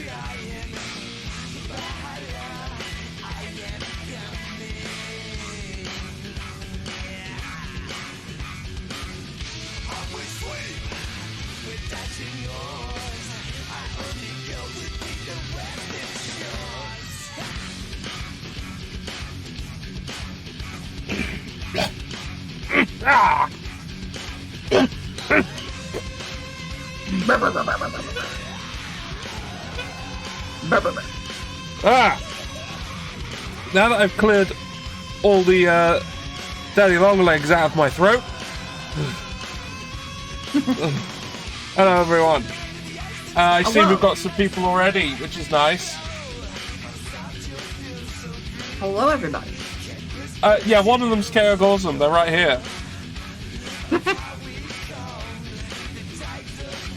Crying, Valhalla, I am Ah! Ah! Now that I've cleared all the daddy long legs out of my throat. Hello, everyone. I see we've got some people already, which is nice. Hello, everybody. Yeah, one of them's KO Gawsum. They're right here.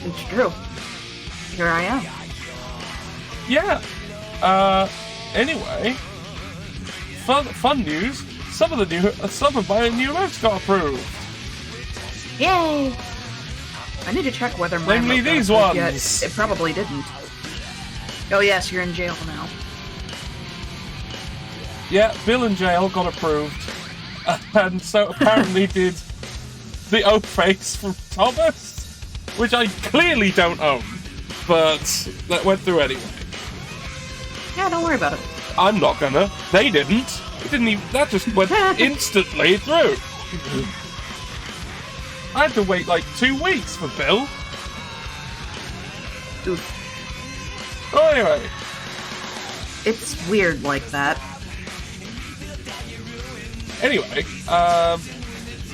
It's true. Here I am. Yeah. Anyway, fun news. Some of my new emotes got approved. Yay! I need to check whether my Namely emote got these approved ones. yet. It probably didn't. Oh yes, you're in jail now. Yeah, Bill in jail got approved, and so apparently did the O-Face from Thomas, which I clearly don't own, but that went through anyway. Yeah, don't worry about it. I'm not gonna. They didn't. It didn't even. That just went instantly through. I had to wait like 2 weeks for Bill. Oof. Oh, anyway. It's weird like that. Anyway,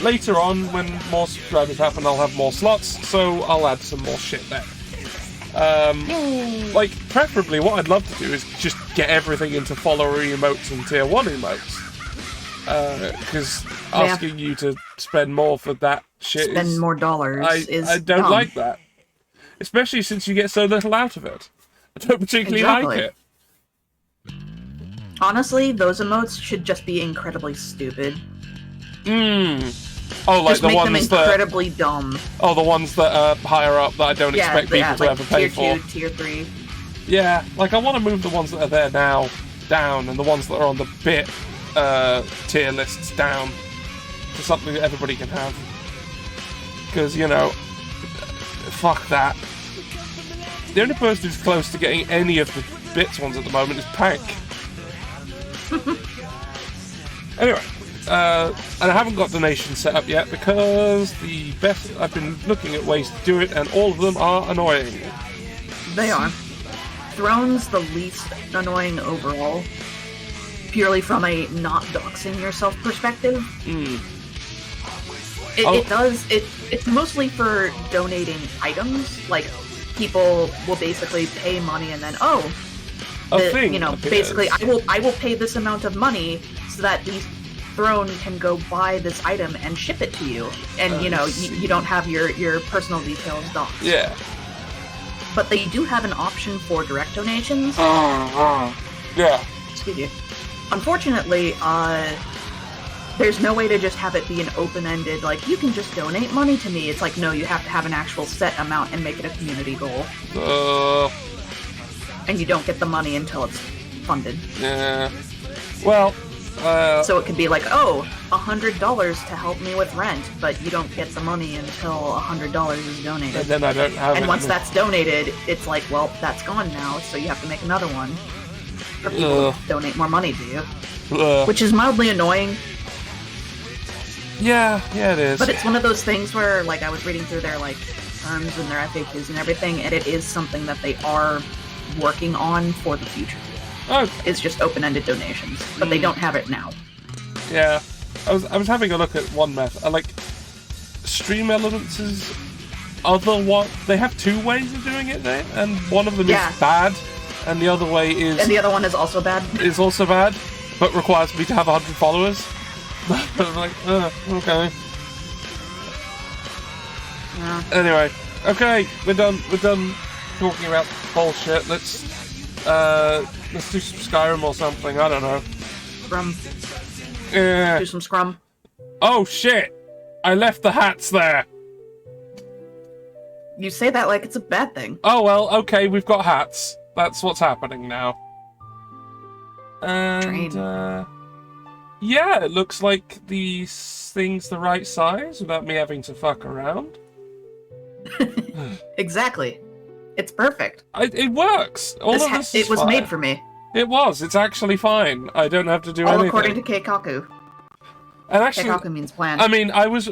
later on, when more subscribers happen, I'll have more slots, so I'll add some more shit there. Like, preferably, what I'd love to do is just get everything into follower emotes and tier 1 emotes. Because asking you to spend more for that shit Spend more dollars is I don't dumb. like that. Especially since you get so little out of it. I don't particularly like it. Honestly, those emotes should just be incredibly stupid. Oh, like Just the make ones them incredibly dumb. Oh, the ones that are higher up that I don't expect people to like ever pay tier for. 2, tier 3. Yeah, like I want to move the ones that are there now down, and the ones that are on the bit tier lists down to something that everybody can have. Because, you know, fuck that. The only person who's close to getting any of the bits ones at the moment is Pank. Anyway, and I haven't got donations set up yet because I've been looking at ways to do it, and all of them are annoying. They are. Throne's the least annoying overall, purely from a not doxing yourself perspective. It's mostly for donating items. Like, people will basically pay money and then, basically, I will pay this amount of money so that these Throne can go buy this item and ship it to you, and you don't have your personal details doxed. Yeah. But they do have an option for direct donations. Yeah. Excuse you. Unfortunately, there's no way to just have it be an open-ended, like, you can just donate money to me. It's like, no, you have to have an actual set amount and make it a community goal. And you don't get the money until it's funded. Yeah. Well, so it could be like, $100 to help me with rent, but you don't get the money until $100 is donated. And then I don't have it. And once that's donated, it's like, well, that's gone now, so you have to make another one for people to donate more money to you. Which is mildly annoying. Yeah, it is. But it's one of those things where, like, I was reading through their, like, terms and their FAQs and everything, and it is something that they are working on for the future. Okay. It's just open-ended donations, but they don't have it now. Yeah, I was having a look at one method. Like, Stream Elements is they have two ways of doing it there, and one of them is bad, and the other way is... And the other one is also bad. Is also bad, but requires me to have 100 followers. I'm like, okay. Yeah. Anyway, okay, we're done talking about bullshit. Let's do some Skyrim or something, I don't know. Scrum. Yeah. Do some Scrum. Oh shit! I left the hats there! You say that like it's a bad thing. Oh well, okay, we've got hats. That's what's happening now. And, yeah, it looks like the thing's the right size without me having to fuck around. Exactly. It's perfect. It works. It was made for me. It was. It's actually fine. I don't have to do anything. All according to Keikaku. And actually, Teikaku means plan. I mean, I was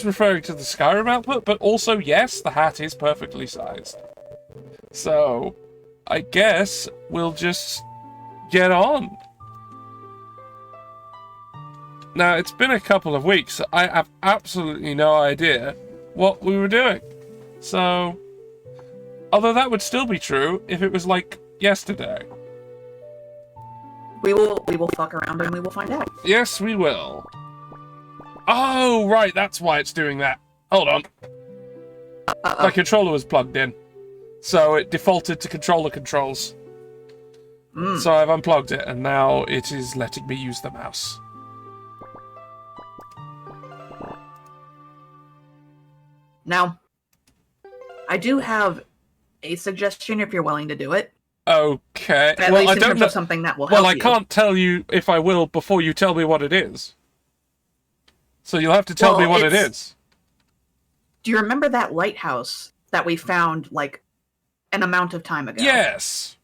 referring to the Skyrim output, but also, yes, the hat is perfectly sized. So, I guess we'll just get on. Now, it's been a couple of weeks, so I have absolutely no idea what we were doing. So, although that would still be true if it was like yesterday. We will fuck around and we will find out. Yes, we will. Oh, right, that's why it's doing that. Hold on. My controller was plugged in, so it defaulted to controller controls. So I've unplugged it, and now it is letting me use the mouse. Now, I do have a suggestion if you're willing to do it. Okay. At well, least I in don't terms know. of something that will help Well, I you. can't tell you if I will before you tell me what it is. So you'll have to tell me what it is. Do you remember that lighthouse that we found, like, an amount of time ago? Yes.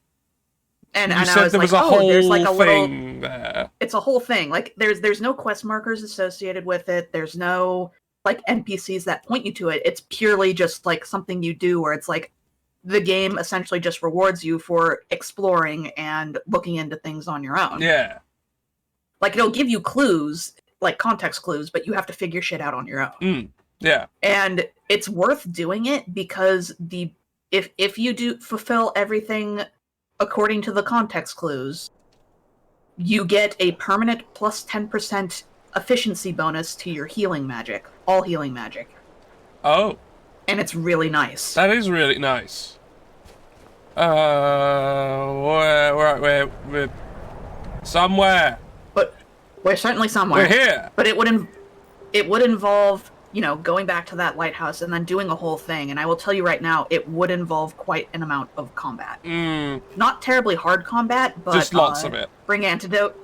And You I said was there like, was a whole there's like a thing little... there. It's a whole thing. Like, there's no quest markers associated with it. There's no, like, NPCs that point you to it. It's purely just, like, something you do where it's like, the game essentially just rewards you for exploring and looking into things on your own. Yeah. Like, it'll give you clues, like context clues, but you have to figure shit out on your own. Yeah. And it's worth doing it because if you do fulfill everything according to the context clues, you get a permanent plus 10% efficiency bonus to your healing magic. All healing magic. Oh. And it's really nice. That is really nice. We're somewhere. But we're certainly somewhere. We're here. But it would involve, you know, going back to that lighthouse and then doing a whole thing. And I will tell you right now, it would involve quite an amount of combat. Not terribly hard combat, but just lots of it. Bring antidote.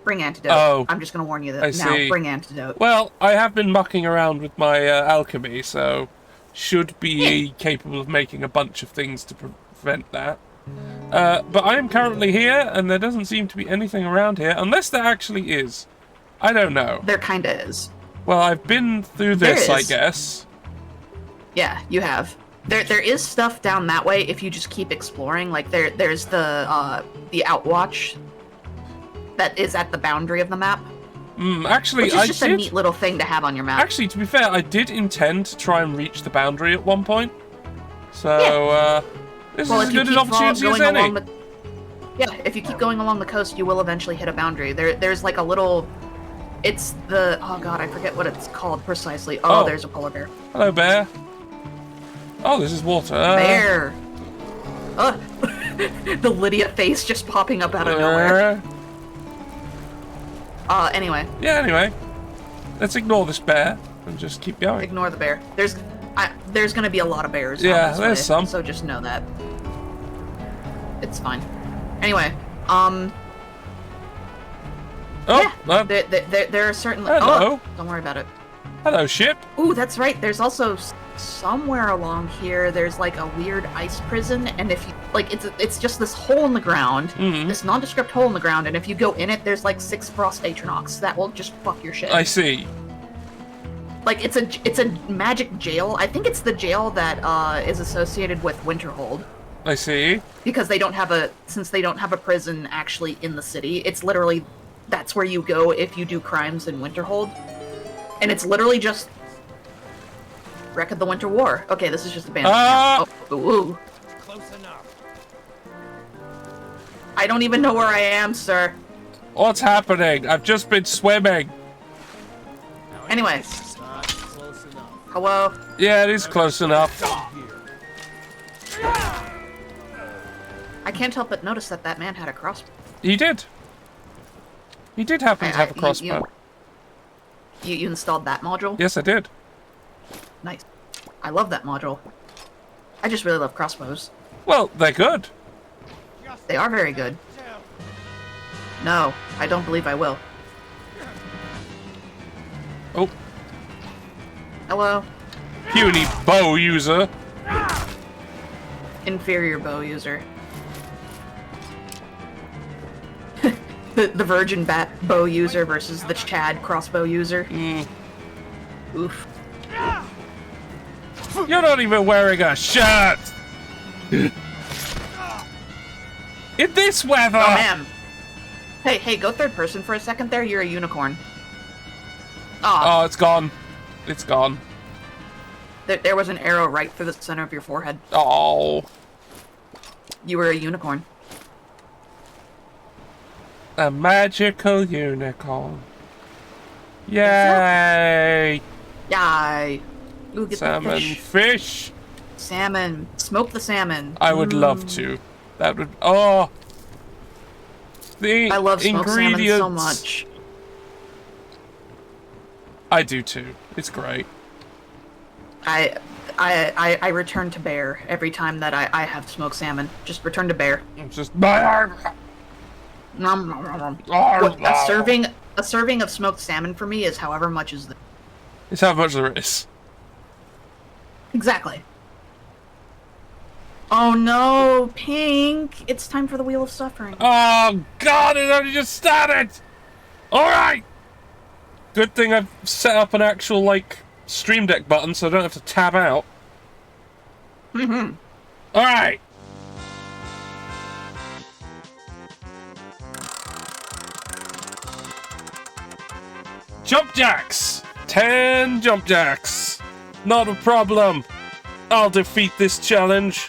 Bring antidote. Oh, I'm just going to warn you that I now. see. Bring antidote. Well, I have been mucking around with my alchemy, so should be capable of making a bunch of things to prevent that. But I am currently here, and there doesn't seem to be anything around here, unless there actually is. I don't know. There kinda is. Well, I've been through this, There I is. guess. Yeah, you have. There is stuff down that way if you just keep exploring. Like there's the Outwatch that is at the boundary of the map. Actually, Which is I just did. a neat little thing to have on your map. Actually, to be fair, I did intend to try and reach the boundary at one point. So, this is as good an opportunity as any. Yeah, if you keep going along the coast, you will eventually hit a boundary. There's like a little... It's the... Oh god, I forget what it's called precisely. Oh, there's a polar bear. Hello, bear. Oh, this is water. Bear! The Lydia face just popping up out of nowhere. Anyway. Yeah, anyway. Let's ignore this bear and just keep going. Ignore the bear. There's gonna be a lot of bears. Yeah, out this there's way, some. So just know that. It's fine. Anyway, Oh, yeah, there are certainly... Hello. Oh, don't worry about it. Hello, ship. Ooh, that's right. There's also somewhere along here, there's like a weird ice prison, and if you... Like, it's just this hole in the ground, this nondescript hole in the ground, and if you go in it, there's like 6 frost Atronox. That will just fuck your shit. I see. Like, it's a magic jail. I think it's the jail that is associated with Winterhold. I see. Because since they don't have a prison actually in the city, it's literally, that's where you go if you do crimes in Winterhold. And it's literally just Wreck of the Winter War. Okay, this is just a band. Ooh. Close enough. I don't even know where I am, sir. What's happening? I've just been swimming. Anyway. Close enough. Hello? Yeah, it is close enough. I can't help but notice that man had a crossbow. He did. He did happen to have a crossbow. You installed that module? Yes, I did. Nice. I love that module. I just really love crossbows. Well, they're good. They are very good. No, I don't believe I will. Oh, Hello? puny bow user. Inferior bow user. The virgin bat bow user versus the Chad crossbow user. Oof. You're not even wearing a shirt! In this weather! Oh man. Hey, go third person for a second there. You're a unicorn. Oh, it's gone. It's gone. There was an arrow right through the center of your forehead. Oh. You were a unicorn. A magical unicorn. Yay! Yay! Ooh, get the Salmon fish. fish. Salmon. Smoke the salmon. I would love to. That would. Oh. The I love smoked salmon ingredients. so much. I do too. It's great. I return to bear every time that I have smoked salmon. Just return to bear. It's just. Nom, nom, nom, nom. Look, a serving of smoked salmon for me is however much is the. It's how much there is. Exactly. Oh no, Pink! It's time for the Wheel of Suffering. Oh God! It only just started. All right. Good thing I've set up an actual like Stream Deck button, so I don't have to tab out. Mm-hmm. All right. Jump jacks. 10 jump jacks. Not a problem. I'll defeat this challenge.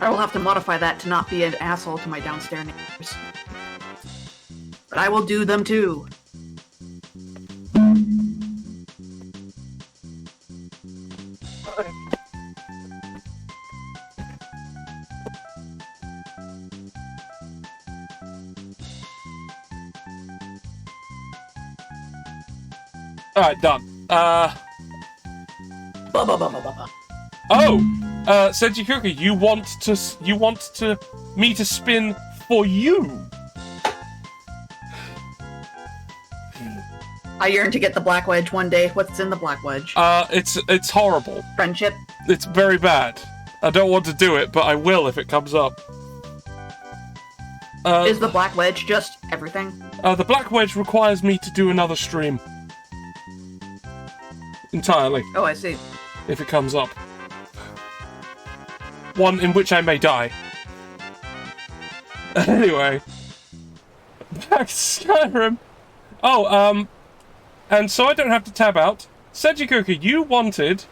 I will have to modify that to not be an asshole to my downstairs neighbors. But I will do them too. Alright, done. Senji Cookie, you want me to spin for you? I yearn to get the Black Wedge one day. What's in the Black Wedge? It's horrible. Friendship? It's very bad. I don't want to do it, but I will if it comes up. Is the Black Wedge just everything? The Black Wedge requires me to do another stream. Entirely, Oh, I see. if it comes up. One in which I may die. Anyway. Back to Skyrim. Oh, and so I don't have to tab out. Senji Cookie, you wanted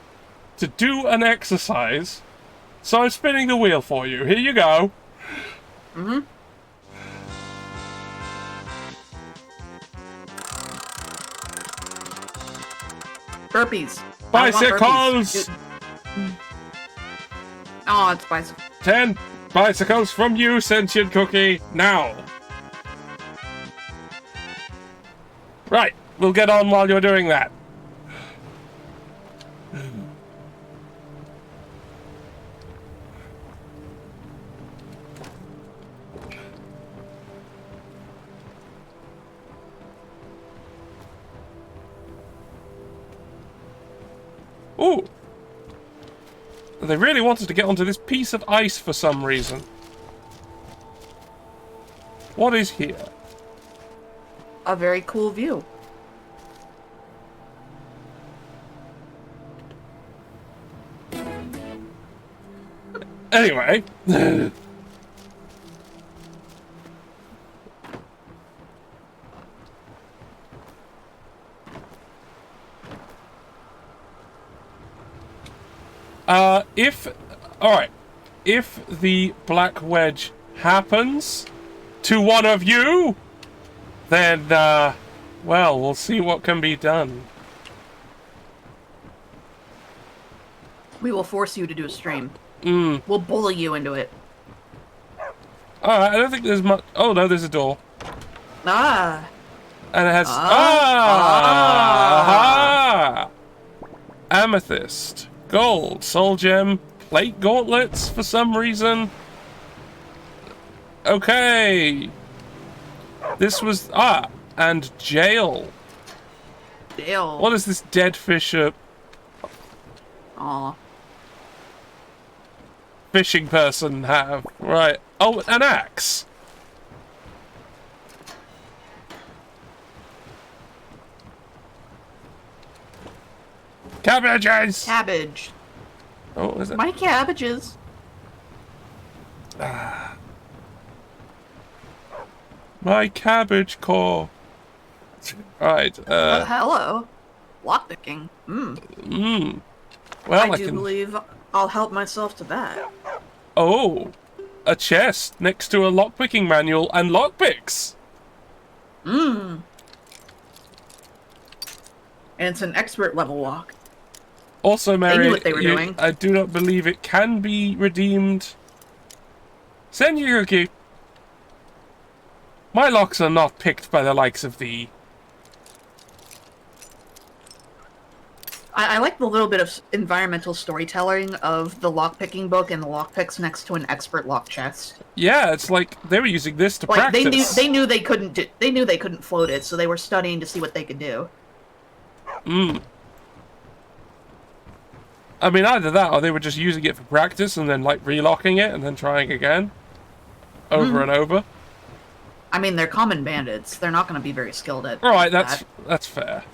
to do an exercise, so I'm spinning the wheel for you. Here you go. Mm-hmm. Burpees. I want Bicycles! burpees. Oh, it's bicycle. 10 bicycles from you, Sentient Cookie, now. Right, we'll get on while you're doing that. Ooh. They really wanted to get onto this piece of ice for some reason. What is here? A very cool view. Anyway. If the Black Wedge happens to one of you, then, well, we'll see what can be done. We will force you to do a stream. Mm. We'll bully you into it. Alright, I don't think there's much. Oh, no, there's a door. Ah. And it has. Amethyst, gold, soul gem, plate gauntlets for some reason. Okay. This was. And jail. Dale. What is this dead fish Aw. fishing person have? Right. Oh, an axe. Cabbages! Cabbage. Oh, is it? My cabbages. My cabbage core. Right, Hello. Lockpicking. well, I I do can... believe I'll help myself to that. Oh, a chest next to a lockpicking manual and lockpicks. And it's an expert level lock. Also, Mary, knew what they were doing. I do not believe it can be redeemed. Senyuki, my locks are not picked by the likes of thee. I like the little bit of environmental storytelling of the lockpicking book and the lockpicks next to an expert lock chest. Yeah, it's like they were using this to Like practice. they knew they couldn't float it, so they were studying to see what they could do. I mean, either that or they were just using it for practice and then like relocking it and then trying again. Over and over. I mean, they're common bandits. They're not going to be very skilled at Alright, that. that's fair.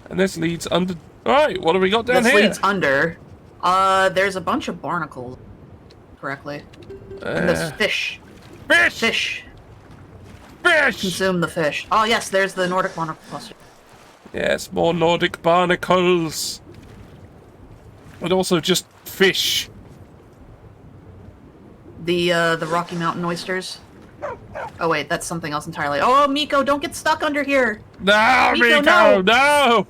And this leads under... Alright, what have we got down This here? leads under. There's a bunch of barnacles. Correctly. And there's fish. Fish! Fish. Fish! Consume the fish. Oh yes, there's the Nordic barnacle cluster. Yes, more Nordic barnacles. And also just fish. The Rocky Mountain oysters. Oh wait, that's something else entirely. Oh, Miko, don't get stuck under here. No, Miko, Miko, no! no!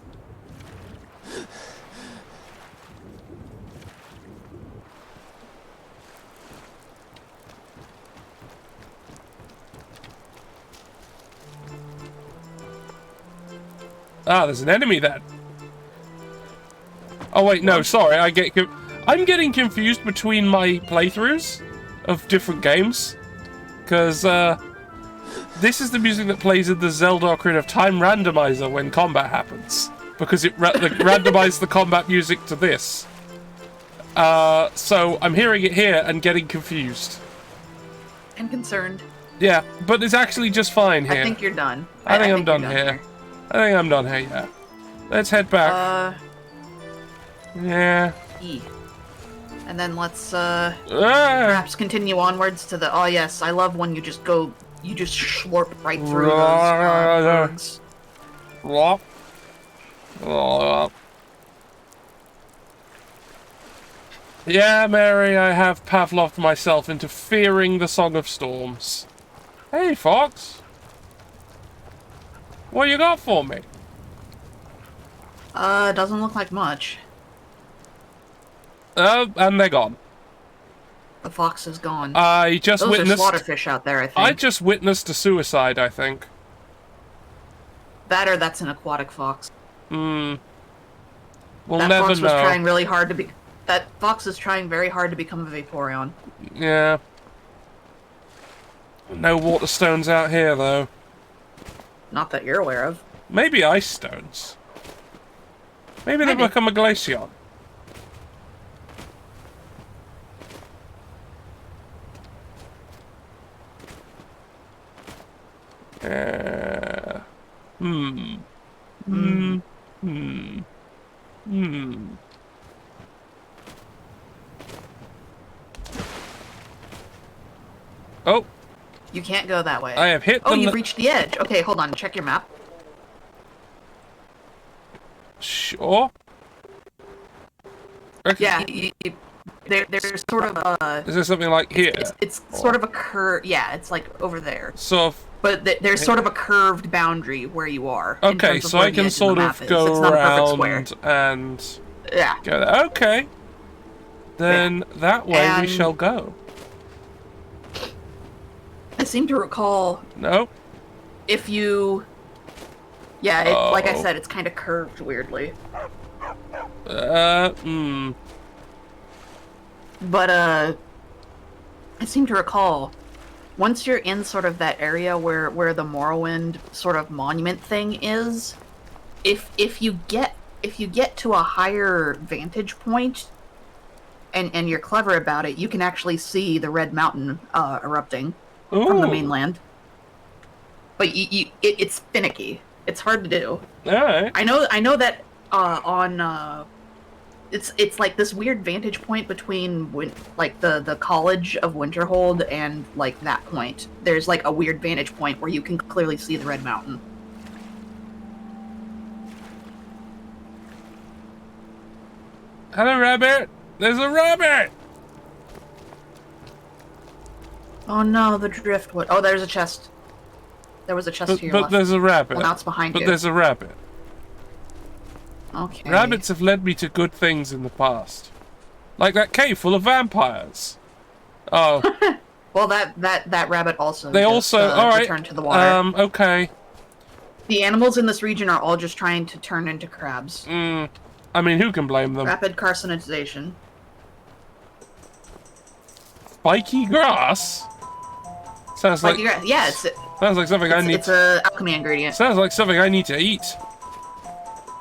Ah, there's an enemy then. Oh wait, no, sorry, I'm getting confused between my playthroughs of different games. Because, this is the music that plays in the Zelda Ocarina of Time randomizer when combat happens. Because it randomized the combat music to this. So I'm hearing it here and getting confused. I'm concerned. Yeah, but it's actually just fine here. I think you're done. I think I'm you're done here. I think I'm done here, yeah. Let's head back. Yeah. E. And then let's, Ah! perhaps continue onwards to the... Oh yes, I love when you just slurp right through those, birds. Yeah, Mary, I have Pavloved myself into fearing the Song of Storms. Hey, Fox. What you got for me? Doesn't look like much. Oh, and they're gone. The fox is gone. I just Those witnessed... are slaughterfish out there, I think. I just witnessed a suicide, I think. That or that's an aquatic fox. We'll That never fox know. was trying really hard to be... That fox is trying very hard to become a Vaporeon. Yeah. No water stones out here, though. Not that you're aware of. Maybe ice stones. Maybe they Maybe. become a Glaceon. Oh, You can't go that way. I have hit Oh, the... you've reached the edge. Okay, hold on. Check your map. Sure. Okay. Yeah, there's sort of a... Is there something like here? It's sort of a curve... Yeah, it's like over there. Sort of... But there's sort of a curved boundary where you are. in Okay, terms of so where I the can edge of the sort map of is. go It's not a perfect square. around and Yeah. go there. Okay. Then that way we And- shall go. I seem to recall No. if you... Yeah, like I Oh. said, it's kind of curved weirdly. But, I seem to recall, once you're in sort of that area where the Morrowind sort of monument thing is, if you get to a higher vantage point, and you're clever about it, you can actually see the Red Mountain erupting from the Ooh. mainland. But it's finicky. It's hard to do. Alright. I know that on it's like this weird vantage point between like the College of Winterhold and like that point. There's like a weird vantage point where you can clearly see the Red Mountain. Hello, rabbit. There's a rabbit. Oh no, the driftwood. Oh, there's a chest. There was a chest to your But left. there's a rabbit. Well, now it's behind but you. there's a rabbit. Okay. Rabbits have led me to good things in the past, like that cave full of vampires. Oh, Well, that rabbit also. they just, also all right. returned to the water. Okay. The animals in this region are all just trying to turn into crabs. I mean, who can blame them? Rapid carcinization. Spiky grass. Sounds like Yeah, it's sounds like something I need. it's a alchemy ingredient. Sounds like something I need to eat.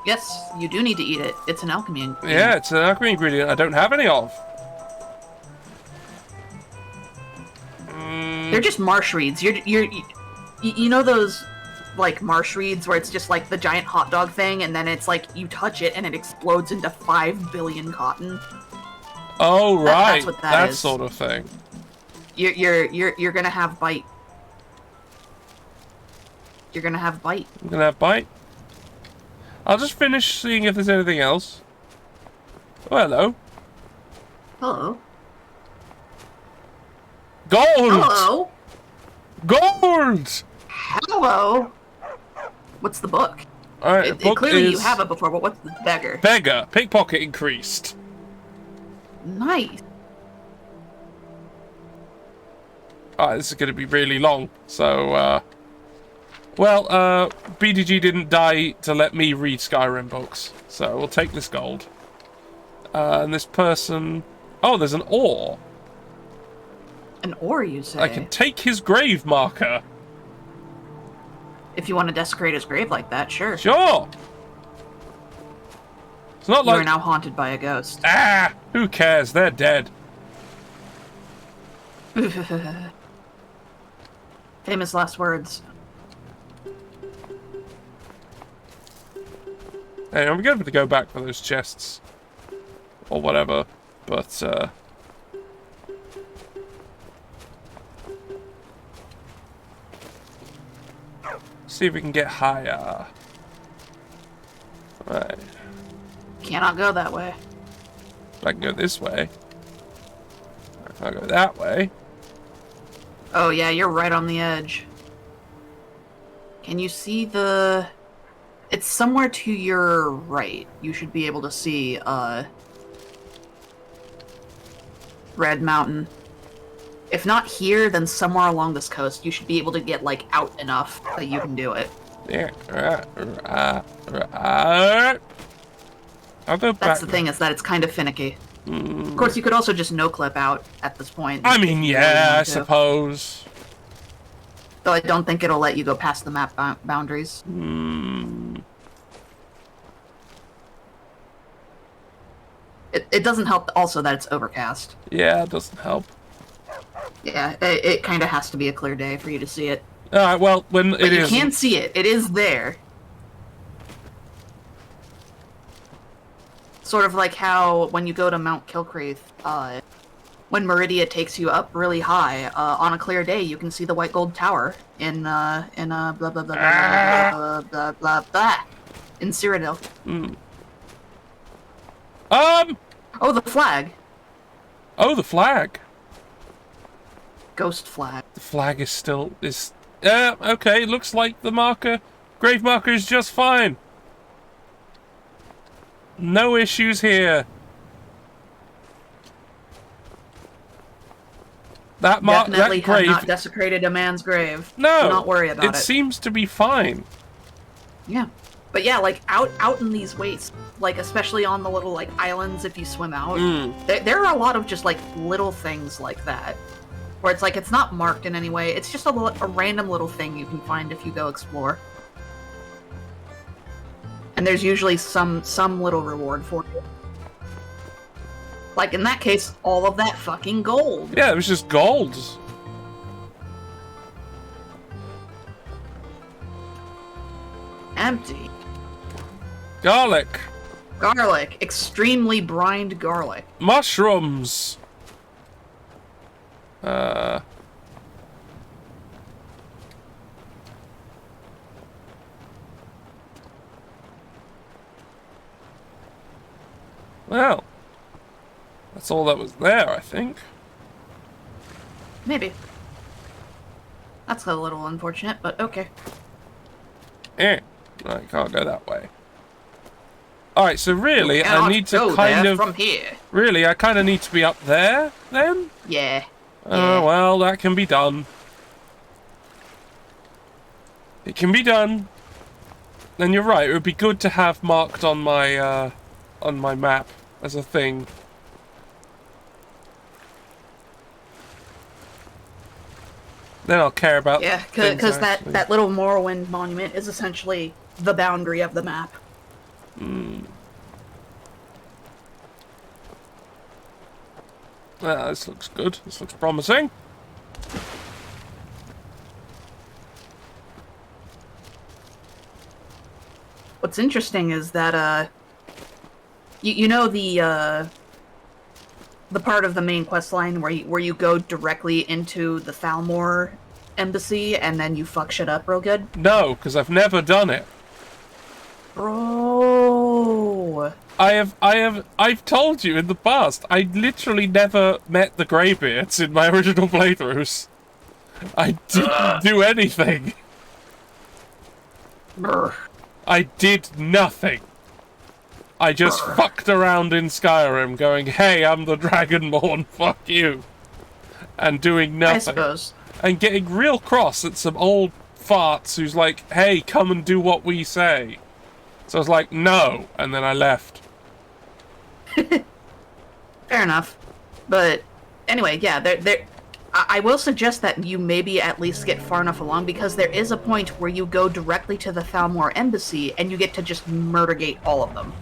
Yes, you do need to eat it. It's an alchemy ingredient. Yeah, it's an alchemy ingredient I don't have any of. They're just marsh reeds. You know those like marsh reeds where it's just like the giant hot dog thing, and then it's like you touch it and it explodes into 5 billion cotton. Oh right, that's what that is. sort of thing. You're gonna have bite. You're gonna have bite. I'm gonna have bite. I'll just finish seeing if there's anything else. Oh, hello. Hello. Gold! Hello. Gold! Hello. What's the book? Alright, book Clearly is you have it before, but what's the beggar? Beggar. Pickpocket increased. Nice. Alright, this is gonna be really long. So, BDG didn't die to let me read Skyrim books. So we'll take this gold. And this person... Oh, there's an ore. An ore, you say? I can take his grave marker. If you want to desecrate his grave like that, sure. Sure. It's not You are like... now haunted by a ghost. Ah! Who cares? They're dead. Famous last words. Hey, I'm going to go back for those chests. Or whatever. But, see if we can get higher. Right. Cannot go that way. I can go this way. I can't go that way. Oh yeah, you're right on the edge. Can you see the... It's somewhere to your right. You should be able to see, Red Mountain. If not here, then somewhere along this coast. You should be able to get, like, out enough that you can do it. Yeah. I'll go back. That's the thing, is that it's kind of finicky. Of course, you could also just no-clip out at this point. I if mean, you really yeah, I wanted to. suppose. Though I don't think it'll let you go past the map boundaries. It doesn't help also that it's overcast. Yeah, it doesn't help. Yeah, it kind of has to be a clear day for you to see it. Alright, well, when But it you is... can see it. It is there. Sort of like how when you go to Mount Kilcreath, when Meridia takes you up really high, on a clear day, you can see the White Gold Tower in blah blah blah blah blah blah blah blah in Cyrodiil. Oh, the flag. Oh, the flag. Ghost flag. The flag is still... okay, looks like the marker... Grave marker is just fine. No issues here. Definitely that have grave... not desecrated a man's grave. No, Do not worry about it. It seems to be fine. Yeah. But yeah, like, out in these wastes, like, especially on the little, like, islands if you swim out, there are a lot of just, like, little things like that. Where it's like, it's not marked in any way, it's just a random little thing you can find if you go explore. And there's usually some little reward for you. Like, in that case, all of that fucking gold. Yeah, it was just gold. Empty. Garlic. Garlic. Extremely brined garlic. Mushrooms. Well, that's all that was there, I think. Maybe. That's a little unfortunate, but okay. I can't go that way. Alright, so really, I Cannot need to go kind there of... from here. Really, I kind of need to be up there, then? Yeah. Oh, well, that can be done. It can be done. And you're right, it would be good to have marked on my map as a thing. Then I'll care about Yeah, things because actually. that little Morrowind monument is essentially the boundary of the map. This looks good. This looks promising. What's interesting is that you know the part of the main quest line where you go directly into the Thalmor embassy and then you fuck shit up real good? No, because I've never done it. Bro. I've told you in the past, I literally never met the Greybeards in my original playthroughs. I didn't do anything. Brr. I did nothing. I just fucked around in Skyrim going, hey, I'm the Dragonborn, fuck you. And doing nothing. I suppose. And getting real cross at some old farts who's like, hey, come and do what we say. So I was like, no, and then I left. Fair enough. But anyway, yeah, I will suggest that you maybe at least get far enough along, because there is a point where you go directly to the Thalmor embassy and you get to just murdergate all of them.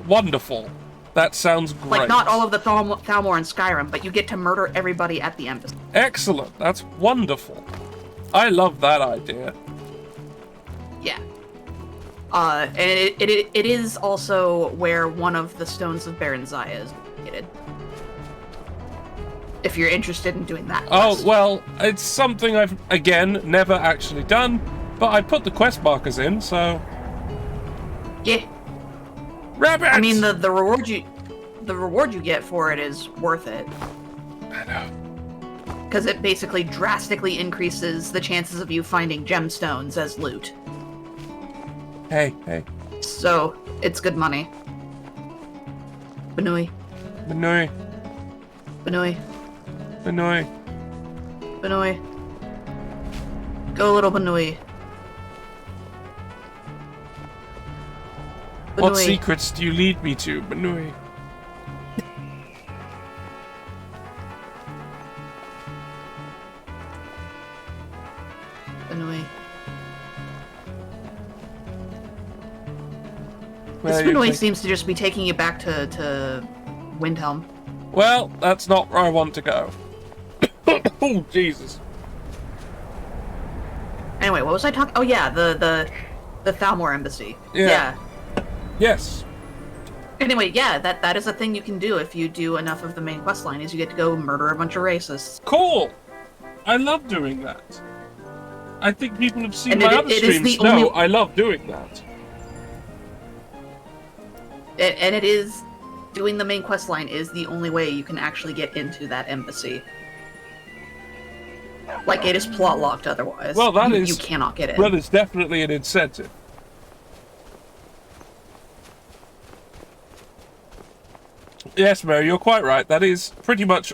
Wonderful. That sounds great. Like, not all of the Thalmor in Skyrim, but you get to murder everybody at the embassy. Excellent. That's wonderful. I love that idea. Yeah. And it is also where one of the Stones of Baron Zaya is located. If you're interested in doing that Oh, quest. well, it's something I've, again, never actually done, but I put the quest markers in, so... Yeah. Rabbits! I mean, the reward you get for it is worth it. I know. Because it basically drastically increases the chances of you finding gemstones as loot. Hey, hey. So, it's good money. Banui. Benoi. Banui. Benoi. Banui. Go, little Banui. What Banui. secrets do you lead me to, Benoi? Banui. Where This are you Banui taking- seems to just be taking you back to Windhelm. Well, that's not where I want to go. Oh, Jesus. Anyway, what was I talking? Oh yeah, the Thalmor embassy. Yeah. Yes. Anyway, yeah, that is a thing you can do if you do enough of the main quest line, is you get to go murder a bunch of racists. Cool. I love doing that. I think people have seen And my it- other it is streams. the No, only- I love doing that. And it is doing the main quest line is the only way you can actually get into that embassy. Like, it is plot locked otherwise. Well, that you, is- you cannot get in. Well, it's definitely an incentive. Yes, Mary, you're quite right. That is pretty much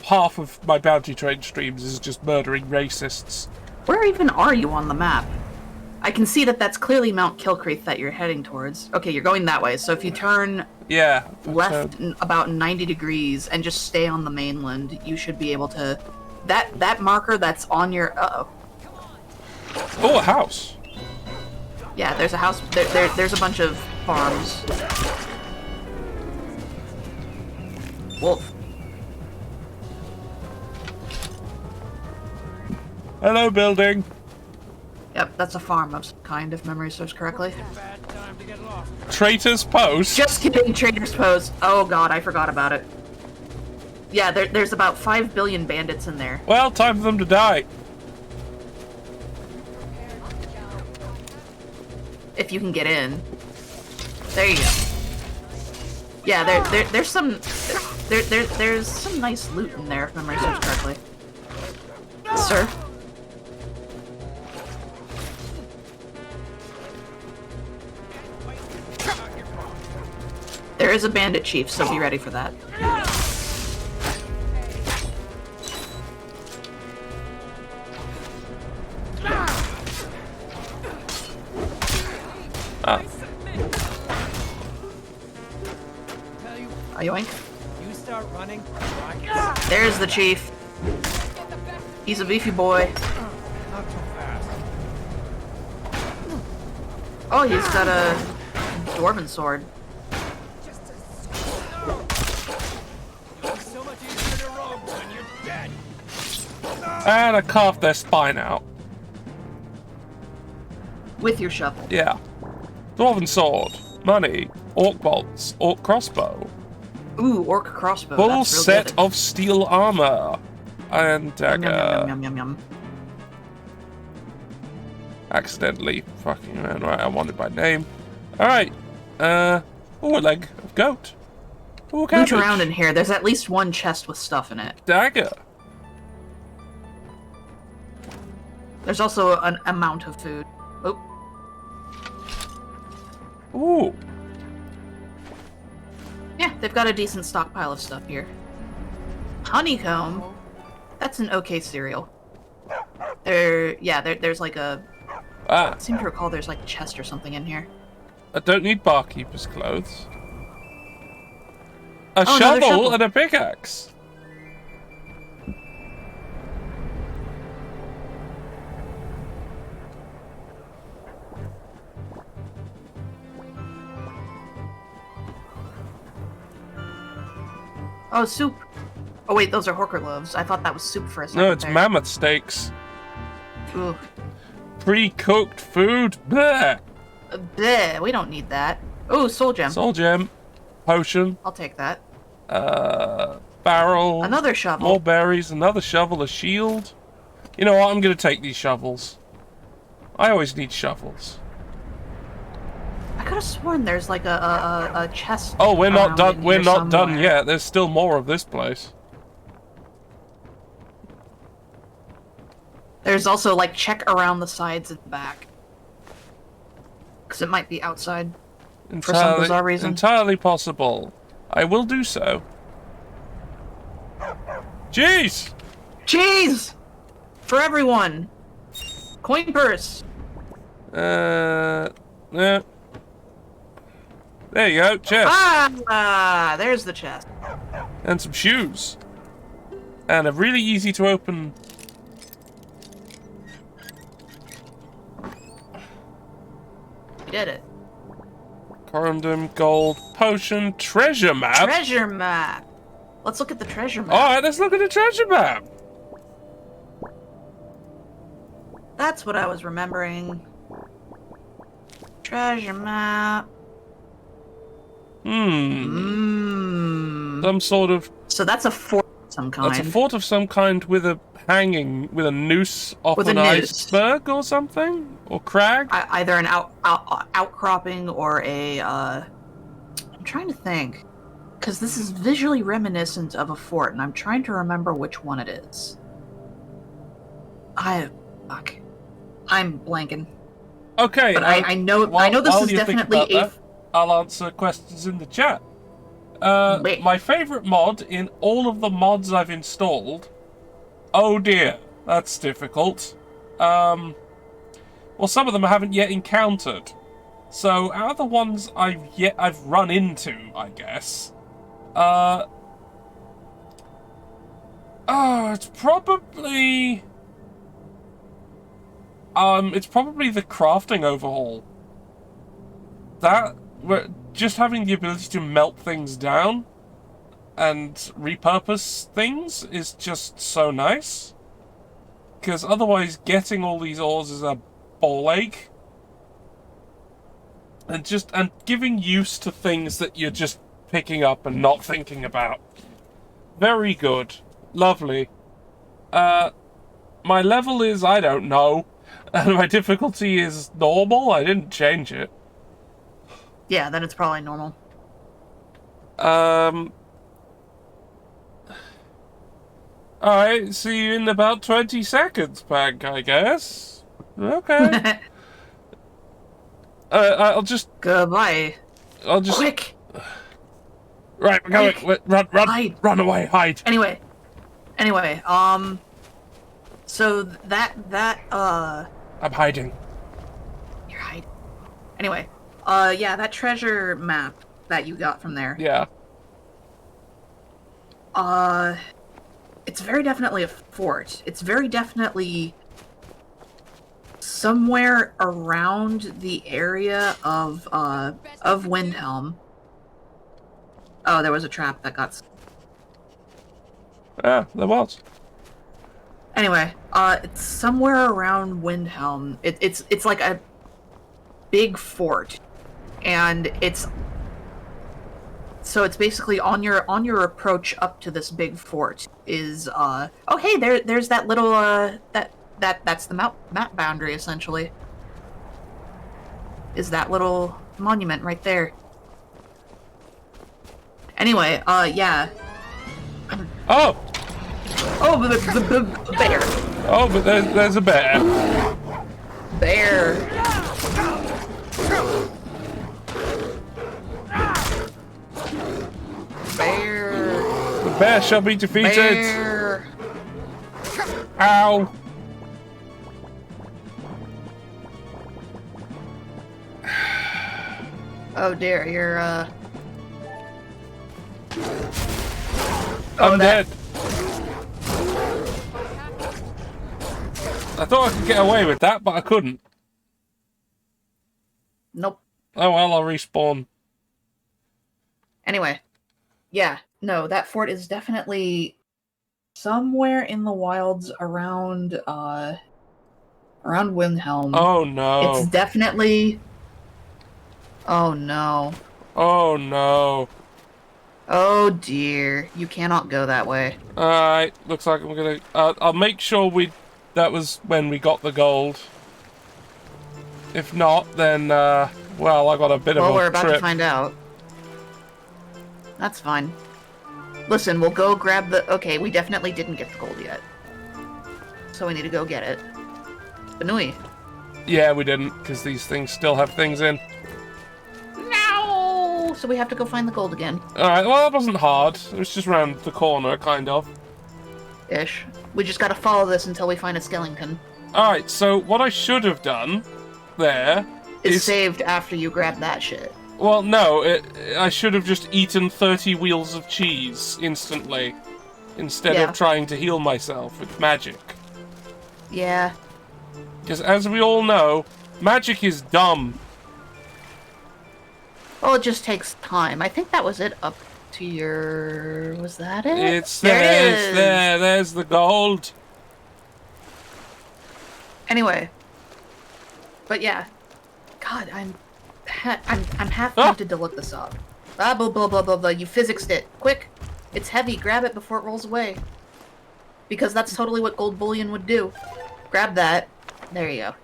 half of my bounty train streams is just murdering racists. Where even are you on the map? I can see that that's clearly Mount Kilcreath that you're heading towards. Okay, you're going that way, so if you turn Yeah. left about 90 degrees and just stay on the mainland, you should be able to... That marker that's on your... Uh-oh. Oh, a house. Yeah, there's a house... There's a bunch of farms. Wolf. Hello, building. Yep, that's a farm of some kind, if memory serves correctly. Bad time to get lost. Traitor's Post? Just kidding, Trader's Post. Oh god, I forgot about it. Yeah, there's about 5 billion bandits in there. Well, time for them to die. If you can get in. There you go. Yeah, there's some there's some nice loot in there, if memory serves correctly. Sir? There is a bandit chief, so be ready for that. Ah, Tell you, Yoink. you start running. There's the chief. He's a beefy boy. Not too fast. Oh, he's got a dwarven sword. It's so much easier to rob when you're dead. and I carved their spine out. With your shovel. Yeah. Dwarven sword, money, orc bolts, orc crossbow, Ooh, orc crossbow. full That's real set good. of steel armor, and Yum, dagger. yum, yum, yum, yum. Accidentally fucking around. Right, I wanted by name. Alright. Oh, a leg of goat. Oh, Loot cabbage. around in here. There's at least one chest with stuff in it. Dagger. There's also an amount of food. Oh, Ooh. yeah, they've got a decent stockpile of stuff here. Honeycomb. That's an okay cereal. There's like a. Ah, I seem to recall there's like a chest or something in here. I don't need barkeeper's clothes. A Oh, another shovel shovel. and a pickaxe. Oh, soup. Oh wait, those are Horker loaves. I thought that was soup for a second. No, it's there. mammoth steaks. Ooh. Pre-cooked food. Bleh. Bleh, we don't need that. Oh, soul gem. Soul gem. Potion. I'll take that. Barrel. Another shovel. More berries. Another shovel. A shield. You know what? I'm gonna take these shovels. I always need shovels. I could have sworn there's like a chest. Oh, we're not around done. in We're here not done somewhere. yet. There's still more of this place. There's also like check around the sides and back. Because it might be outside. For some bizarre reason. Entirely possible. I will do so. Jeez! Cheese! For everyone! Coin purse! Yeah. There you go, chest. Ah! There's the chest. And some shoes. And a really easy to open. We did it. Corundum, gold, potion, treasure map. Treasure map! Let's look at the treasure map. Alright, let's look at the treasure map. That's what I was remembering. Treasure map. Some sort of. So that's a fort of some kind. That's a fort of some kind with a hanging, with a noose off With a an noose. iceberg or something? Or crag? Either an outcropping or a, I'm trying to think. Because this is visually reminiscent of a fort, and I'm trying to remember which one it is. Fuck. I'm blanking. Okay. But I know this while is you think definitely about a... that, I'll answer questions in the chat. Wait. My favorite mod in all of the mods I've installed. Oh dear, that's difficult. Well, some of them I haven't yet encountered. So out of the ones I've run into, I guess. It's probably. It's probably the crafting overhaul. Just having the ability to melt things down and repurpose things is just so nice. Because otherwise, getting all these ores is a ball ache. And giving use to things that you're just picking up and not thinking about. Very good. Lovely. My level is, I don't know. And my difficulty is normal. I didn't change it. Yeah, then it's probably normal. Alright, see you in about 20 seconds, Pank, I guess. Okay. I'll just... Goodbye. Quick! Right, we're going. Quick. Run, run away, hide. Anyway, so that, I'm hiding. you're hiding. Anyway, yeah, that treasure map that you got from there, Yeah. it's very definitely a fort. It's very definitely somewhere around the area of Windhelm. Oh, there was a trap that got... Yeah, there was. Anyway, it's somewhere around Windhelm. It's like a big fort, and it's basically on your approach up to this big fort is oh hey, there's that little that's the map boundary essentially. Is that little monument right there. Anyway, yeah. Oh! Oh, the bear. Oh, but there's a bear. Bear. Bear. The bear shall be defeated. Bear. Ow! Oh dear, you're I'm dead. I thought I could get away with that, but I couldn't. Nope. Oh well, I'll respawn. Anyway, yeah, no, that fort is definitely somewhere in the wilds around Windhelm. Oh no. It's definitely... Oh no. Oh no. Oh dear, you cannot go that way. Alright, looks like I'm gonna... I'll make sure that was when we got the gold. If not, then, well, I got a bit of a Well, we're about trip. to find out. That's fine. Listen, we'll go grab the... Okay, we definitely didn't get the gold yet. So we need to go get it. Banui. Yeah, we didn't, because these things still have things in. No! So we have to go find the gold again. Alright, well, that wasn't hard. It was just round the corner, kind of. Ish. We just gotta follow this until we find a skeleton. Alright, so what I should have done there It's is... saved after you grab that shit. Well, no, I should have just eaten 30 wheels of cheese instantly, instead Yeah. of trying to heal myself with magic. Yeah. Because as we all know, magic is dumb. Well, it just takes time. I think that was it up to your... Was that it? It's there. there, It it's is. there, there's the gold. Anyway. But yeah. God, I'm half Ah! tempted to look this up. Blah, blah, blah, blah, blah, blah. You physicsed it. Quick. It's heavy. Grab it before it rolls away. Because that's totally what gold bullion would do. Grab that. There you go.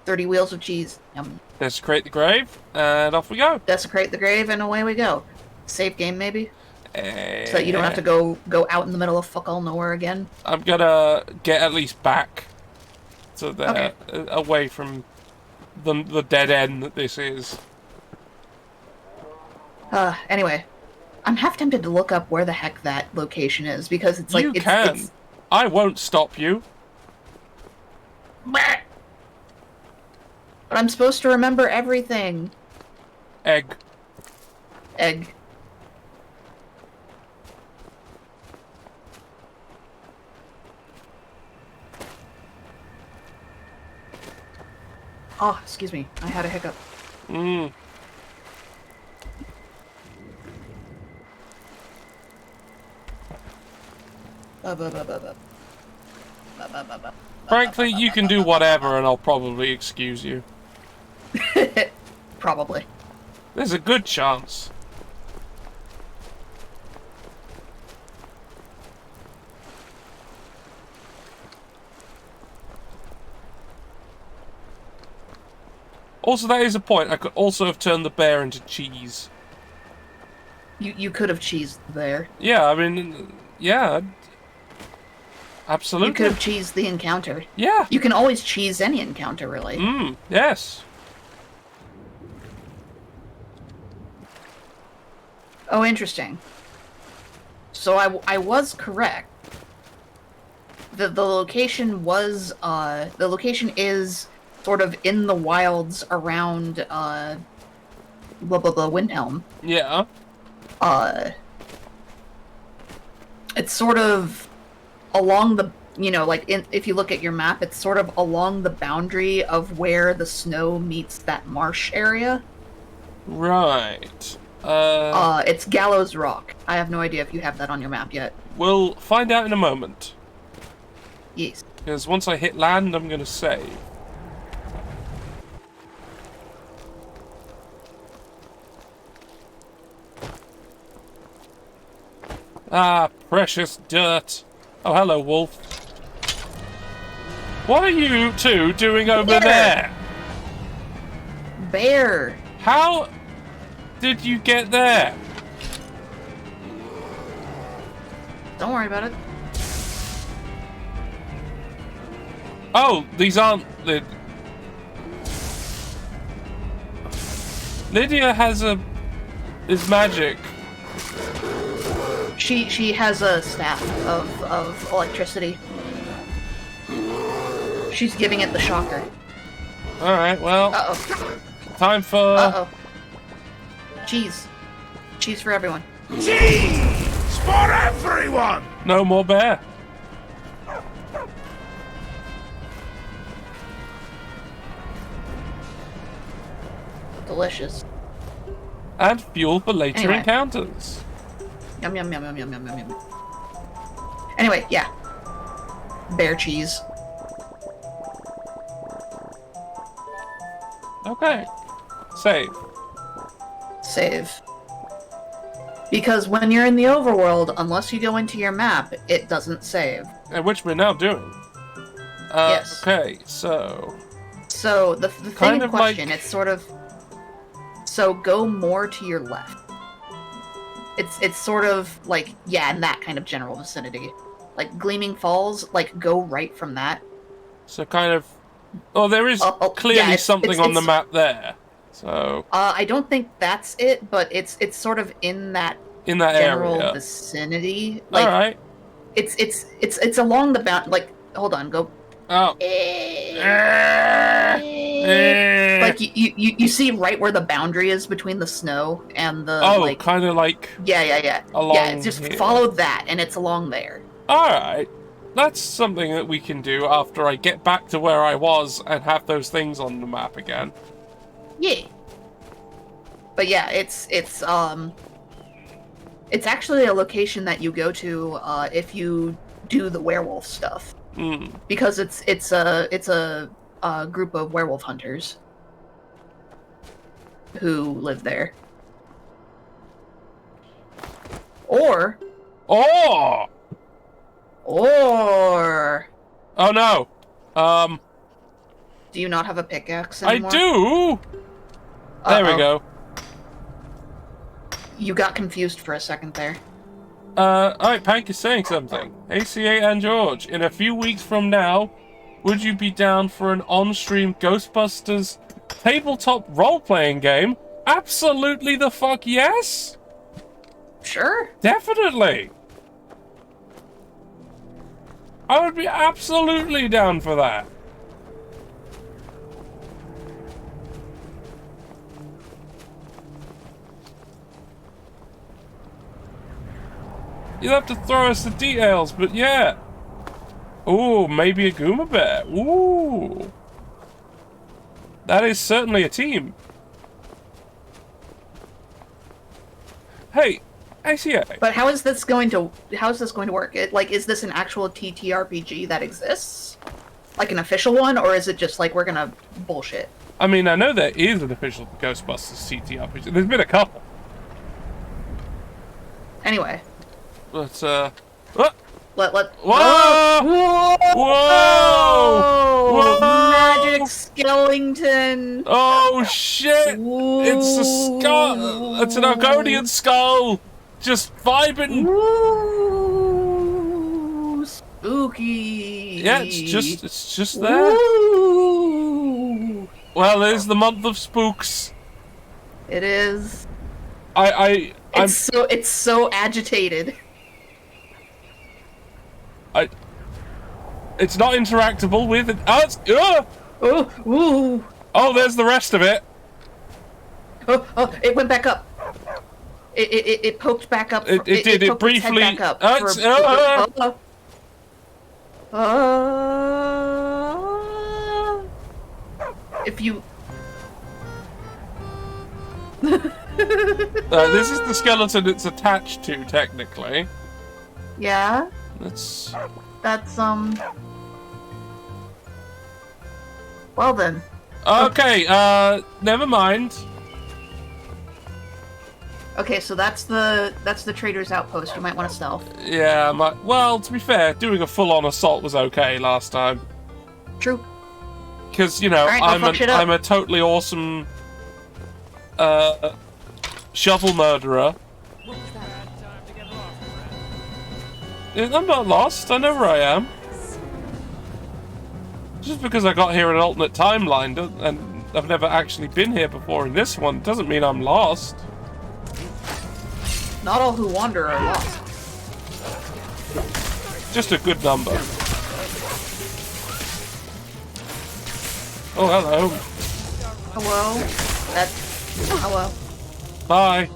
30 wheels of cheese. Yum. Desecrate the grave, and off we go. Desecrate the grave, and away we go. Save game, maybe? So that you don't have to go out in the middle of fuck all nowhere again. I'm gonna get at least back to there, Okay. away from the dead end that this is. Anyway. I'm half tempted to look up where the heck that location is, because it's like... You can. I won't stop you. But I'm supposed to remember everything. Egg. Egg. Oh, excuse me. I had a hiccup. Mmm. Frankly, you can do whatever and I'll probably excuse you. Probably. There's a good chance. Also, that is a point. I could also have turned the bear into cheese. You could have cheesed there. Yeah, I mean, yeah. Absolutely. You could have cheesed the encounter. Yeah. You can always cheese any encounter, really. Yes. Oh, interesting. So I was correct. The location was the location is sort of in the wilds around Windhelm. Yeah. It's sort of along the, like if you look at your map, it's sort of along the boundary of where the snow meets that marsh area. Right. It's Gallows Rock. I have no idea if you have that on your map yet. We'll find out in a moment. Yes. Because once I hit land, I'm gonna save. Ah, precious dirt. Oh, hello, wolf. What are you two doing over there? Bear. How did you get there? Don't worry about it. Oh, these aren't the... Lydia is magic. She has a staff of electricity. She's giving it the shocker. Alright, well, Uh-oh. time for... Uh-oh. Cheese. Cheese for everyone. Cheese for everyone! No more bear. Delicious. And fuel for later Anyway. encounters. Yum yum yum yum yum yum yum yum. Anyway, yeah. Bear cheese. Okay. Save. Save. Because when you're in the overworld, unless you go into your map, it doesn't save. Which we're now doing. Yes. Okay, so... So, the thing Kind in of question, like- it's sort of... So, go more to your left. It's sort of, like, yeah, in that kind of general vicinity. Like, Gleaming Falls, like, go right from that. So kind of... Oh, there is Oh, clearly yeah, something on the it's- map there. So, I don't think that's it, but it's sort of in that in that general area. vicinity. Like, Alright. it's along the bound. Like, hold on, go. Oh. Like you see right where the boundary is between the snow and the Oh, like. kind of like... Yeah. along Yeah, just here. follow that, and it's along there. Alright. That's something that we can do after I get back to where I was and have those things on the map again. Yeah. But yeah, it's actually a location that you go to if you do the werewolf stuff. Because it's a group of werewolf hunters who live there. Or Oh! Oh no! Do you not have a pickaxe I anymore? do! There we Uh-oh. go. You got confused for a second there. Alright, Pank is saying something. ACA and George, in a few weeks from now, would you be down for an on-stream Ghostbusters tabletop role-playing game? Absolutely the fuck yes! Sure. Definitely! I would be absolutely down for that. You'll have to throw us the details, but yeah. Ooh, maybe a Goomba Bear. Ooh. That is certainly a team. Hey, ACA. But how is this going to work? Is this an actual TTRPG that exists? Like an official one, or is it just like we're gonna bullshit? I mean, I know there is an official Ghostbusters CTRPG. There's been a couple. Anyway, But, let Whoa! Whoa! Whoa! Whoa! Magic Skellington! Oh, shit! It's a skull! It's an Argonian skull! Just vibing! Ooh, spooky! Yeah, it's just there. Ooh. Well, there's the month of spooks. It is. I'm It's so agitated. It's not interactable with it. Oh, it's, Ooh! oh, there's the rest of it. Oh! It went back up. It poked back up. It did. It poked its head briefly. back up if you. This is the skeleton it's attached to, technically. Yeah. That's. Well then. Okay. Never mind. Okay, so that's the trader's outpost. You might want to stealth. Yeah. Well, to be fair, doing a full-on assault was okay last time. True. Because, you know, Alright, I'm a totally awesome shovel murderer. What was that? Time to get lost, I'm not lost. I know where I am. Just because I got here in an alternate timeline and I've never actually been here before in this one doesn't mean I'm lost. Not all who wander are lost. Just a good number. Oh, hello. Hello. Hello. Bye.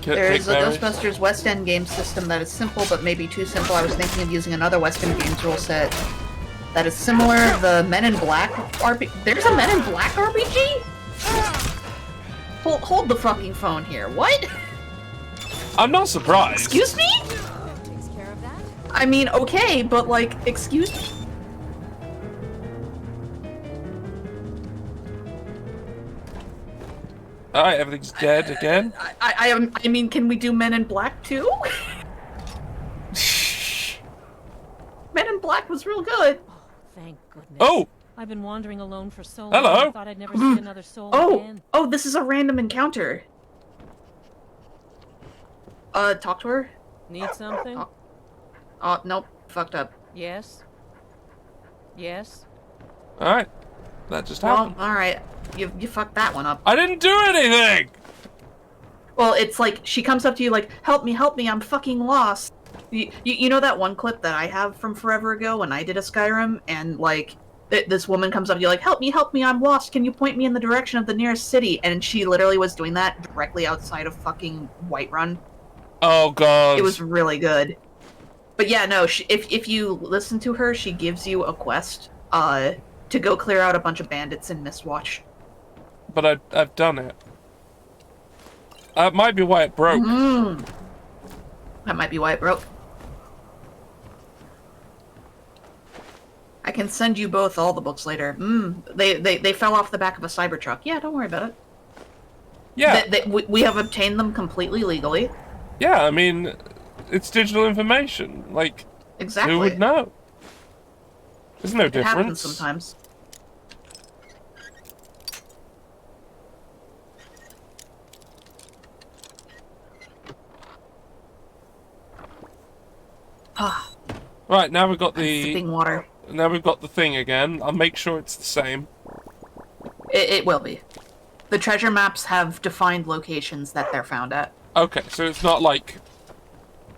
There's a Ghostbusters West End game system that is simple, but maybe too simple. I was thinking of using another West End games rule set that is similar. The Men in Black RPG. There's a Men in Black RPG? Hold the fucking phone here. What? I'm not surprised. Excuse me? Takes care of that. I mean, okay, but like, excuse me? Alright, everything's dead again. I mean, can we do Men in Black too? Men in Black was real good. Thank goodness. Oh! I've been wandering alone for so long. Hello. I thought I'd never see another soul again. Oh, this is a random encounter. Talk to her? Need something? Oh, nope. Fucked up. Yes. Yes. Alright. That just Well, happened. alright. You fucked that one up. I didn't do anything! Well, it's like, she comes up to you like, help me, I'm fucking lost. You know that one clip that I have from forever ago when I did a Skyrim, and like, this woman comes up to you like, help me, I'm lost, can you point me in the direction of the nearest city? And she literally was doing that directly outside of fucking Whiterun. Oh god. It was really good. But yeah, no, if you listen to her, she gives you a quest, to go clear out a bunch of bandits in Mistwatch. But I've done it. That might be why it broke. That might be why it broke. I can send you both all the books later. They fell off the back of a Cybertruck. Yeah, don't worry about it. Yeah. We have obtained them completely legally. Yeah, I mean, it's digital information. Like, Exactly. who would know? There's no It happens difference. sometimes. Right, now we've got the Sipping water. thing again. I'll make sure it's the same. It will be. The treasure maps have defined locations that they're found at. Okay, so it's not like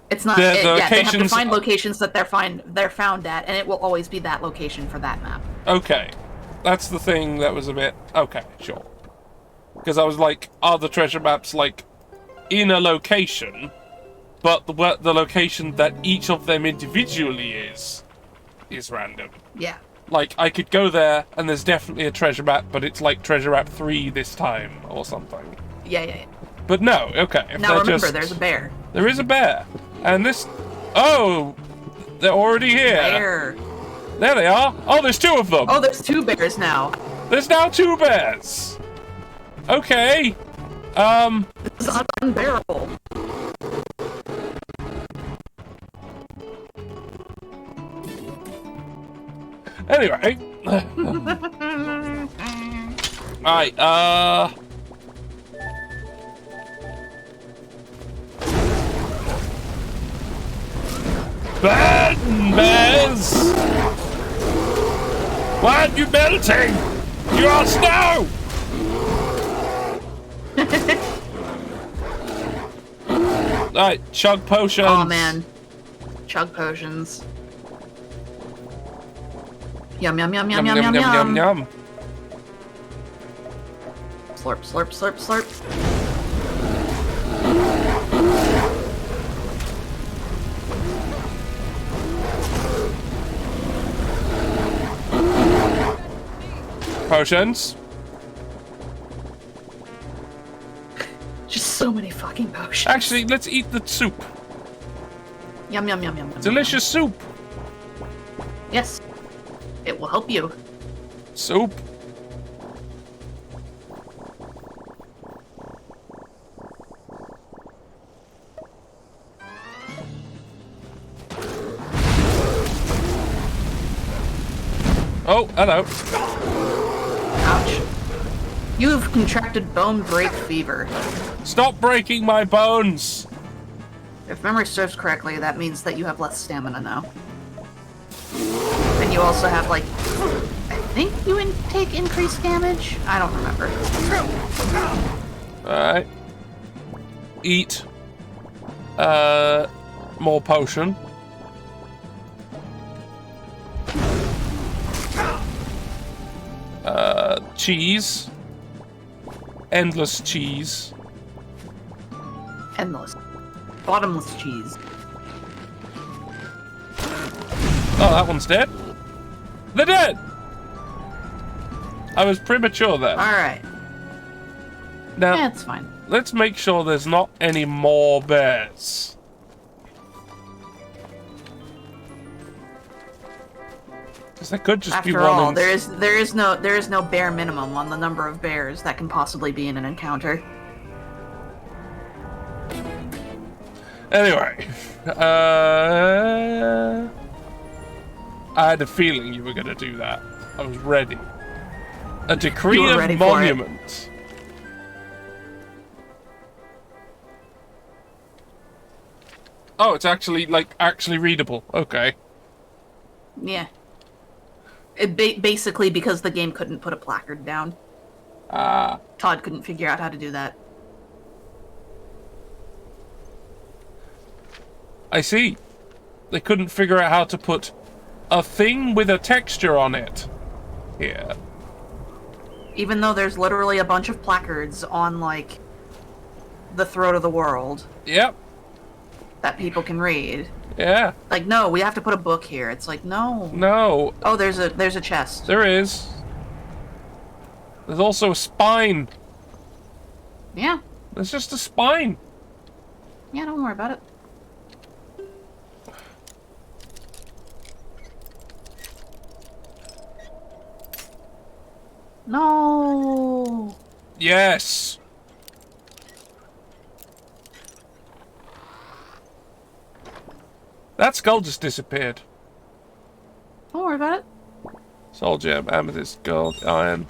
It's not. The Yeah, they have locations- defined locations that they're found at, and it will always be that location for that map. okay. That's the thing that was a bit okay, sure. Because I was like, are the treasure maps like in a location, but the location that each of them individually is random. Yeah. Like, I could go there, and there's definitely a treasure map, but it's like treasure map 3 this time, or something. Yeah. But no, okay. If Now they're remember, just- there's a bear. There is a bear. And this... Oh! They're already here. Bear. There they are. Oh, there's 2 of them. Oh, there's 2 bears now. There's now 2 bears. Okay. This is unbearable. Anyway. Alright, burn, bears! Why aren't you melting? You are snow! Alright, chug potions. Oh man. Chug potions. Yum yum yum yum yum yum yum. yum. Slurp slurp slurp slurp. Potions. Just so many fucking potions. Actually, let's eat the soup. Yum yum yum yum. yum, Delicious soup. Yum. Yes. It will help you. Soup. Oh, hello. Ouch. You've contracted bone break fever. Stop breaking my bones. If memory serves correctly, that means that you have less stamina now. And you also have, like, I think you take increased damage? I don't remember. Alright. Eat. More potion. Cheese. Endless cheese. Endless. Bottomless cheese. Oh, that one's dead. They're dead! I was premature there. Alright. Now, Yeah, it's fine. let's make sure there's not any more bears. Because there could just be After one. all, there is no bare minimum on the number of bears that can possibly be in an encounter. Anyway, I had a feeling you were going to do that. I was ready. A decree You were of ready for it. monument. Oh, it's actually actually readable. Okay. Yeah. Basically because the game couldn't put a placard down. Ah. Todd couldn't figure out how to do that. I see. They couldn't figure out how to put a thing with a texture on it here. Even though there's literally a bunch of placards on, like, the throat of the world Yep. that people can read. Yeah. Like, no, we have to put a book here. It's like, no. No. Oh, there's a chest. There is. There's also a spine. Yeah. There's just a spine. Yeah, don't worry about it. No. Yes. That skull just disappeared. Don't worry about it. Soul gem, amethyst, gold, iron.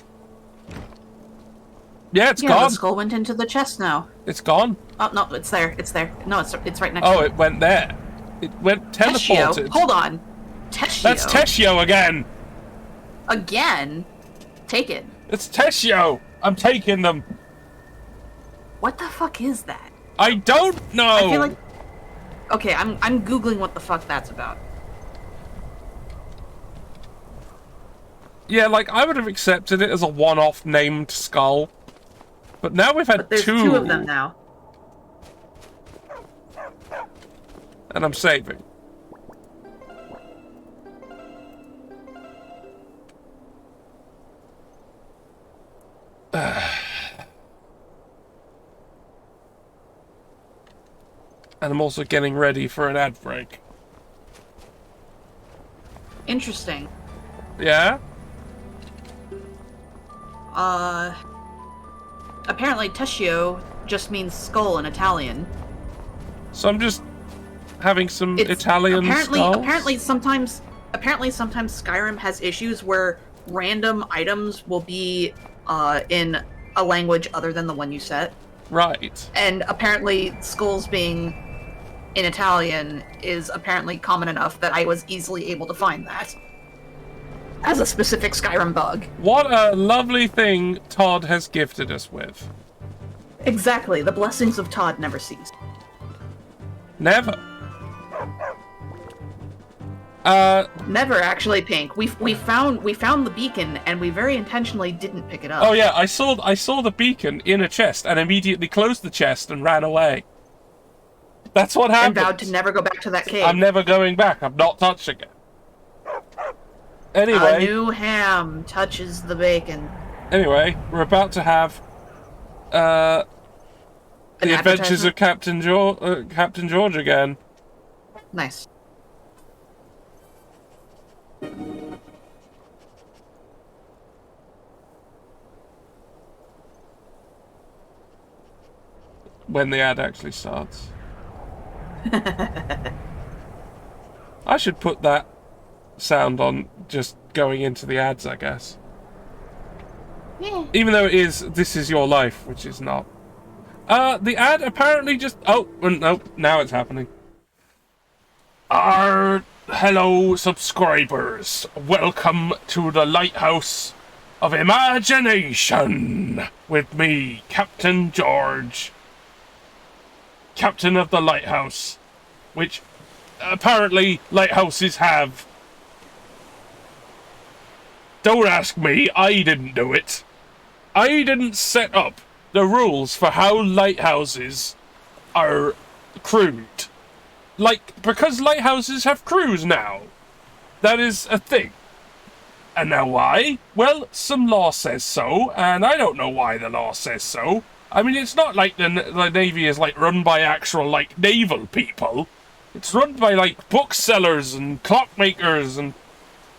Yeah, it's Yeah, gone. the skull went into the chest now. It's gone. Oh, no, it's there. It's there. No, it's right next Oh, to it. it went there. It went teleported. Teshio. Hold on. Teshio. That's Teshio again. Again? Take it. It's Teshio. I'm taking them. What the fuck is that? I don't know. I feel like... Okay, I'm googling what the fuck that's about. Yeah, like, I would have accepted it as a one-off named skull. But now we've had But there's two. two of them now. And I'm saving. And I'm also getting ready for an ad break. interesting. Yeah? Apparently Tessio just means skull in Italian. So I'm just having some It's Italian skulls? apparently sometimes Skyrim has issues where random items will be in a language other than the one you set. Right. And apparently skulls being in Italian is apparently common enough that I was easily able to find that as a specific Skyrim bug. What a lovely thing Todd has gifted us with. Exactly, the blessings of Todd never cease. Never. Never actually, Pink. We found the beacon and we very intentionally didn't pick it up. Oh yeah, I saw the beacon in a chest and immediately closed the chest and ran away. That's what And happened. vowed to never go back to that cave. I'm never going back. I'm not touching it. A Anyway, new ham touches the bacon. we're about to have An the adventures advertisement? of Captain George again. Nice. When the ad actually starts. I should put that sound on just going into the ads, I guess. Yeah. Even though it is This Is Your Life, which is not. The ad apparently just... Oh, no, now it's happening. Hello, subscribers. Welcome to the Lighthouse of Imagination. With me, Captain George. Captain of the Lighthouse. Which, apparently, lighthouses have. Don't ask me, I didn't do it. I didn't set up the rules for how lighthouses are crewed. Like, because lighthouses have crews now. That is a thing. And now why? Well, some law says so, and I don't know why the law says so. I mean, it's not like the Navy is, like, run by actual, like, naval people. It's run by, like, booksellers and clockmakers and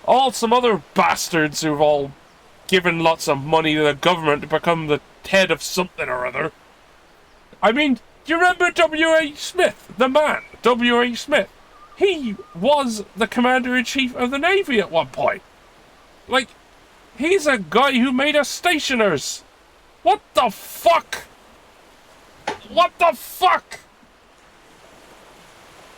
all some other bastards who've all given lots of money to the government to become the head of something or other. I mean, do you remember W.H. Smith, the man? W.H. Smith. He was the Commander-in-Chief of the Navy at one point. Like, he's a guy who made us stationers. What the fuck? What the fuck?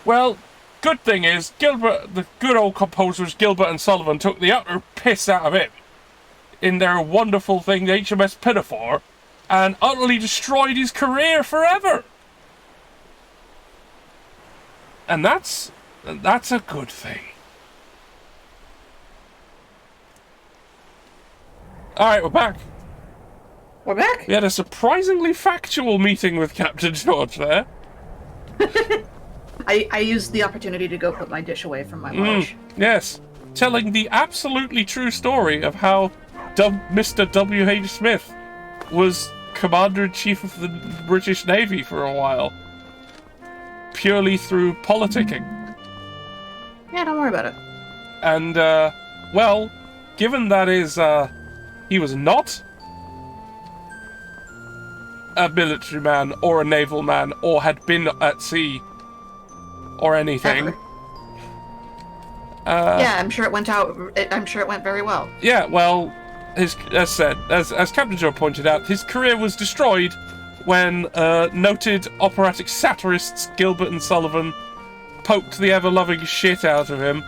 Well, good thing is, Gilbert, the good old composers Gilbert and Sullivan took the utter piss out of him in their wonderful thing, the HMS Pinafore, and utterly destroyed his career forever. And that's a good thing. Alright, we're back. We're back. We had a surprisingly factual meeting with Captain George there. I used the opportunity to go put my dish away from my lunch. Yes, telling the absolutely true story of how Mr. W.H. Smith was Commander-in-Chief of the British Navy for a while. Purely through politicking. Yeah, don't worry about it. And, well, given that he was not a military man or a naval man or had been at sea or anything. Ever. Yeah, I'm sure it went out. I'm sure it went very well. Yeah, well, as Captain Joe pointed out, his career was destroyed when noted operatic satirists Gilbert and Sullivan poked the ever-loving shit out of him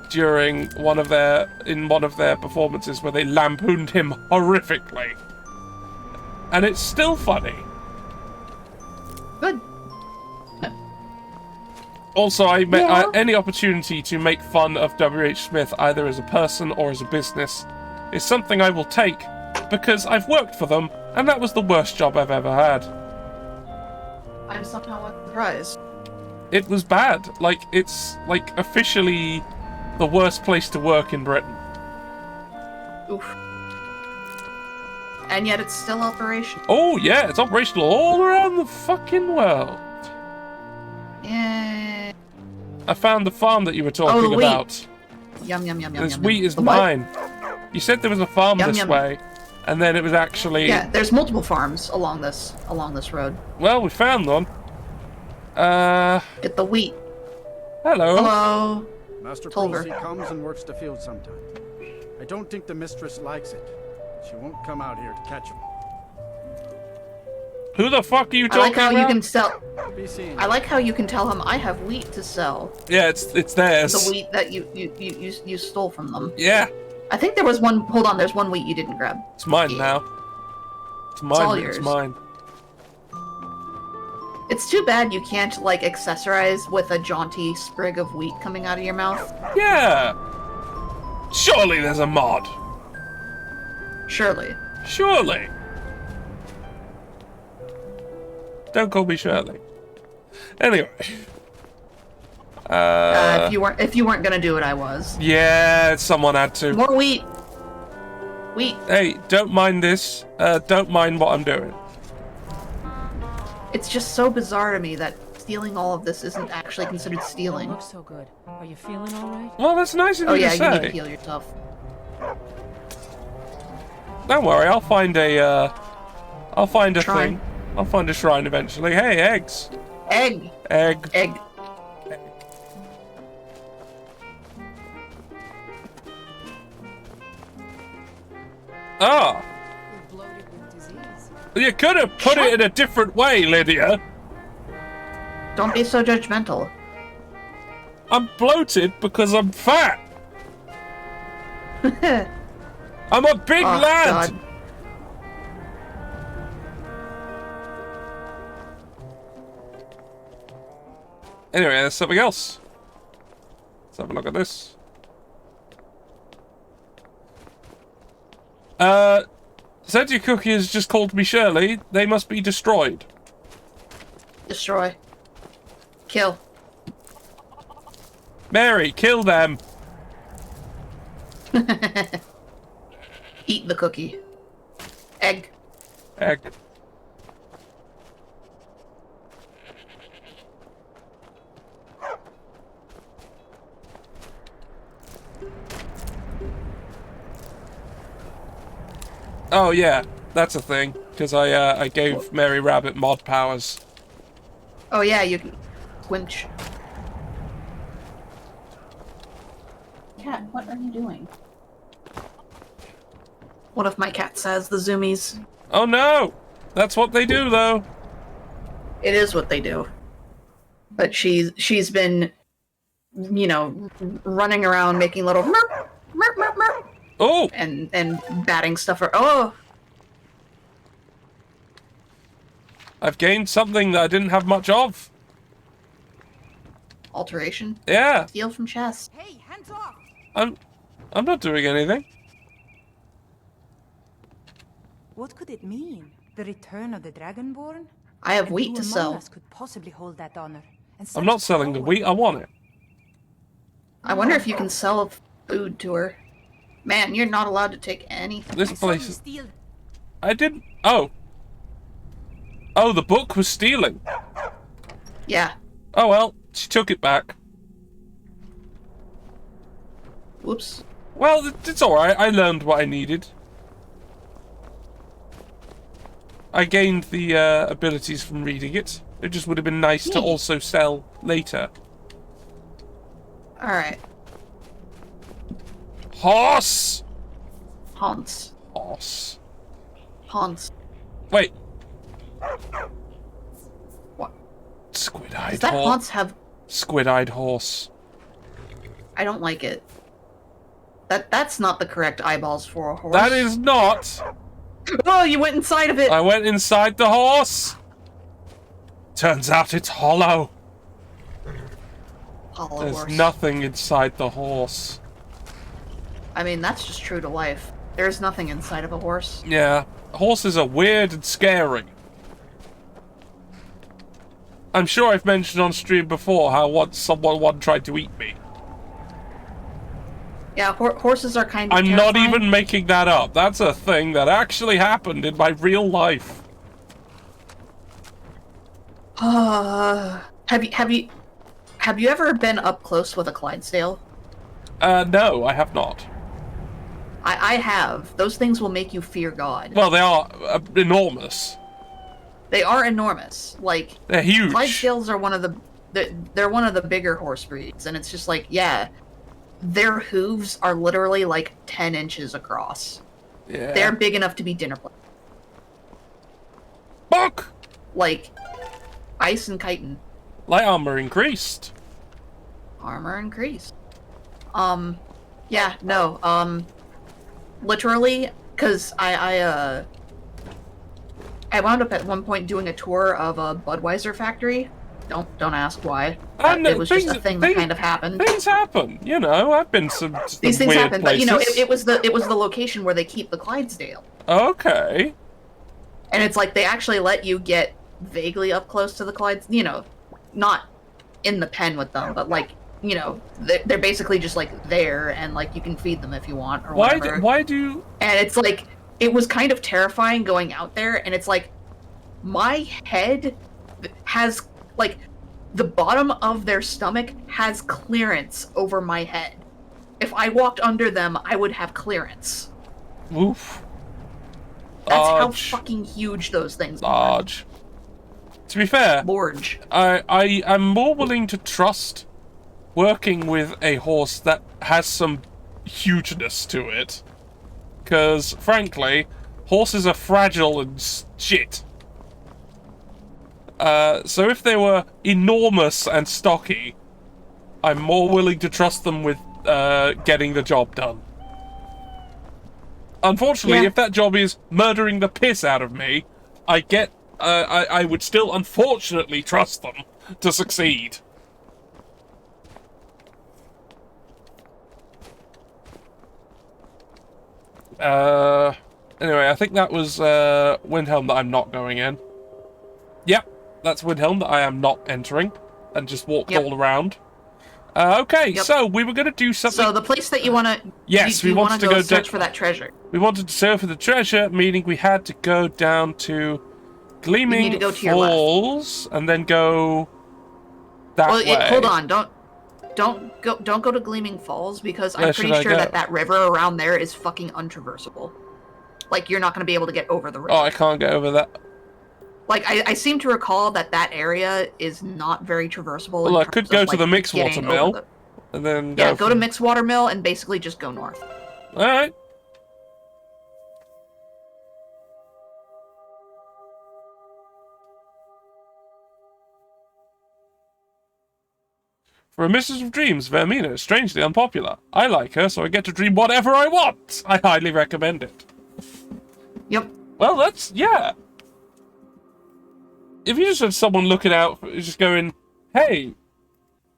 during one of their performances where they lampooned him horrifically. And it's still funny. Good. Also, any opportunity to make fun of W.H. Smith, either as a person or as a business, is something I will take, because I've worked for them, and that was the worst job I've ever had. I'm somehow surprised. It was bad. Like, it's, like, officially the worst place to work in Britain. Oof. And yet it's still operational. Oh, yeah, it's operational all around the fucking world. Yeah. I found the farm that you were talking Oh, wait. about. Yum yum yum yum. This yum, wheat yum. is The what? mine. You said there was a farm Yum, this yum. way, and then it was actually... Yeah, there's multiple farms along this road. Well, we found one. Get the wheat. Hello. Hello. Master Tolver. Pulsey comes and works the field sometime. I don't think the mistress likes it. She won't come out here to catch him. Who the fuck are you I talking like how about? you can sell. Be seen. I like how you can tell him I have wheat to sell. Yeah, it's theirs. The wheat that you stole from them. Yeah, I think there was one. Hold on, there's one wheat you didn't grab. it's mine now. It's mine. all It's yours. mine. It's too bad you can't like accessorize with a jaunty sprig of wheat coming out of your mouth. Yeah. Surely there's a mod. Surely. Surely. Don't call me Shirley. Anyway. If you weren't gonna do it, I was. Yeah, someone had to. More wheat. Wheat. Hey, don't mind this. Don't mind what I'm doing. It's just so bizarre to me that stealing all of this isn't actually considered Don't stealing. look so good. Are you feeling all right? Well, that's nice of Oh you yeah, to you need to say. heal yourself. Don't worry, I'll find a Shrine. thing. I'll find a shrine eventually. Hey, eggs. Egg. Egg. Egg. Ah. Bloated with disease. You could have put it in a different way, Lydia. Don't be so judgmental. I'm bloated because I'm fat. I'm a big Oh, lad. God. Anyway, there's something else. Let's have a look at this. Zeddy Cookie has just called me Shirley. They must be destroyed. Destroy. Kill. Mary, kill them. Eat the cookie. Egg. Egg. Oh yeah, that's a thing. Because I gave Mary Rabbit mod powers. Oh yeah, you can. Winch. Cat, what are you doing? One of my cats says the zoomies. Oh no! That's what they do though. It is what they do. But she's been, you know, running around making little merp, merp, merp, merp, Oh! and batting stuff. Oh, I've gained something that I didn't have much of. alteration. Yeah, Steal from chest. Hey, hands off! I'm not doing anything. What could it mean? The return of the Dragonborn? I have And wheat who to among sell. us could possibly hold that honor? And I'm such not selling the power? wheat, I want it. I wonder if you can sell food to her. Man, you're not allowed to take anything. This I saw you place is... steal. I didn't... Oh. Oh, the book was stealing. Yeah. Oh well, she took it back. Whoops. Well, it's alright, I learned what I needed. I gained the abilities from reading it. It just would have been nice to Neat. also sell later. Alright. Horse! Haunts. Horse. Haunts. Wait. What? Squid-eyed Does that horse. haunts have... Squid-eyed horse. I don't like it. That's not the correct eyeballs for a horse. That is not. Oh, you went inside of it! I went inside the horse. Turns out it's hollow. Hollow There's horse. nothing inside the horse. I mean, that's just true to life. There's nothing inside of a horse. Yeah, horses are weird and scary. I'm sure I've mentioned on stream before how once someone tried to eat me. Yeah, horses are kind of I'm not terrifying. even making that up. That's a thing that actually happened in my real life. Have you ever been up close with a Clydesdale? No, I have not. I have. Those things will make you fear God. Well, they are enormous. They are enormous. Like, They're huge. Clydesdales are one of the... They're one of the bigger horse breeds, and it's just like, yeah, their hooves are literally like 10 inches across. Yeah. They're big enough to be dinner plates. Fuck! Like, ice and chitin. Light armor increased. Armor increased. Yeah, no, literally, because I wound up at one point doing a tour of a Budweiser factory. Don't ask why. It was just a thing that kind of happened. Things happen, you know. I've been some These things weird happen, places. but you know, it was the location where they keep the Clydesdale, Okay. and it's like they actually let you get vaguely up close to the Clydes. You know, not in the pen with them, but like, you know, they're basically just like there, and like you can feed them if you want or whatever. Why do? And it's like, it was kind of terrifying going out there, and it's like, my head has, like, the bottom of their stomach has clearance over my head. If I walked under them, I would have clearance. Oof. That's how Large. fucking huge those things are. Large. To be fair, Large. I am more willing to trust working with a horse that has some hugeness to it. Because, frankly, horses are fragile and shit. So if they were enormous and stocky, I'm more willing to trust them with getting the job done. Unfortunately, Yeah. if that job is murdering the piss out of me, I would still unfortunately trust them to succeed. Anyway, I think that was Windhelm that I'm not going in. Yep, that's Windhelm that I am not entering, and just walked Yep. all around. Okay, Yep. so we were going to do something. So the place that you want to... Yes, you we wanted wanna to go search down- for that treasure. We wanted to surf for the treasure, meaning we had to go down to Gleaming to go to your left. Falls and then go that Well, way. hold on, don't go to Gleaming Falls, because I'm Where pretty should I sure go? that river around there is fucking untraversable. Like, you're not going to be able to get over the river. Oh, I can't get over that. Like, I seem to recall that area is not very traversable. Well, in I could terms go of, to the like, Mixwater getting Mill. over And then Yeah, go to from- Mixwater Mill and basically just go north. Alright. For a Mistress of Dreams, Vermina is strangely unpopular. I like her, so I get to dream whatever I want. I highly recommend it. Yep. Well, that's, yeah. If you just have someone looking out, just going, hey,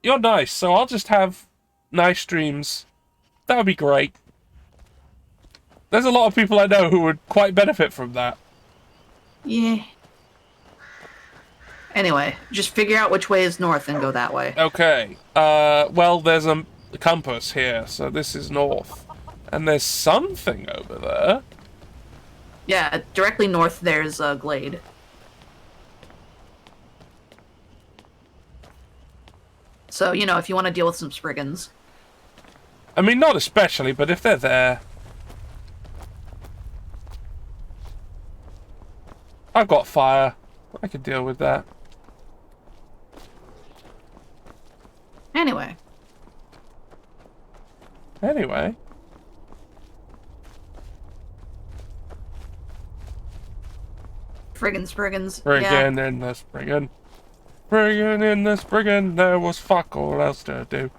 you're nice, so I'll just have nice dreams, that would be great. There's a lot of people I know who would quite benefit from that. Yeah. Anyway, just figure out which way is north and go that way. Okay, well, there's a compass here, so this is north. And there's something over there. Yeah, directly north there's a glade. So, you know, if you want to deal with some Spriggans. I mean, not especially, but if they're there... I've got fire. I can deal with that. Anyway. Anyway. Friggin' Spriggans. Friggin' in the Spriggin'. Friggin' in the Spriggin', there was fuck all else to do.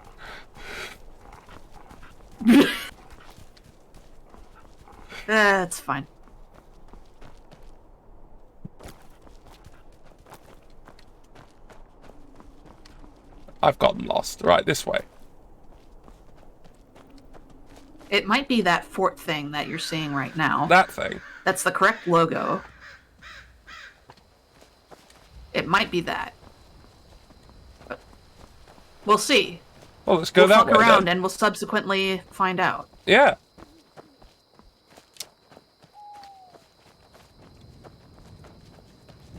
That's fine. I've gotten lost. Right, this way. It might be that fort thing that you're seeing right now. That thing. That's the correct logo. It might be that. But we'll see. Well, let's go We'll that fuck way around then. and we'll subsequently find out. Yeah.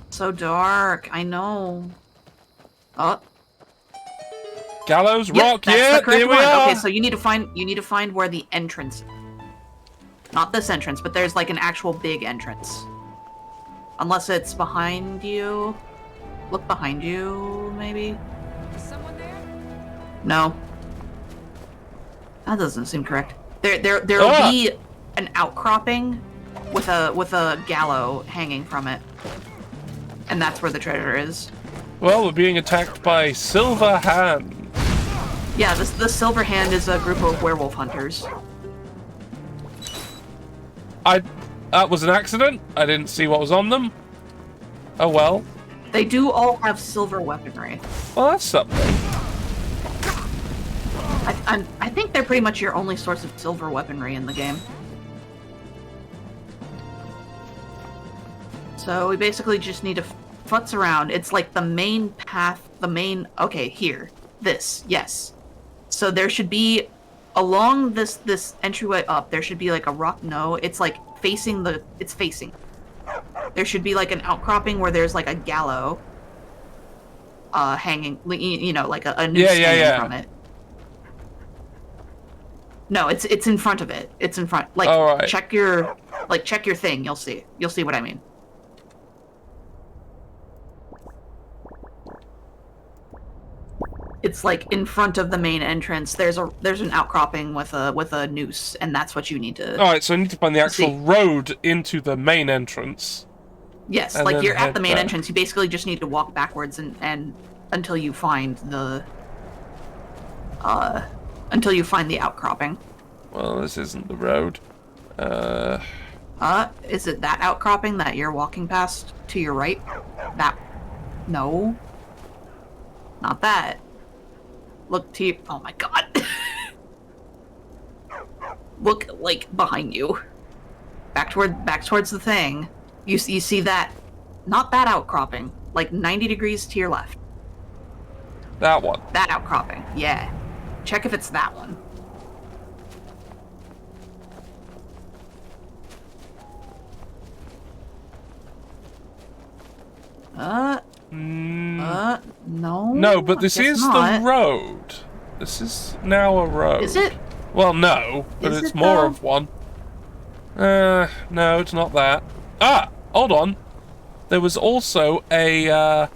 So dark, I know. Oh. Gallows Yep, Rock. that's Yeah, the correct here we one. are. Okay, so you need to find where the entrance. Not this entrance, but there's like an actual big entrance. Unless it's behind you. Look behind you, maybe. Is someone there? No. That doesn't seem correct. There'll be an outcropping with a gallow hanging from it. And that's where the treasure is. Well, we're being attacked by Silver Hand. Yeah, the Silver Hand is a group of werewolf hunters. That was an accident. I didn't see what was on them. Oh well. They do all have silver weaponry. Well, that's something. I think they're pretty much your only source of silver weaponry in the game. So we basically just need to futz around. It's like the main path, okay, here. This, yes. So there should be, along this entryway up, there should be like a rock, no, it's like facing. There should be like an outcropping where there's like a gallow hanging, you know, like a noose hanging from it. No, it's in front of it. It's in front. Like, all right. check your thing. You'll see what I mean. It's like in front of the main entrance. There's an outcropping with a noose, and that's what you need to. All right, so I need to find the actual road into the main entrance. Yes, and like then you're at the main back. entrance. You basically just need to walk backwards and until you find the outcropping. Well, this isn't the road. Is it that outcropping that you're walking past to your right? No. Not that. Look to you. Oh my god. Look, like, behind you. Back towards the thing. You see that? Not that outcropping. Like 90 degrees to your left. That one. That outcropping. Yeah. Check if it's that one. No. No, but this I guess is not. the road. This is now a road. Is it? Well, no, but Is it's it, more though? of one. No, it's not that. Ah, hold on. There was also a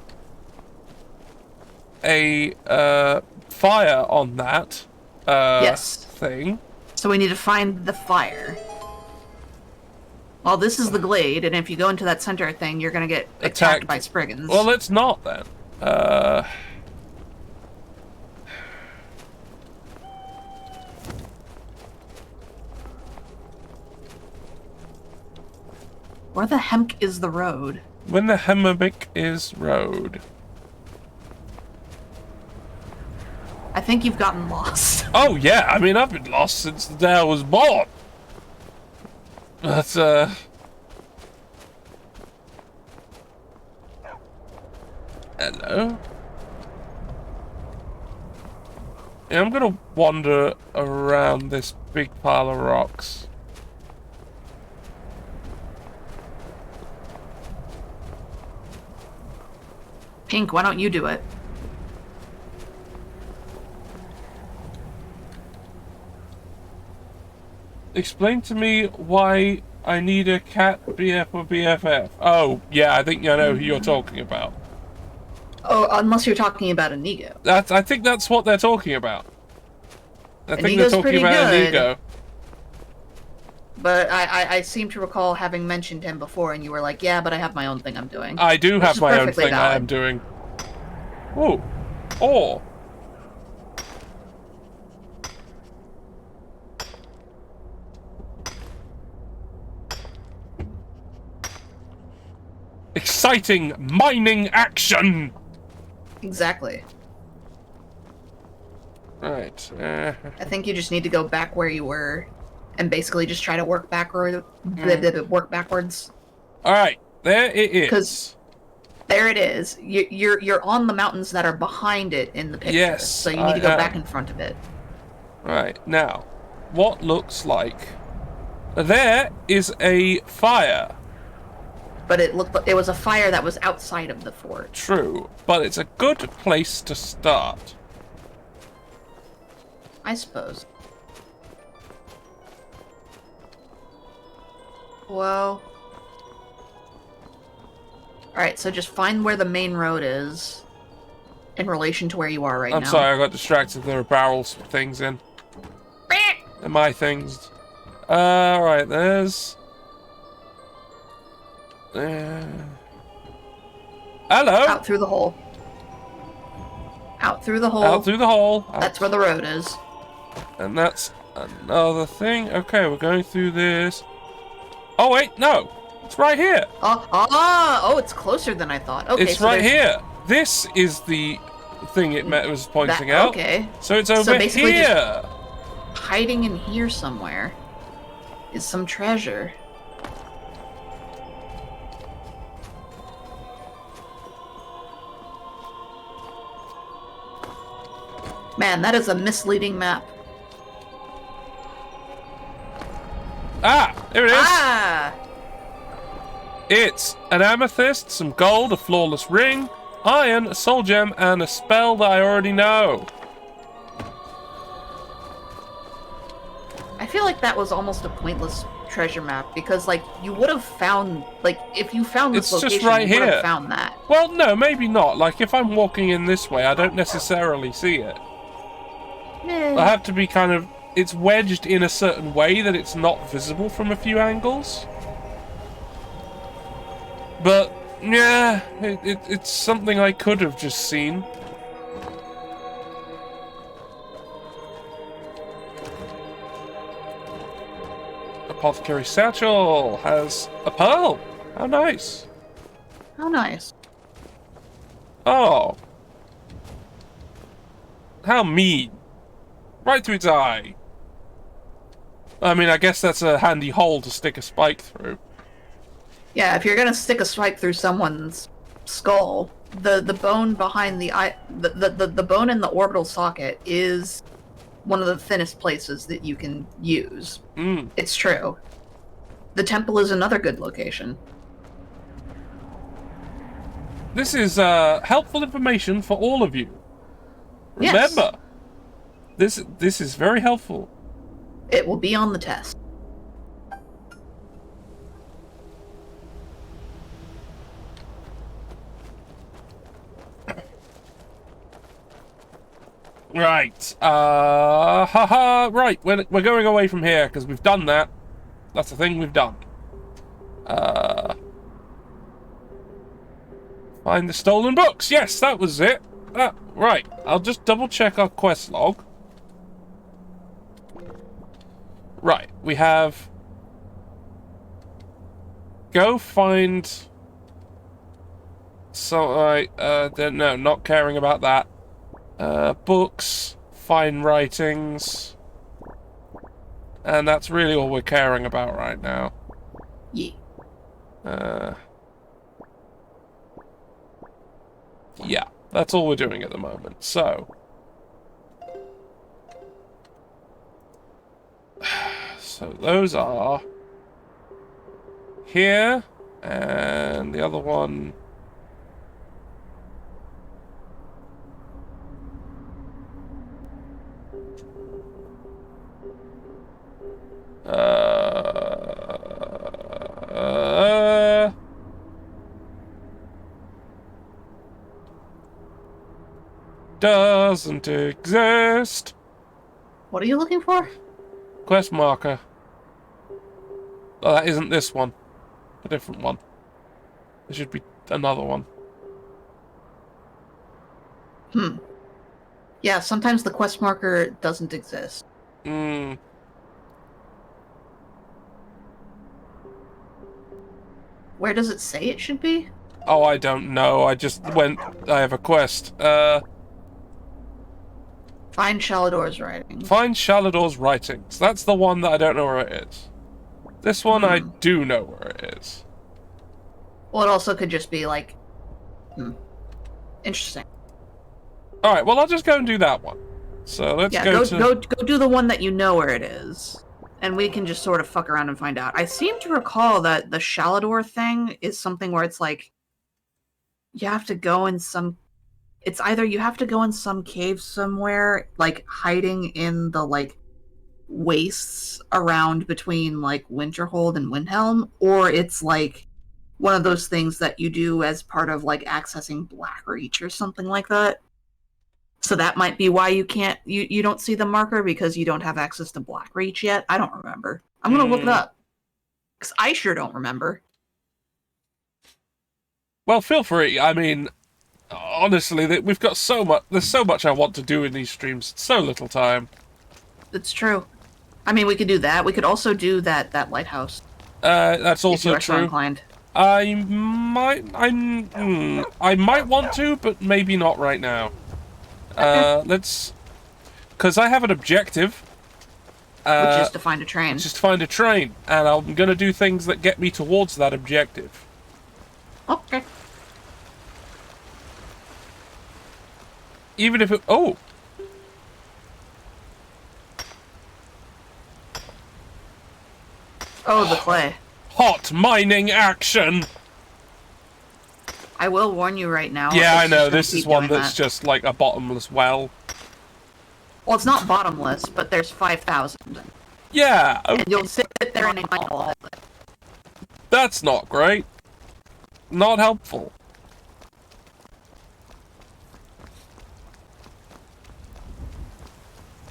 fire on that Yes. thing. So we need to find the fire. Well, this is the glade, and if you go into that center thing, you're gonna get attacked by Spriggans. Well, let's not then. Where the hemk is the road? When the Hemmick is road. I think you've gotten lost. Oh yeah, I mean I've been lost since the day I was born. But hello. Yeah, I'm gonna wander around this big pile of rocks. Pink, why don't you do it? Explain to me why I need a cat BF or BFF. Oh, yeah, I think I know who you're talking about. Oh, unless you're talking about Inigo. I think that's what they're talking about. I think Inigo's they're talking pretty about good. Inigo. But I seem to recall having mentioned him before, and you were like, yeah, but I have my own thing I'm doing. I do Which have is my own perfectly thing I valid. am doing. Ooh. Or. Exciting mining action! Exactly. Right. I think you just need to go back where you were, and basically just try to work backward. Work backwards. Alright, there it is. 'Cause there it is. You're on the mountains that are behind it in the picture. Yes, So you need to go I am. back in front of it. Right, now, what looks like... There is a fire. But it was a fire that was outside of the fort. True, but it's a good place to start. I suppose. Well... Alright, so just find where the main road is in relation to where you are right now. I'm sorry, I got distracted. There are barrels with things in. They're my things. Alright, there's... Hello! Out through the hole. Out through the hole. Out through the hole. That's where the road is. And that's another thing. Okay, we're going through this. Oh, wait, no. It's right here. Oh, it's closer than I thought. Okay, It's so right there's- here. This is the thing it was pointing out. Okay. So it's over basically here. Hiding in here somewhere is some treasure. Man, that is a misleading map. Ah, there it is. Ah! It's an amethyst, some gold, a flawless ring, iron, a soul gem, and a spell that I already know. I feel like that was almost a pointless treasure map because, like, you would have found, like, if you found this It's just location, right you would here. have found that. Well, no, maybe not. Like, if I'm walking in this way, I don't necessarily see it. I have to be kind of... It's wedged in a certain way that it's not visible from a few angles. But, yeah, it's something I could have just seen. Apothecary Satchel has a pearl. How nice. How nice. Oh. How mean. Right through its eye. I mean, I guess that's a handy hole to stick a spike through. Yeah, if you're gonna stick a spike through someone's skull, the bone behind the eye, the bone in the orbital socket is one of the thinnest places that you can use. It's true. The temple is another good location. This is helpful information for all of you. Yes. Remember, this is very helpful. It will be on the test. Right. Right. We're going away from here because we've done that. That's the thing we've done. Find the stolen books. Yes, that was it. Right. I'll just double check our quest log. Right. We have... Go find... So, no, not caring about that. Books, fine writings, and that's really all we're caring about right now. Yeah. Yeah, that's all we're doing at the moment. So, those are here, and the other one. Doesn't exist. What are you looking for? Quest marker. Oh, that isn't this one. A different one. There should be another one. Yeah, sometimes the quest marker doesn't exist. Where does it say it should be? Oh, I don't know. I just went... I have a quest. Find Shalador's writing. Find Shalador's writings. That's the one that I don't know where it is. This one I do know where it is. Well, it also could just be like... Interesting. Alright, well, I'll just go and do that one. So let's go to... go do the one that you know where it is. And we can just sort of fuck around and find out. I seem to recall that the Shalador thing is something where it's like... You have to go in some it's either you have to go in some cave somewhere, like hiding in the like wastes around between like Winterhold and Windhelm, or it's like one of those things that you do as part of like accessing Blackreach or something like that. So that might be why you can't you don't see the marker, because you don't have access to Blackreach yet. I don't remember. I'm gonna look it up, because I sure don't remember. Well, feel free. I mean, honestly, we've got so much. There's so much I want to do in these streams. So little time. It's true. I mean, we could do that. We could also do that lighthouse. That's If you also are so true. inclined. I might want to, but maybe not right now. Let's, because I have an objective. Which is to find a train. Just to find a train, and I'm gonna do things that get me towards that objective. Okay. Even if it... Oh! Oh, the clay. Hot mining action! I will warn you right now. Yeah, I it's know, just gonna this is keep one doing that's that. just like a bottomless well. Well, it's not bottomless, but there's 5,000. Yeah, And you'll sit there and mine all of it. that's not great. Not helpful.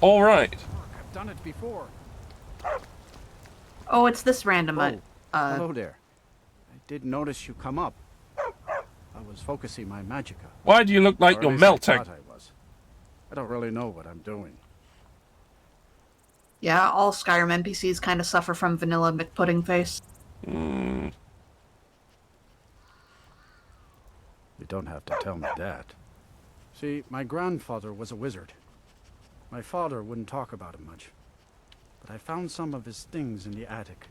Alright. I've done it before. Oh, it's this random. Hello there. I did notice you come up. I was focusing my magicka. Why do you look like Or at you're least I melting? thought I was. I don't really know what I'm doing. Yeah, all Skyrim NPCs kind of suffer from vanilla McPudding face. Mm, You don't have to tell me that. See, my grandfather was a wizard. My father wouldn't talk about him much. But I found some of his things in the attic,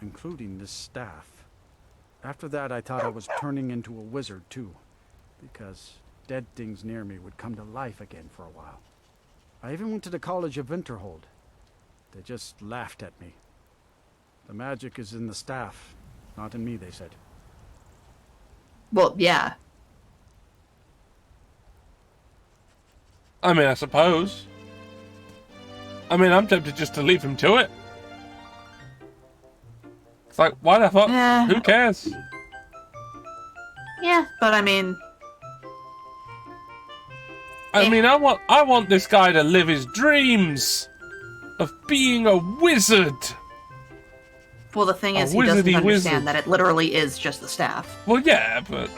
including this staff. After that, I thought I was turning into a wizard, too, because dead things near me would come to life again for a while. I even went to the College of Winterhold. They just laughed at me. The magic is in the staff, not in me, they said. Well, yeah. I mean, I suppose. I mean, I'm tempted just to leave him to it. It's like, why the fuck? Yeah. Who cares? Yeah, but I mean... I mean, I want this guy to live his dreams of being a wizard. Well, the thing A is, he doesn't wizardy understand wizard. that it literally is just the staff, Well, yeah, but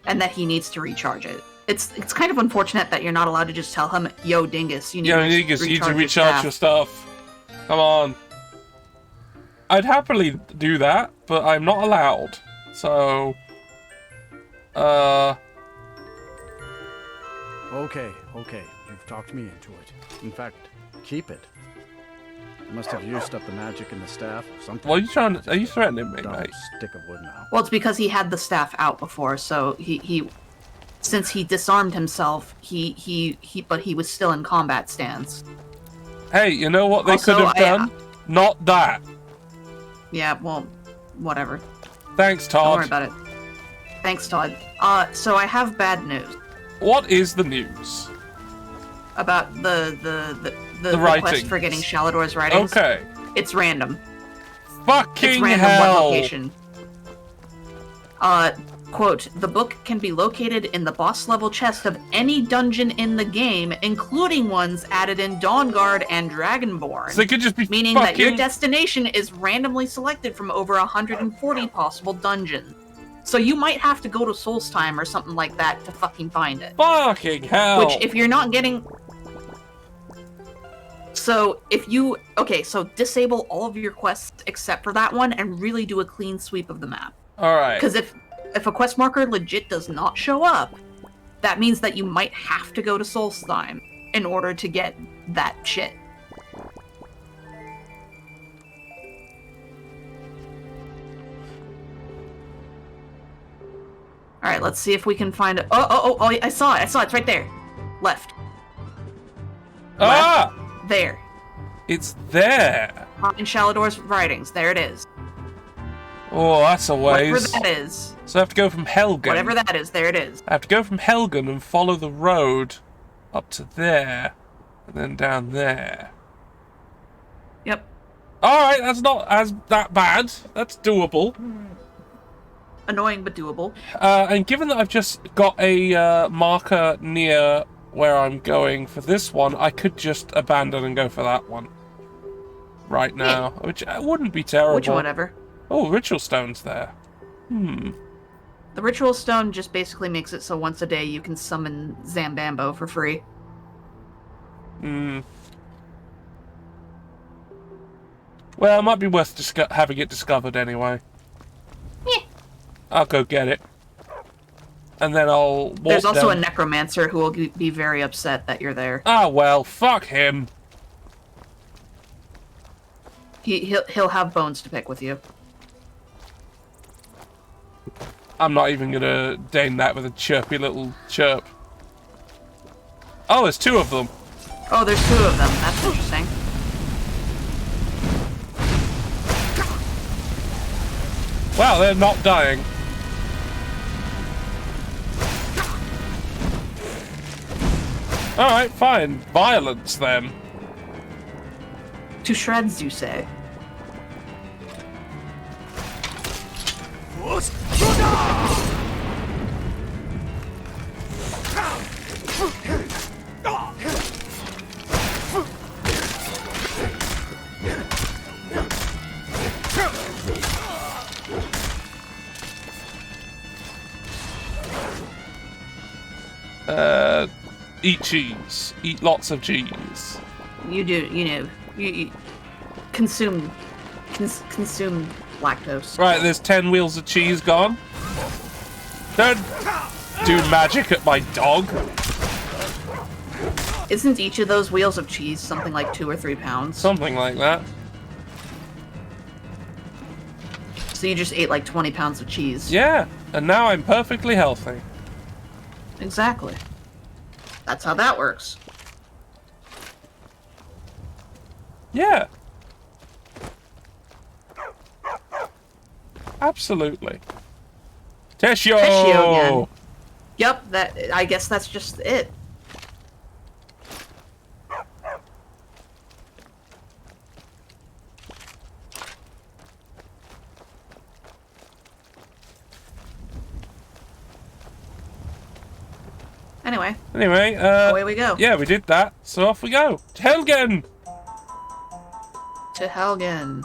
and that he needs to recharge it. It's kind of unfortunate that you're not allowed to just tell him, "Yo, Dingus, you need yeah, to you need to recharge recharge your stuff. Come on. I'd happily do that, but I'm not allowed. So, Okay, you've talked me into it. In fact, keep it. You must have used up the magic in the staff or something. what are you trying to? Are you threatening me, Dumb mate? stick of wood now. Well, it's because he had the staff out before, so he since he disarmed himself, but he was still in combat stance. Hey, you know what they Also, could have done? Not that. Yeah, well, whatever. Thanks, Don't worry Todd. about it. Thanks, Todd. So I have bad news What is the news? about the quest writing. for getting Shalador's writings. Okay. It's random. Fucking It's random hell. what location. Quote, the book can be located in the boss level chest of any dungeon in the game, including ones added in Dawnguard and Dragonborn. So they could just be Meaning fucking... that your destination is randomly selected from over 140 possible dungeons. So you might have to go to Solstheim or something like that to fucking find it. Fucking hell. Which, if you're not getting... So, if you... Okay, so disable all of your quests except for that one and really do a clean sweep of the map. Alright. Because if a quest marker legit does not show up, that means that you might have to go to Solstheim in order to get that shit. Alright, let's see if we can find it. Oh, I saw it. It's right there. Left. Ah! There. It's there. In Shalador's writings. There it is. Oh, that's a Whatever ways. that is. So I have to go from Helgen. Whatever that is, there it is. I have to go from Helgen and follow the road up to there, and then down there. Yep. Alright, that's not as that bad. That's doable. Annoying but doable. And given that I've just got a marker near where I'm going for this one, I could just abandon and go for that one. Right now. Which wouldn't be terrible. Which whatever. Oh, ritual stone's there. The ritual stone just basically makes it so once a day you can summon Zambambo for free. Well, it might be worth having it discovered anyway. Yeah. I'll go get it. And then I'll walk There's also down. a necromancer who will be very upset that you're there. Ah, well, fuck him. He'll have bones to pick with you. I'm not even gonna deign that with a chirpy little chirp. Oh, there's two of them. Oh, there's two of them. That's interesting. Wow, they're not dying. Alright, fine. Violence, then. To shreds, you say? Eat cheese. Eat lots of cheese. You do, you consume lactose. Right, there's 10 wheels of cheese gone. Don't do magic at my dog. Isn't each of those wheels of cheese something like 2 or 3 pounds? Something like that. So you just ate like 20 pounds of cheese. Yeah, and now I'm perfectly healthy. Exactly. That's how that works. Yeah. Absolutely. Teshio! Teshio again. Yep, I guess that's just it. Anyway, away we go. yeah, we did that, so off we go. To Helgen! To Helgen.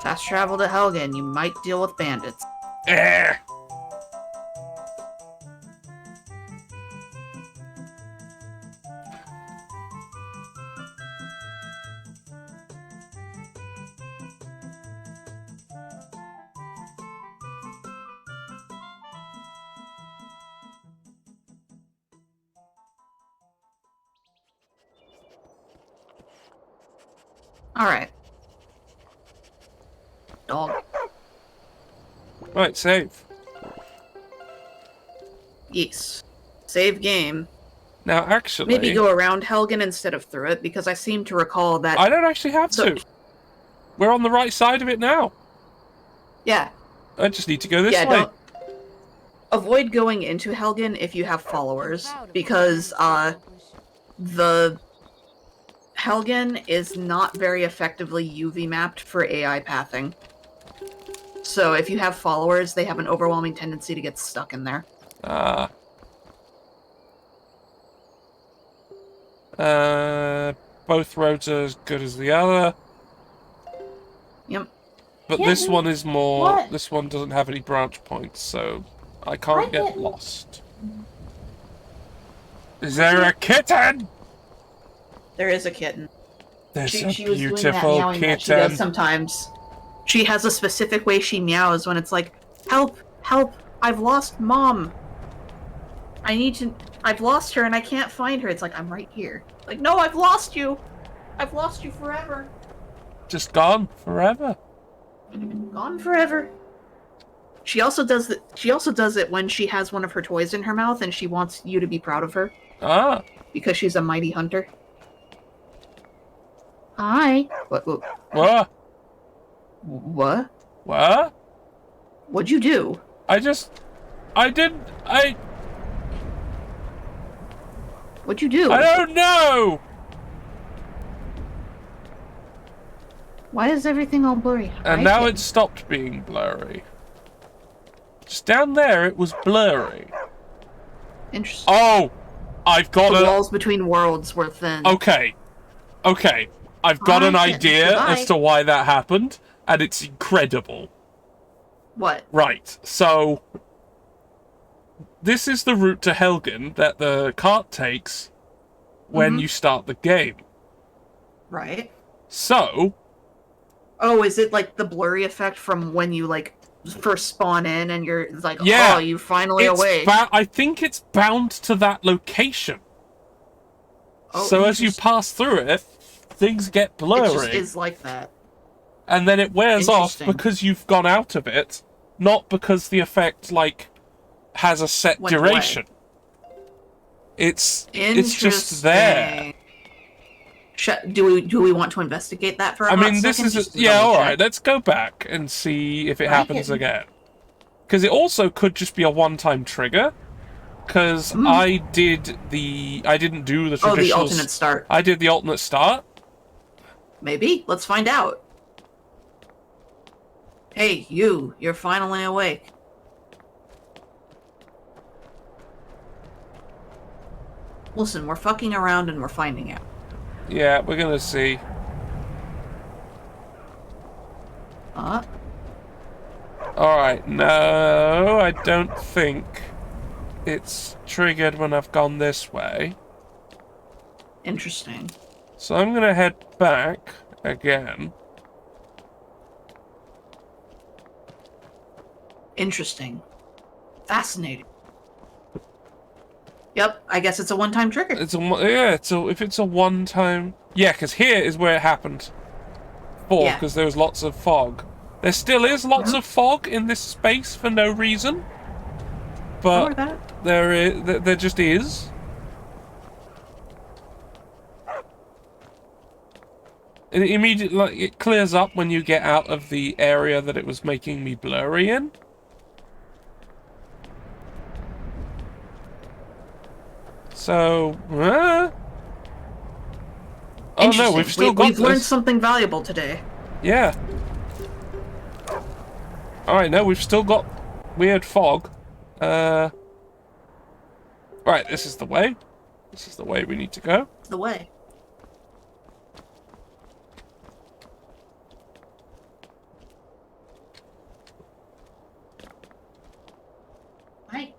Fast travel to Helgen. You might deal with bandits. Eh. Alright. Dog. Right, save. Yes. Save game. Now, actually... Maybe go around Helgen instead of through it, because I seem to recall that... I don't actually have So- to. We're on the right side of it now. Yeah. I just need to go this Yeah, way. don't... Avoid going into Helgen if you have followers, because, the... Helgen is not very effectively UV mapped for AI pathing. So if you have followers, they have an overwhelming tendency to get stuck in there. Both roads are as good as the other. Yep. But Yeah, this but one is more... what? This one doesn't have any branch points, so I can't get get- lost. Is there a kitten? There is a kitten. There's a She was doing that beautiful meowing that she kitten. Does sometimes. She has a specific way she meows when it's like, help, help, I've lost mom. I've lost her and I can't find her. It's like, I'm right here. Like, no, I've lost you. I've lost you forever. Just gone forever. Gone forever. She also does it when she has one of her toys in her mouth and she wants you to be proud of her Ah, because she's a mighty hunter. Hi. What? what? What? What? What'd you do? What'd you do? I don't know! Why is everything all blurry? And now it's stopped being blurry. Just down there, it was blurry. Interesting. Oh! I've got The a... walls between worlds were thin. Okay. Okay. I've got an Alright, idea goodbye. as to why that happened, and it's incredible. What? Right, so... This is the route to Helgen that the cart takes when you start the game. Right. So... Oh, is it like the blurry effect from when you like first spawn in and you're like, Yeah, oh, you finally awake? I think it's bound to that location. Oh, So as you interest- pass through it, things get It blurry. just is like that. And then it wears off Interesting. because you've gone out of it, not because the effect, like, has a set Went away. duration. It's just there. Interesting. Do we want to investigate that for a I hot mean, this second, is... just to Yeah, double alright, check? let's go back and see if it Right. happens again. Because it also could just be a one-time trigger. Because I didn't do the traditional... Oh, the alternate start. I did the alternate start. Maybe. Let's find out. Hey, you're finally awake. Listen, we're fucking around and we're finding out. Yeah, we're gonna see. Alright, no, I don't think it's triggered when I've gone this way. Interesting. So I'm gonna head back again. Interesting. Fascinating. Yep, I guess it's a one-time trigger. It's if it's a one-time... Yeah, because here is where it happened. Yeah. Because there was lots of fog. There still is lots of fog in this space for no reason. Or But that. there just is. It immediately, like, it clears up when you get out of the area that it was making me blurry in. So, oh no, Interesting. we've still got We've learned this. something valuable today. Yeah. Alright, no, we've still got weird fog. Right, this is the way. This is the way we need to go. The way. Right.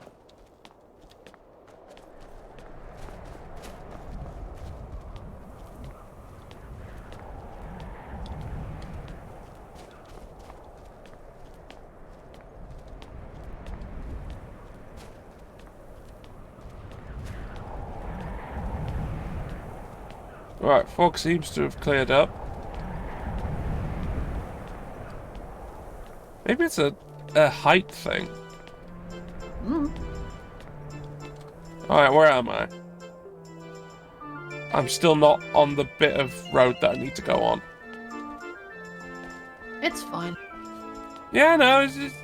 Right, fog seems to have cleared up. Maybe it's a height thing. Alright, where am I? I'm still not on the bit of road that I need to go on. It's fine. Yeah, no, it's just...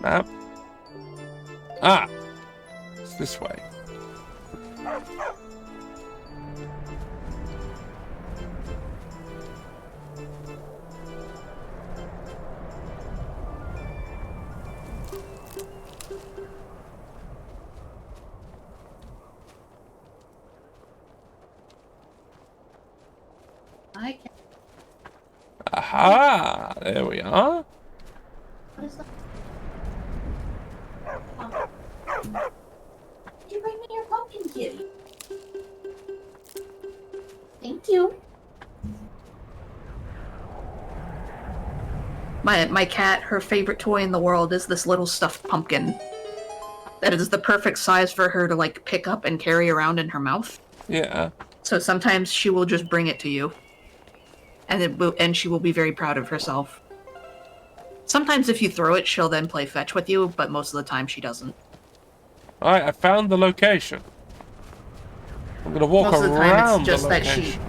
Map. Ah! It's this way. I can. Aha! There we are. What is that? Did you bring me your pumpkin kitty? Thank you. My cat, her favorite toy in the world is this little stuffed pumpkin. That is the perfect size for her to like pick up and carry around in her mouth. Yeah. So sometimes she will just bring it to you. and she will be very proud of herself. Sometimes if you throw it, she'll then play fetch with you, but most of the time she doesn't. Alright, I found the location. I'm gonna walk Most of the time around it's just the that location. she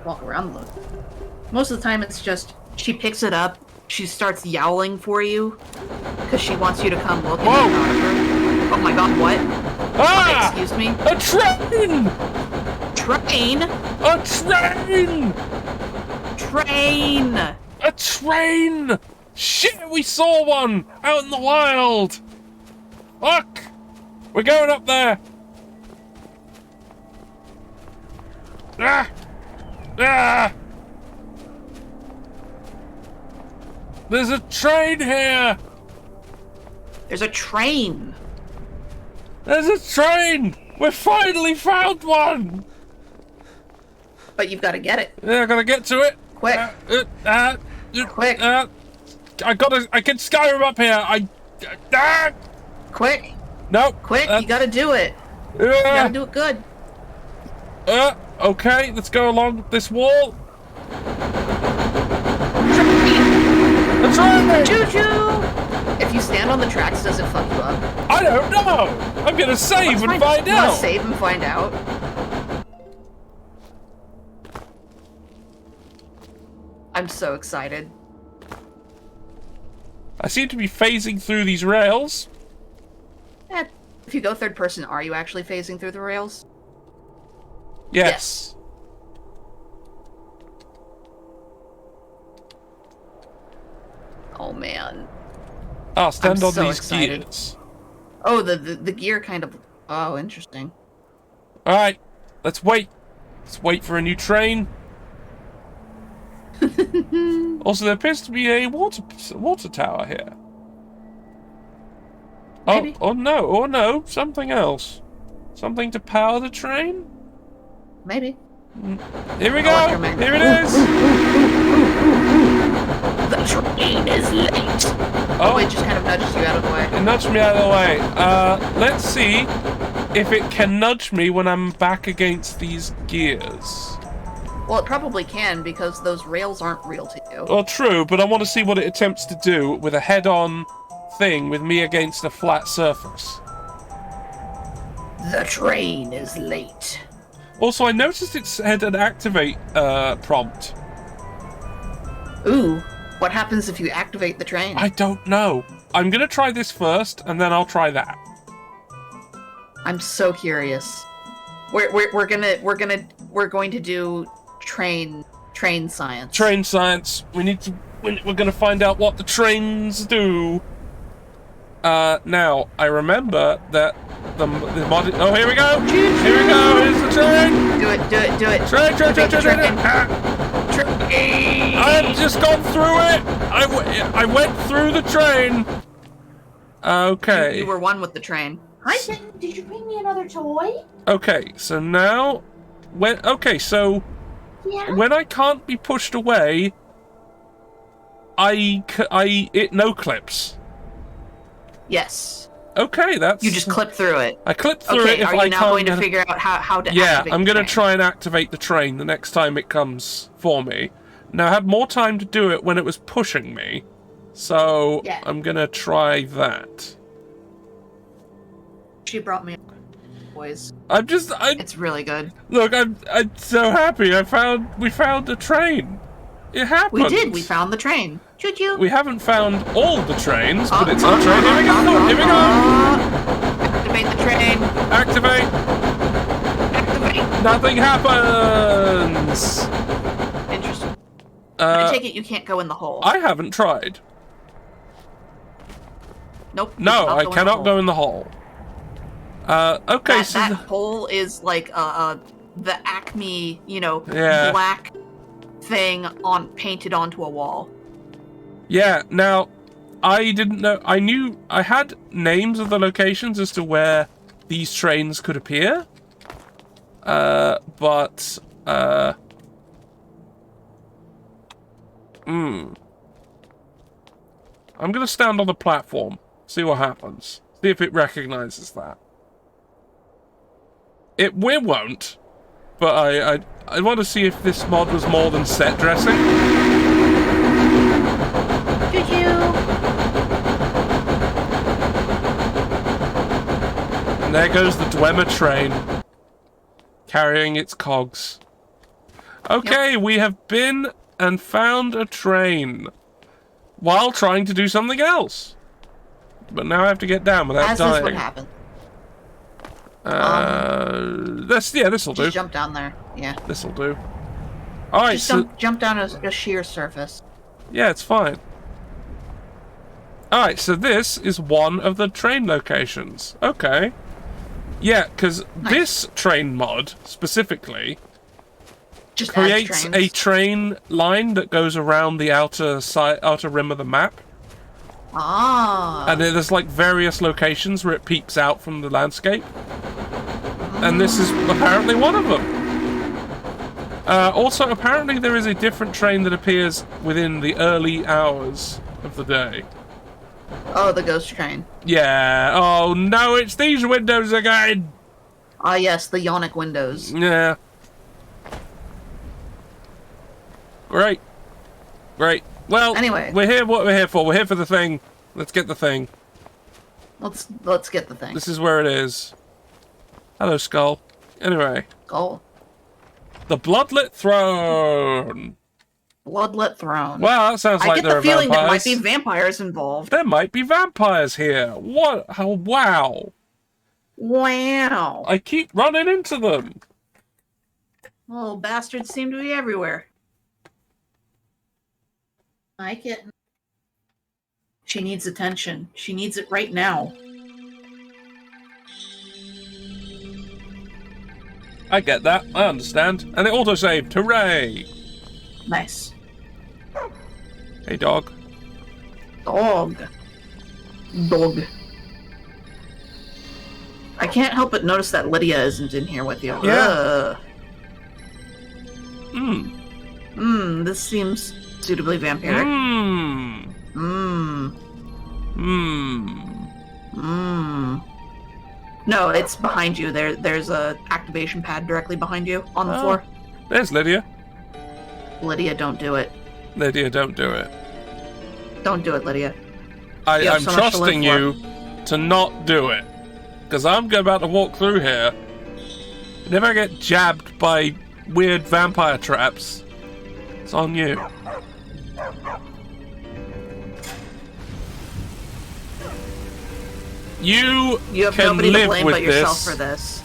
walk around the. Most of the time it's just she picks it up, she starts yowling for you because she wants you to come look. And Whoa! you're proud of her. Oh my god! What? Ah! Excuse me. A train! Train. A train! Train. A train! Shit, we saw one out in the wild! Fuck! We're going up there! Ah! Ah! There's a train here! There's a train. There's a train! We finally found one! But you've got to get it. Yeah, I gotta get to it. Quick. Quick. I can Skyrim up here. Quick. Nope. Quick. You got to do it. You got to do it good. Okay, let's go along this wall. The train! Choo-choo! If you stand on the tracks, does it fuck you up? I don't know. I'm gonna save and find You wanna out. save and find out? I'm so excited. I seem to be phasing through these rails. If you go third person, are you actually phasing through the rails? Yes. Oh man. I'll stand I'm on so these excited. gears. Oh, the gear kind of. Oh, interesting. All right, let's wait. Let's wait for a new train. Also, there appears to be a water tower here. Maybe. Oh no, something else. Something to power the train? Maybe. Here we go! Electromagnet. Here it is! The train is late. Oh, It just kind of nudges you out of the way. it nudged me out of the way. Let's see if it can nudge me when I'm back against these gears. Well, it probably can because those rails aren't real to you. Well, true, but I want to see what it attempts to do with a head-on thing with me against a flat surface. The train is late. Also, I noticed it had an activate prompt. Ooh, what happens if you activate the train? I don't know. I'm gonna try this first, and then I'll try that. I'm so curious. We're going to do train science. Train science. We're gonna find out what the trains do. Now I remember that the mod. Oh, here we go. Here we go. Here's the train. Do it. Train. Train. I've just gone through it. I went through the train. Okay. You were one with the train. Hi, did you bring me another toy? Okay. So now, so Yeah. when I can't be pushed away, it no clips. Yes. Okay, that's. You just clip through it. I clip through Okay, it if are I you now can't going to get figure out how to Yeah, activate I'm the gonna train? try and activate the train the next time it comes for me. Now I had more time to do it when it was pushing me, so Yeah. I'm gonna try that. She brought me boys. It's really good. Look, I'm so happy. We found a train. It happened. We did. We found the train. Choo-choo. We haven't found all the trains, but it's a train. Here we go. Here we go. Activate the train. Activate. Activate. Nothing happens. Interesting. I take it you can't go in the hole. I haven't tried. Nope. you No, cannot I go in the cannot hole. go in the hole. Okay, so that hole is like the Acme, Yeah. black thing painted onto a wall. yeah. Now, I didn't know. I knew I had names of the locations as to where these trains could appear. But I'm gonna stand on the platform, see what happens, see if it recognizes that. We won't. but I want to see if this mod was more than set dressing. Did you? And there goes the Dwemer train, carrying its cogs. Okay, we have been and found a train while trying to do something else. But now I have to get down without As dying. this would happen. This'll do. Just jump down there. Yeah. This'll do. Alright, Just so... jump down a sheer surface. Yeah, it's fine. Alright, so this is one of the train locations. Okay. Yeah, because this train mod, specifically, Just creates adds a trains. train line that goes around the outer rim of the map. Ah. And there's like various locations where it peeks out from the landscape. And this is apparently one of them. Also, apparently there is a different train that appears within the early hours of the day. Oh, the ghost train. Yeah. Oh no, it's these windows again. Ah, yes, the Yonic windows. Yeah. Great. Great. Well, Anyway. we're here. What we're here for? We're here for the thing. Let's get the thing. Let's get the thing. This is where it is. Hello, Skull. Anyway, Goal. the Bloodlit Throne. Bloodlet Throne. Well, that sounds I like get there the are feeling there might vampires. be vampires involved. There might be vampires here. What? Oh, wow. Wow. I keep running into them. Little bastards seem to be everywhere. Hi, kitten. She needs attention. She needs it right now. I get that. I understand. And it auto-saved. Hooray. Nice. Hey, dog. Dog. Dog. I can't help but notice that Lydia isn't in here with you. Yeah. This seems suitably vampiric. No, it's behind you. There's a activation pad directly behind you on the floor. There's Lydia. Lydia, don't do it. Lydia, don't do it. Don't do it, Lydia. You have I'm so much to live trusting you to not do it. Because I'm about to walk through here. Never get jabbed by weird vampire traps. It's on you. You have can nobody to live blame with but yourself this. for this.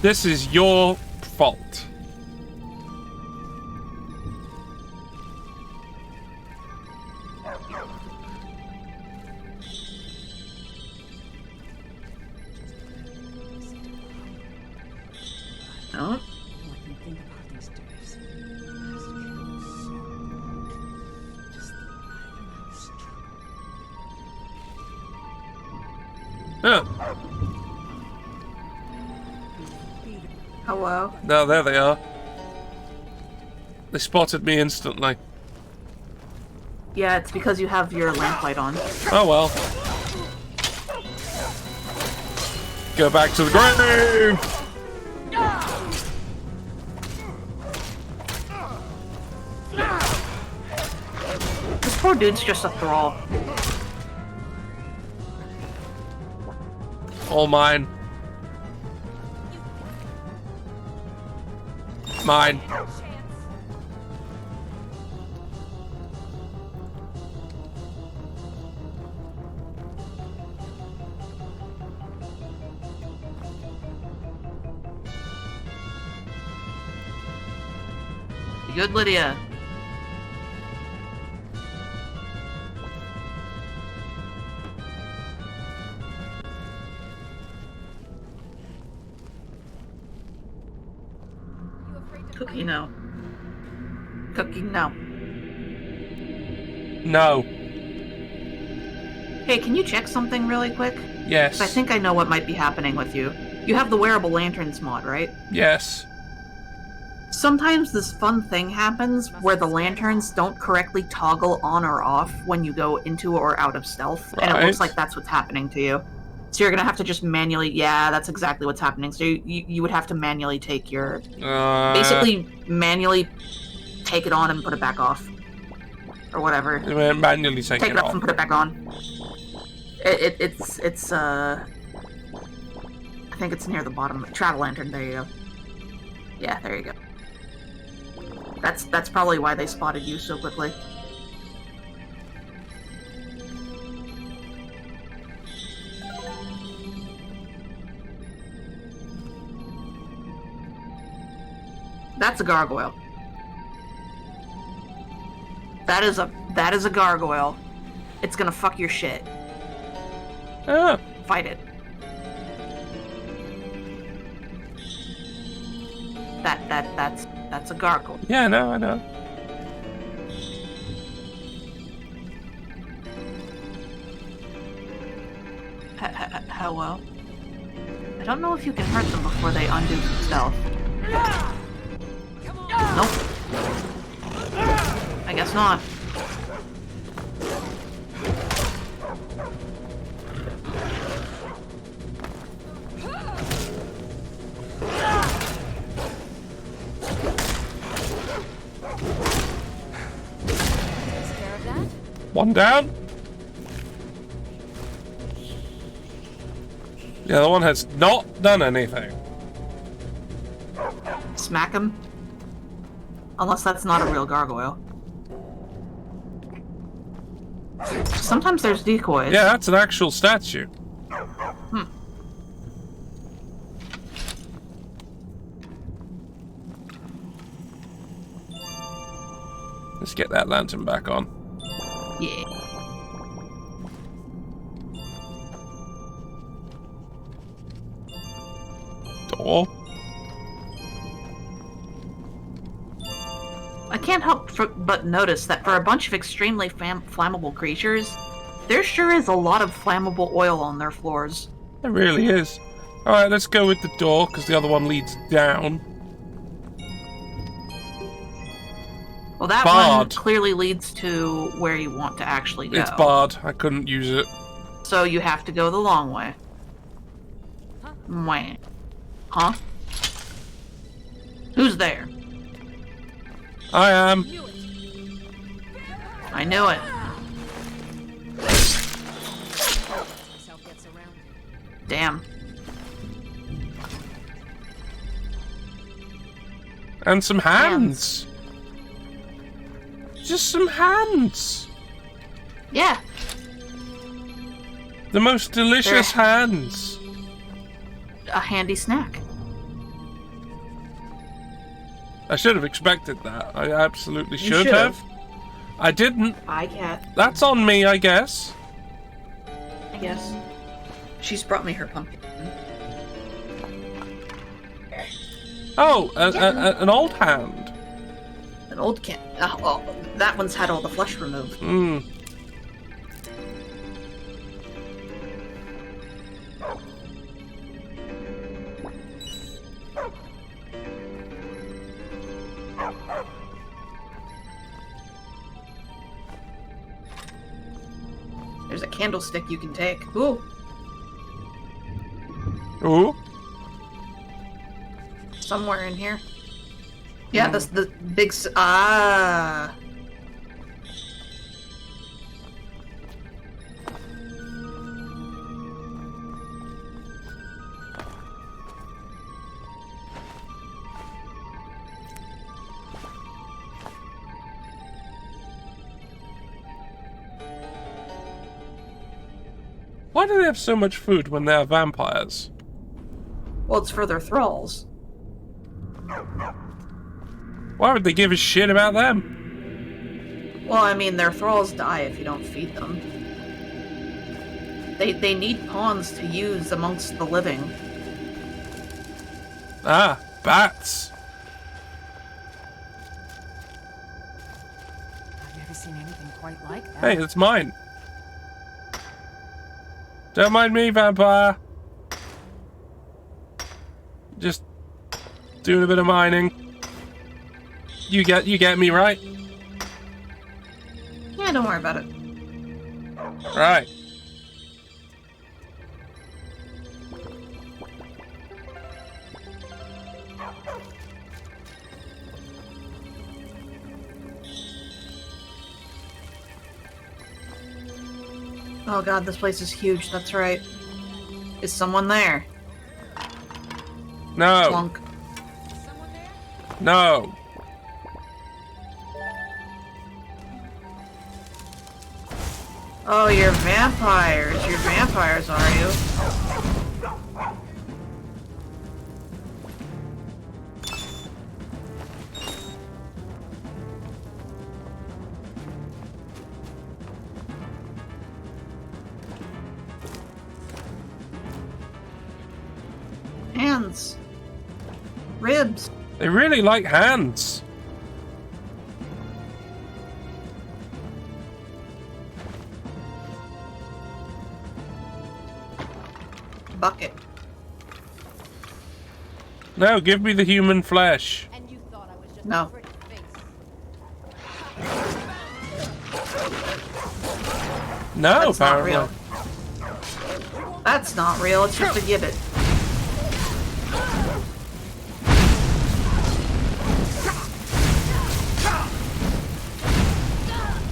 This is your fault. No? Yeah. Hello? No, there they are. They spotted me instantly. Yeah, it's because you have your lamplight on. Oh well. Go back to the grave! This poor dude's just a thrall. All mine. Mine. You good, Lydia? Cookie, no. Cookie, no. No. Hey, can you check something really quick? Yes. 'Cause I think I know what might be happening with you. You have the wearable lanterns mod, right? Yes. Sometimes this fun thing happens where the lanterns don't correctly toggle on or off when you go into or out of stealth, and it looks Right. like that's what's happening to you. So you're gonna have to just manually. Yeah, that's exactly what's happening. So you would have to manually take your. Basically, manually take it on and put it back off, or whatever. Manually take Take it it off off. and put it back on. It's I think it's near the bottom. Travel lantern. There you go. Yeah, there you go. That's probably why they spotted you so quickly. That's a gargoyle. That is a gargoyle. It's gonna fuck your shit. Ah, Fight it. That's a gargoyle. yeah, no, I know. Hello. I don't know if you can hurt them before they undo stealth. Nope. I guess not. Takes care of that? One down. The other one has not done anything. Smack him. Unless that's not a real gargoyle. Sometimes there's decoys. Yeah, that's an actual statue. Let's get that lantern back on. Yeah. Door. I can't help but notice that for a bunch of extremely flammable creatures, there sure is a lot of flammable oil on their floors. It really is. Alright, let's go with the door, because the other one leads down. Well, that Barred. one clearly leads to where you want to actually go. It's barred. I couldn't use it. So you have to go the long way. Wah. Huh? Who's there? I am. I knew it. Myself gets around. Damn. And some hands. Just some hands. Yeah. The most delicious They're- hands. A handy snack. I should have expected that. I absolutely You should should've. have. I didn't. I get. That's on me, I guess. I guess. She's brought me her pumpkin. Oh, an old hand. An old can. Oh, that one's had all the flesh removed. Hmm. There's a candlestick you can take. Ooh. Ooh. Somewhere in here. Yeah, that's the big. Ah. Why do they have so much food when they are vampires? Well, it's for their thralls. Why would they give a shit about them? Well, I mean, their thralls die if you don't feed them. They need pawns to use amongst the living. Ah, bats. I've never seen anything quite like that. Hey, that's mine. Don't mind me, vampire. Just doing a bit of mining. You get me, right? Yeah, don't worry about it. Right. Oh god, this place is huge, that's right. Is someone there? No. Plunk. No. Oh, you're vampires. You're vampires, are you? Hands. Ribs. They really like hands. Bucket. No, give me the human flesh. And you thought I was just No. a pretty face. No, That's not apparently. real. That's not real, it's just a gibbet.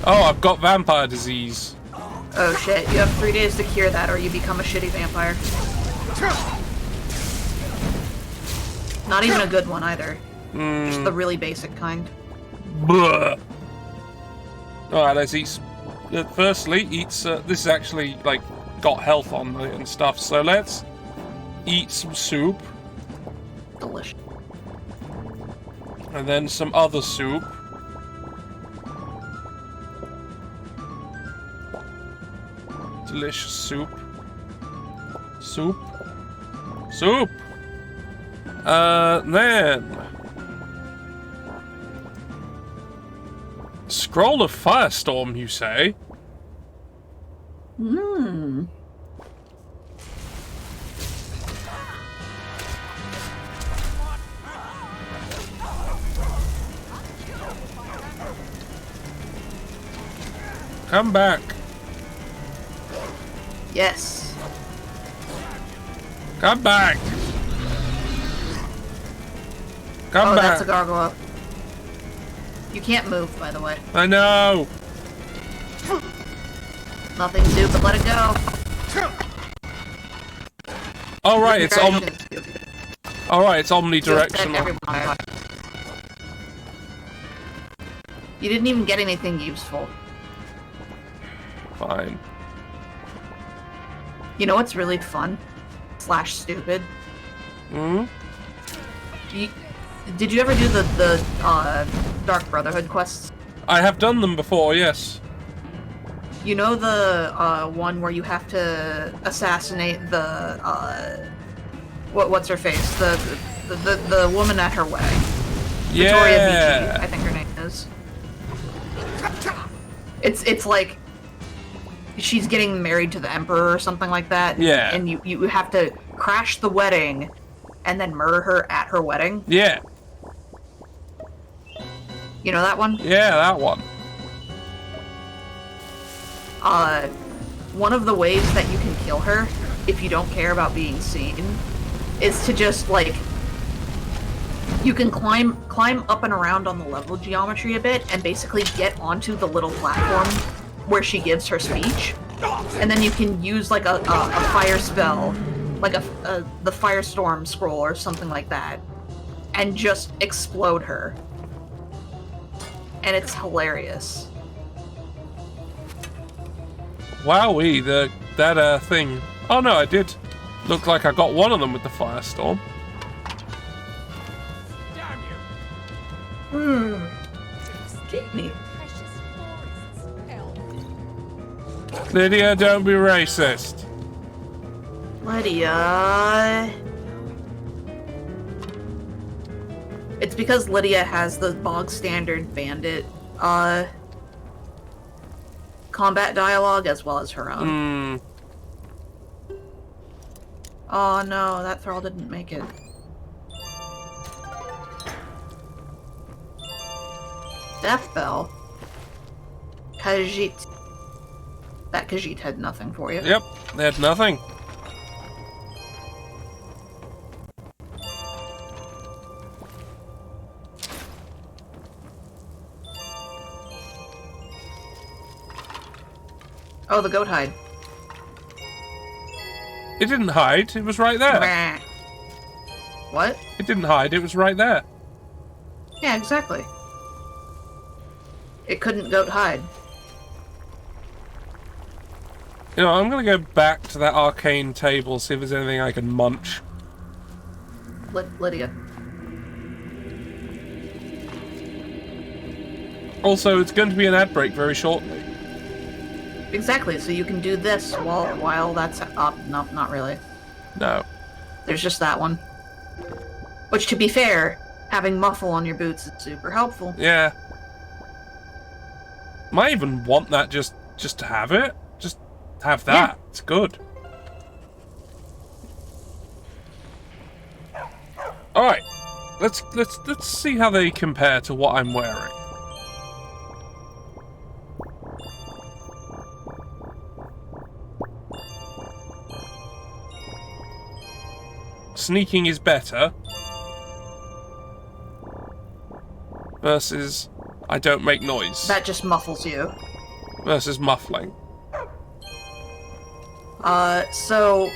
Oh, I've got vampire disease. Oh shit, you have 3 days to cure that or you become a shitty vampire. Not even a good one either. Just the really basic kind. Blah. Alright, let's eat. Firstly, eats. This is actually like got health on it and stuff. So let's eat some soup Delicious. and then some other soup. Delicious soup. Soup. Soup. Then Scroll of Firestorm, you say? Mmm. Come back. Yes. Come back. Come Oh, back. that's a gargoyle. You can't move, by the way. I know. Nothing to do but let it go. All right, it's Congratulations. all right. It's You upset omnidirectional. everyone. You didn't even get anything useful. Fine. You know what's really fun? / stupid? Hmm. Did you ever do the Dark Brotherhood quests? I have done them before. Yes. You know the one where you have to assassinate the what's her face? The woman at her wedding. Victoria Vici, Yeah. I think her name is. It's like she's getting married to the Emperor or something like that. Yeah. And you have to crash the wedding and then murder her at her wedding. Yeah. You know that one? Yeah. That one. One of the ways that you can kill her, if you don't care about being seen, is to just, like, you can climb up and around on the level geometry a bit, and basically get onto the little platform where she gives her speech, and then you can use, like, a fire spell, like the Firestorm scroll or something like that, and just explode her. And it's hilarious. Wowee, that thing. Oh no, I did. Look like I got one of them with the firestorm. Damn you! Neat. Precious forests, hell. Lydia, don't be racist. Lydia. It's because Lydia has the bog standard bandit combat dialogue as well as her own. Hmm. Oh no, that thrall didn't make it. Death Bell. Khajiit. That Khajiit had nothing for you. Yep, they had nothing. Oh, the goat hide. It didn't hide. It was right there. Meh. What? It didn't hide. It was right there. Yeah, exactly. It couldn't goat hide. You know, I'm gonna go back to that arcane table, see if there's anything I can munch. Lydia. Also, it's going to be an ad break very shortly. Exactly, so you can do this while that's up. Nope, not really. No. There's just that one. Which, to be fair, having muffle on your boots is super helpful. Yeah. Might even want that just to have it. Just have that. Yeah. It's good. All right. Let's see how they compare to what I'm wearing. Sneaking is better. Versus I don't make noise. That just muffles you. Versus muffling. So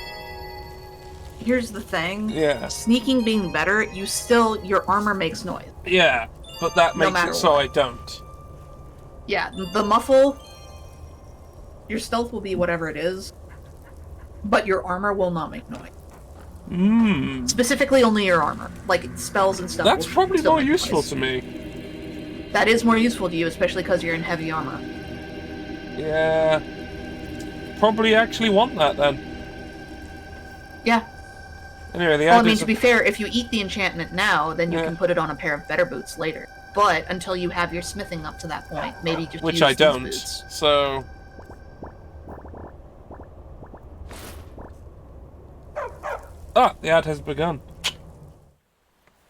here's the thing. Yeah. Sneaking being better, your armor makes noise. Yeah, but that No makes matter it so what. I don't. Yeah, the muffle, your stealth will be whatever it is, but your armor will not make noise. Specifically only your armor. Like, spells and stuff. That's will probably still more make useful noise. to me. That is more useful to you, especially because you're in heavy armor. Yeah. Probably actually want that then. Yeah. Anyway, the Well, I ad mean, is to be fair, if you eat the enchantment now, then you Yeah. can put it on a pair of better boots later. But until you have your smithing up to that point, maybe just which use I these don't. boots. So the ad has begun.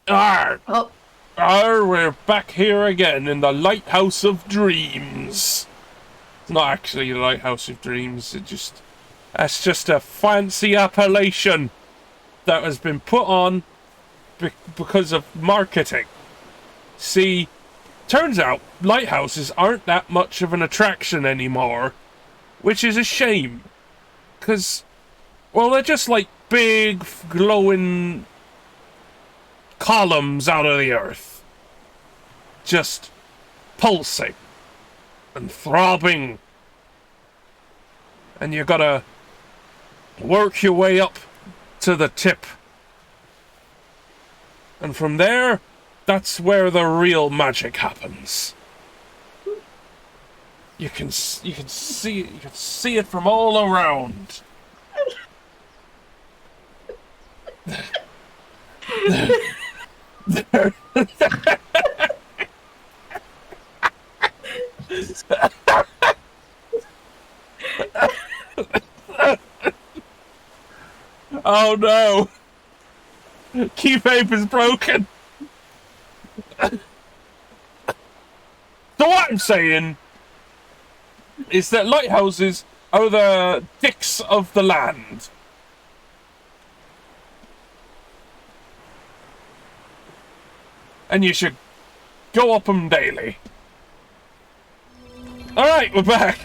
Arr! Oh, Arr, we're back here again in the Lighthouse of Dreams. It's not actually the Lighthouse of Dreams, that's just a fancy appellation that has been put on because of marketing. See, turns out lighthouses aren't that much of an attraction anymore, which is a shame. Because, well, they're just like big, glowing columns out of the earth. Just pulsing and throbbing. And you gotta work your way up to the tip. And from there, that's where the real magic happens. You can see it from all around. Oh no! Keyfape is broken. So what I'm saying is that lighthouses are the dicks of the land. And you should go up them daily. Alright, we're back.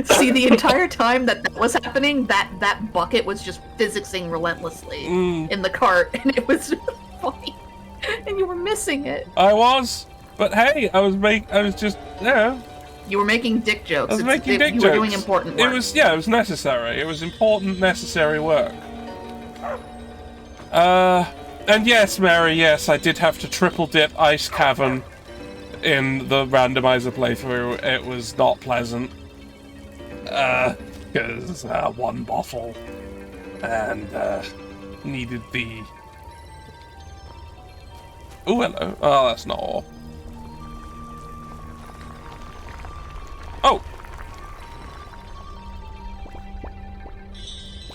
see, the entire time that was happening, that bucket was just physicsing relentlessly in the cart, and it was funny. And you were missing it. I was, but hey, I was just, You were making dick jokes. I was making dick you jokes. were doing important work. It was necessary. It was important, necessary work. And yes, Mary, yes, I did have to triple dip Ice Cavern in the randomizer playthrough. It was not pleasant. Because one bottle and needed the. Oh, hello. Oh, that's not all. Oh!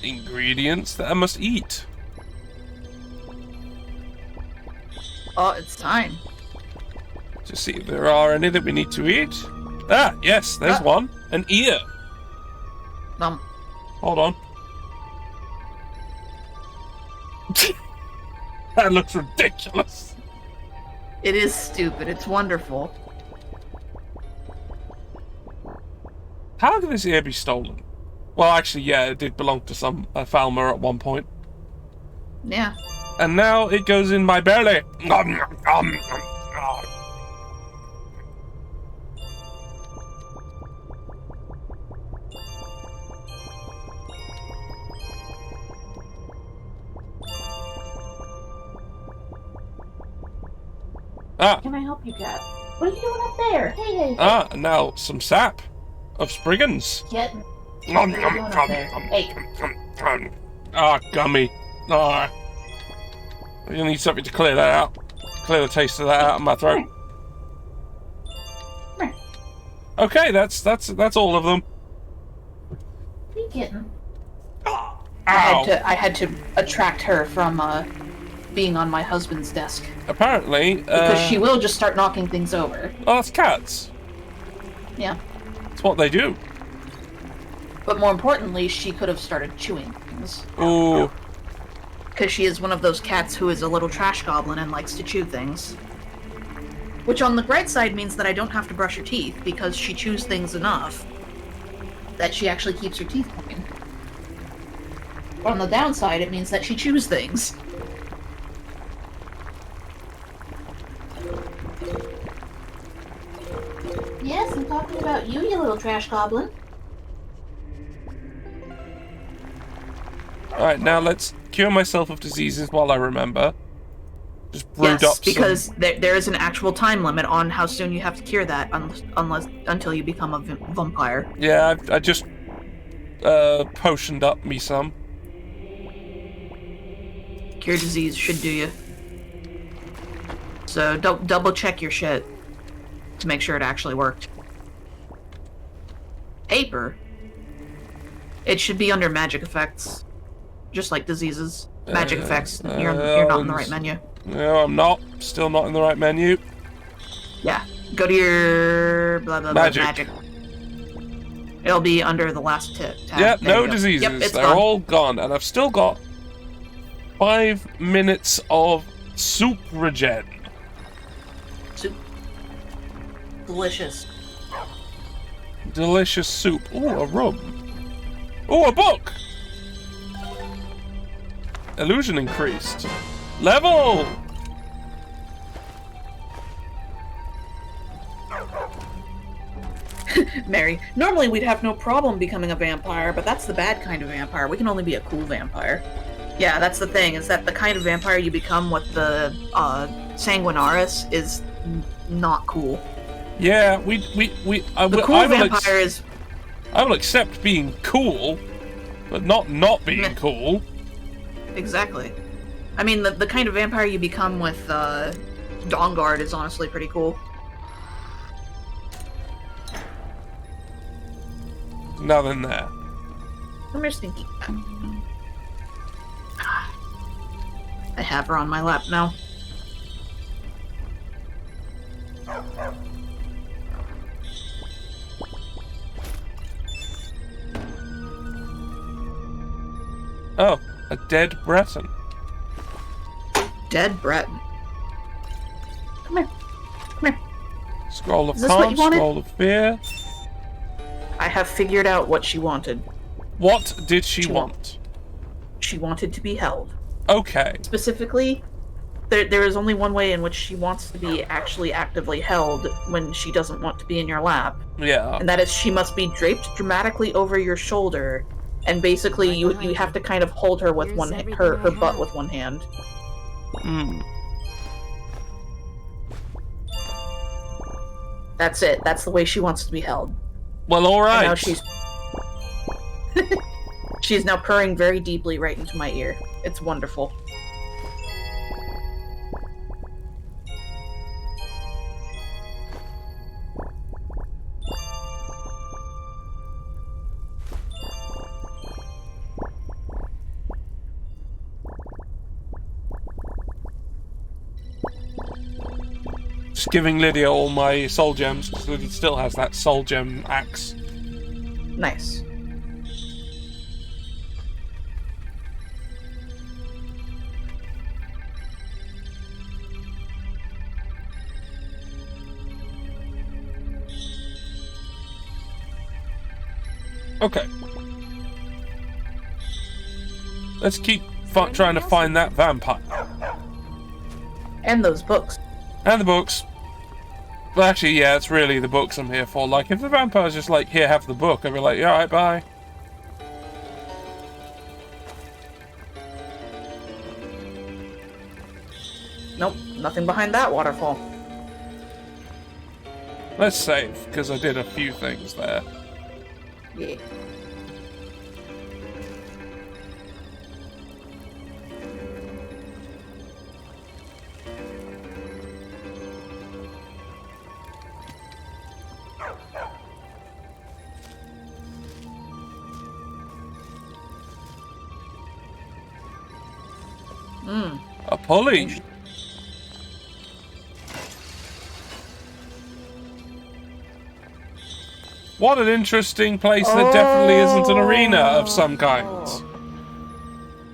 Ingredients that I must eat. Oh, it's time. To see if there are any that we need to eat. Ah, yes, there's one. An ear. Hold on. That looks ridiculous. It is stupid. It's wonderful. How could this ear be stolen? Well, actually, yeah, it did belong to some Falmer at one point. Yeah. And now it goes in my belly. Ah, Can I help you, cat? What are you doing up there? Hey. and now some sap of Spriggans. Kitten. What are you doing up there? Hey. Ah, gummy. Ah. You need something to clear that out. Clear the taste of that out of my throat. Come here. Okay, that's all of them. Hey, kitten. Ow. I had to attract her from being on my husband's desk Apparently, because she will just start knocking things over. oh, that's cats. Yeah. That's what they do. But more importantly, she could have started chewing things. Ooh. Because she is one of those cats who is a little trash goblin and likes to chew things. Which on the bright side means that I don't have to brush her teeth because she chews things enough that she actually keeps her teeth clean. But on the downside, it means that she chews things. Yes, I'm talking about you, you little trash goblin. Alright, now let's cure myself of diseases while I remember. Just brewed Yes, up because some... there is an actual time limit on how soon you have to cure that until you become a vampire. Yeah, I just potioned up me some. Cure disease should do you. So double check your shit to make sure it actually worked. Paper? It should be under magic effects. Just like diseases. Magic effects. You're not in the right menu. No, I'm not. Still not in the right menu. Yeah. Go to your blah blah blah Magic. magic. It'll be under the last tab. Yep, There no you go. diseases. Yep, it's They're gone. all gone. And I've still got 5 minutes of soup regen. Soup. Delicious. Delicious soup. Ooh, a rub. Ooh, a book! Illusion increased. Level! Mary, normally we'd have no problem becoming a vampire, but that's the bad kind of vampire. We can only be a cool vampire. Yeah, that's the thing, is that the kind of vampire you become with the Sanguinaris is not cool. Yeah, The cool vampire is... I will accept being cool, but not being Meh. cool. Exactly. I mean, the kind of vampire you become with Dawnguard is honestly pretty cool. Nothing there. Come here, Stinky. I have her on my lap now. Oh, a dead Breton. Dead Breton. Come here. Come here. Scroll of Is this what calm, you wanted? scroll of fear. I have figured out what she wanted. What did she She want? She wanted to be held. Okay. Specifically, there is only one way in which she wants to be actually actively held when she doesn't want to be in your lap. Yeah. And that is she must be draped dramatically over your shoulder, and basically you have to kind of hold her with one her butt with one hand. Hmm. That's it. That's the way she wants to be held. Well, all And right. now she's now purring very deeply right into my ear. It's wonderful. Just giving Lydia all my soul gems, because Lydia still has that soul gem axe. Nice. Okay. Let's keep trying to find that vampire. And those books. And the books. Well, actually, yeah, it's really the books I'm here for. Like, if the vampire's just like, here, have the book, I'd be like, yeah, alright, bye. Nope, nothing behind that waterfall. Let's save, because I did a few things there. Yeah. A pulley. What an interesting place that definitely isn't an arena of some kind.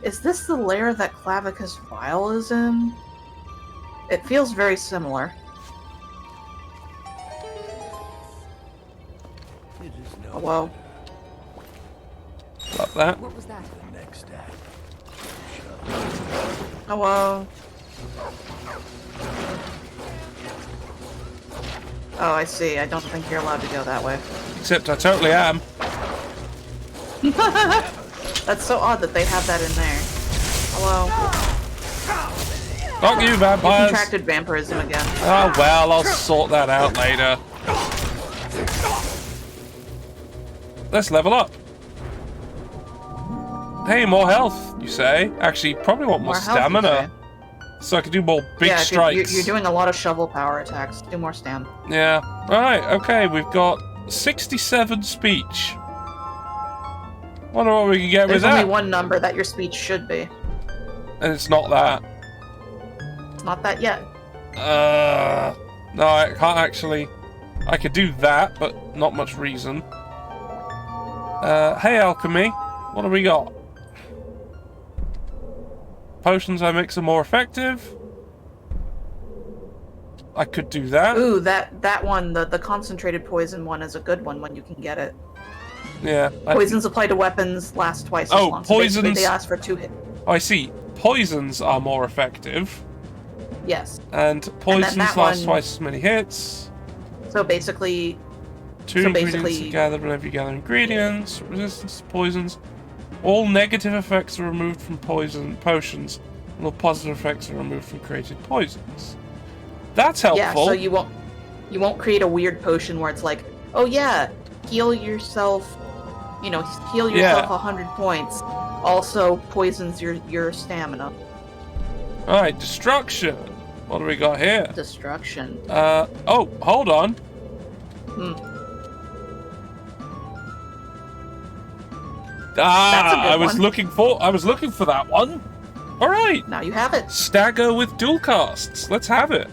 Is this the lair that Clavicus Vial is in? It feels very similar. Oh, whoa. Like that. What was that? Oh, whoa. Oh, I see. I don't think you're allowed to go that way. Except I totally am. That's so odd that they have that in there. Hello. Fuck you, You vampires. contracted vampirism again. Oh well, I'll sort that out later. Let's level up. Hey, more health, you say? Actually, probably want more More health, you stamina. So I can do more big yeah, strikes. You're doing a lot of shovel power attacks. Do more stam. Yeah. Right, okay, we've got 67 speech. Wonder what we can get There's with only that. one number that your speech should be. And it's not that. It's not that yet. No, I can't actually. I could do that, but not much reason. Hey, alchemy. What do we got? Potions I mix are more effective. I could do that. Ooh, that one, the concentrated poison one, is a good one when you can get it. Yeah. Poisons applied to weapons last twice as Oh, long. So basically poisons- they ask for 2 hit. I see. Poisons are more effective. Yes. And poisons that last one- twice as many hits. So basically, Two So ingredients basically- are gathered whenever you gather ingredients. Resistance to poisons. All negative effects are removed from potions. And all positive effects are removed from created poisons. That's helpful. yeah. So you won't create a weird potion where it's like, oh yeah, heal yourself. You know, heal yourself 100 points. Also poisons your stamina. Alright, destruction. What do we got here? Destruction. Oh, hold on. That's a good I was one. looking for that one. Alright. Now you have it. Stagger with dual casts. Let's have it.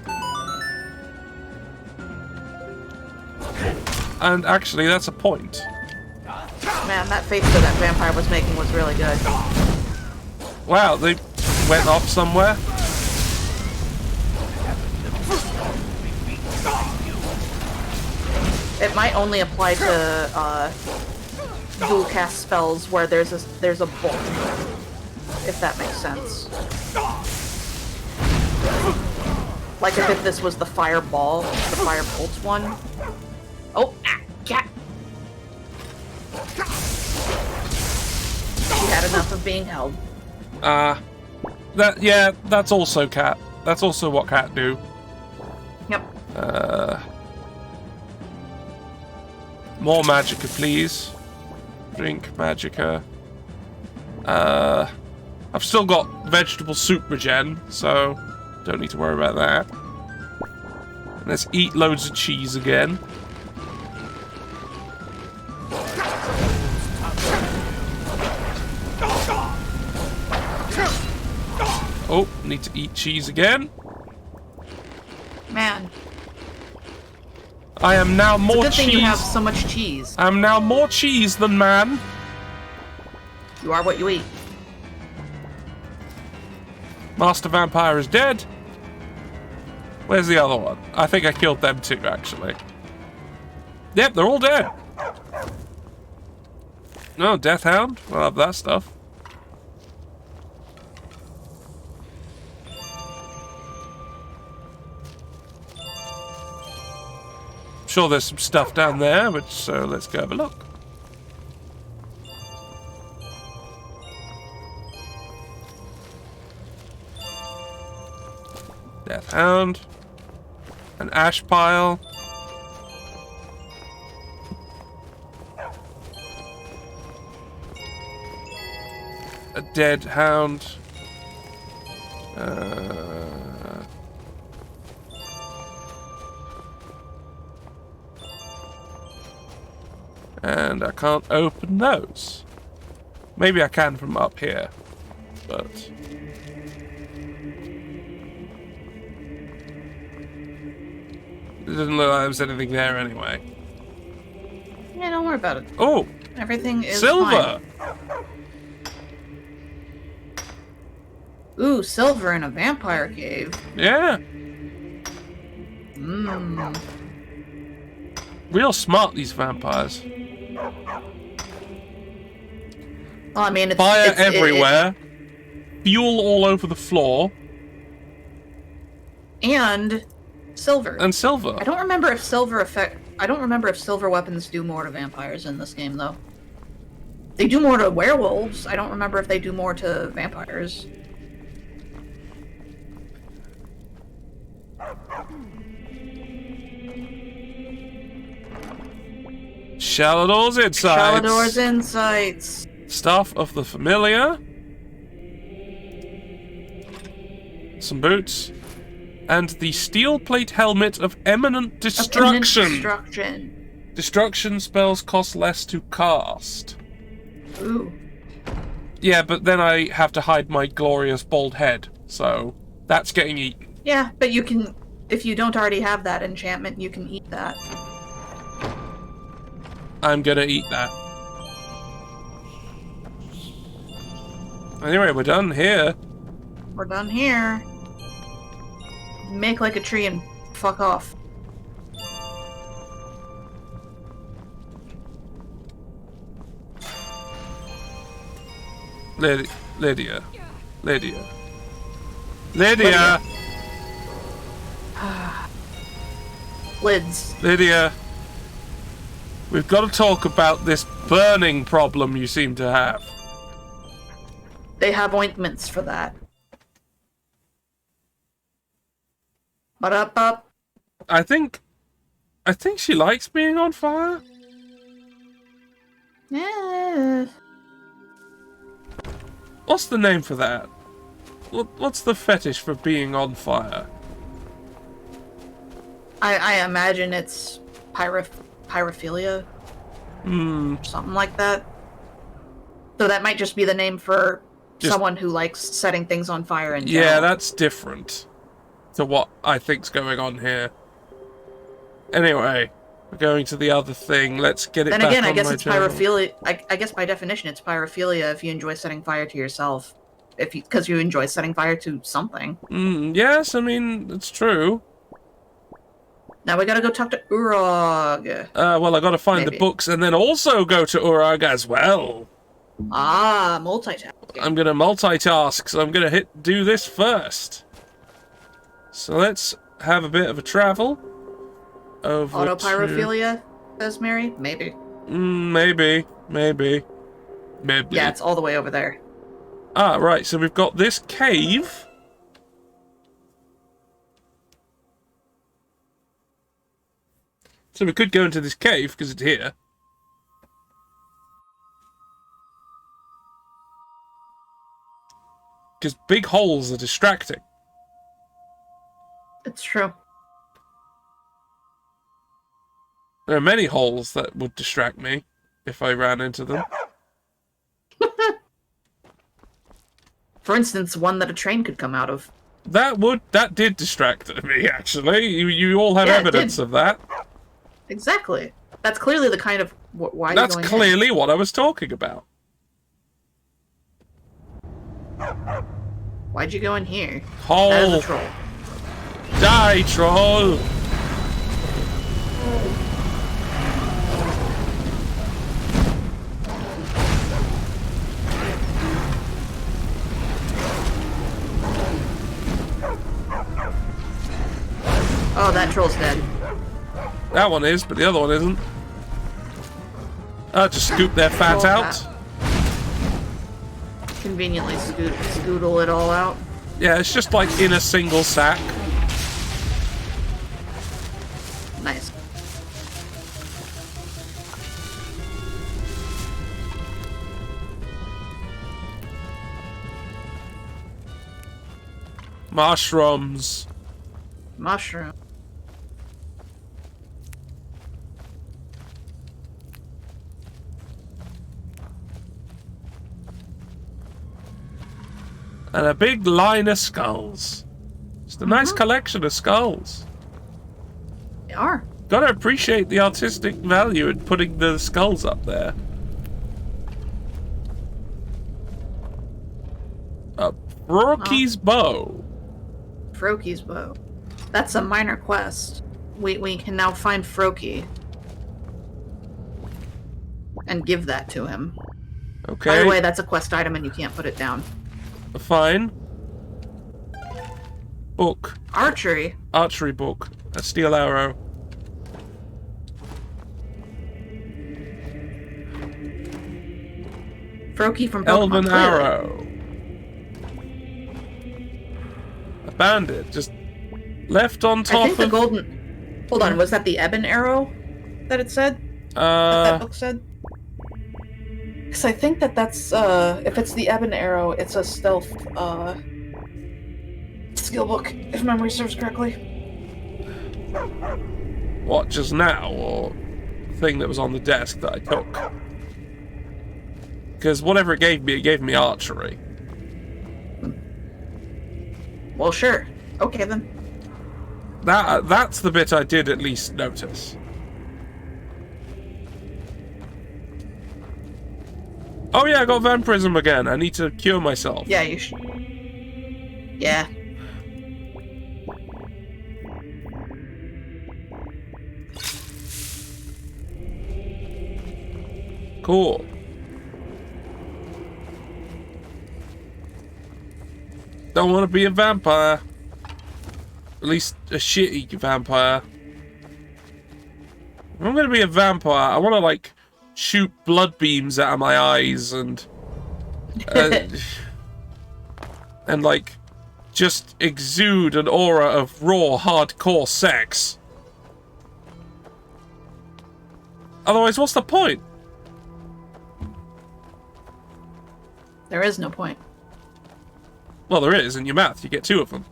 And actually, that's a point. Man, that face that vampire was making was really good. Wow, they went off somewhere. It might only apply to dual cast spells where there's a bolt, if that makes sense. Like if this was the fireball, the firebolt one. Oh, cat! She had enough of being held. That's also cat. That's also what cat do. Yep. More magicka, please. Drink magicka. I've still got vegetable soup regen, so don't need to worry about that. Let's eat loads of cheese again. Oh, need to eat cheese again. Man, I am now it's a more good thing you cheese. have so much cheese. I am now more cheese than man. You are what you eat. Master Vampire is dead. Where's the other one? I think I killed them too, actually. Yep, they're all dead. No, Death Hound. I love that stuff. sure there's some stuff down there, so let's go have a look. Death Hound. An ash pile. A dead hound. And I can't open those. Maybe I can from up here, but... It doesn't look like there was anything there anyway. Yeah, don't worry about it. Oh! Everything is Silver! fine. Ooh, silver in a vampire cave. Yeah! Mmm. Real smart, these vampires. Well, I mean, it's... Fire it's, everywhere. Fuel all over the floor. and silver. And silver. I don't remember if silver weapons do more to vampires in this game, though. They do more to werewolves. I don't remember if they do more to vampires. Shalador's Insights. Shalador's Insights. Stuff of the Familiar. Some boots. And the steel plate helmet of Eminent Destruction. Destruction. Destruction spells cost less to cast. Ooh. Yeah, but then I have to hide my glorious bald head, so that's getting eaten. Yeah, but you can... If you don't already have that enchantment, you can eat that. I'm gonna eat that. Anyway, we're done here. We're done here. Make like a tree and fuck off. Lydia. Lids. Lydia. We've got to talk about this burning problem you seem to have. They have ointments for that. Ba-da-ba. I think she likes being on fire. Yeah. What's the name for that? What's the fetish for being on fire? I imagine it's pyrophilia. Something like that. So that might just be the name for someone who likes setting things on fire in general. Yeah, that's different to what I think's going on here. Anyway, we're going to the other thing. Let's get it Then back again, I on guess my it's channel. pyrophilia. I guess by definition, it's pyrophilia if you enjoy setting fire to yourself. Because you enjoy setting fire to something. Yes, I mean, it's true. Now we gotta go talk to Urag. Well, I gotta find the Maybe. books and then also go to Urag as well. Ah, multitasking. I'm gonna multitask, so I'm gonna do this first. So let's have a bit of a travel over Autopyrophilia, says Mary? Maybe. Maybe. Yeah, it's all the way over there. Ah, right, so we've got this cave. So we could go into this cave, because it's here. Because big holes are distracting. It's true. There are many holes that would distract me if I ran into them. For instance, one that a train could come out of. That did distract me, actually. You all have Yeah, it evidence did. of that. Exactly. That's clearly the kind of... Why are That's you going clearly what I was talking about. in? Why'd you go in here? Hole. That is a troll. Die, troll! Oh, that troll's dead. That one is, but the other one isn't. I'll just scoop their fat Roll out. that. Conveniently scoodle it all out. Yeah, it's just like in a single sack. Nice. Mushrooms. Mushroom. And a big line of skulls. Just a nice collection of skulls. They are. Gotta appreciate the artistic value in putting the skulls up there. A Rookie's bow. Froki's bow. That's a minor quest. We can now find Froki. And give that to him. Okay. By the way, that's a quest item and you can't put it down. Fine. Book. Archery. Archery book. A steel arrow. Froki from Pokemon Elven clearly. arrow. A bandit. Just left on I top think the of... golden... Hold on, was that the ebon arrow that it said? That book said? Because I think that's, if it's the ebon arrow, it's a stealth, skill book, if memory serves correctly. What, just now? Or the thing that was on the desk that I took? Because whatever it gave me archery. Well, sure. Okay, then. That's the bit I did at least notice. Oh yeah, I got vampirism again. I need to cure myself. Yeah, you should. Yeah. Cool. Don't want to be a vampire. At least a shitty vampire. If I'm gonna be a vampire, I want to like shoot blood beams out of my eyes and and like just exude an aura of raw, hardcore sex. Otherwise, what's the point? There is no point. Well, there is in your mouth. You get 2 of them.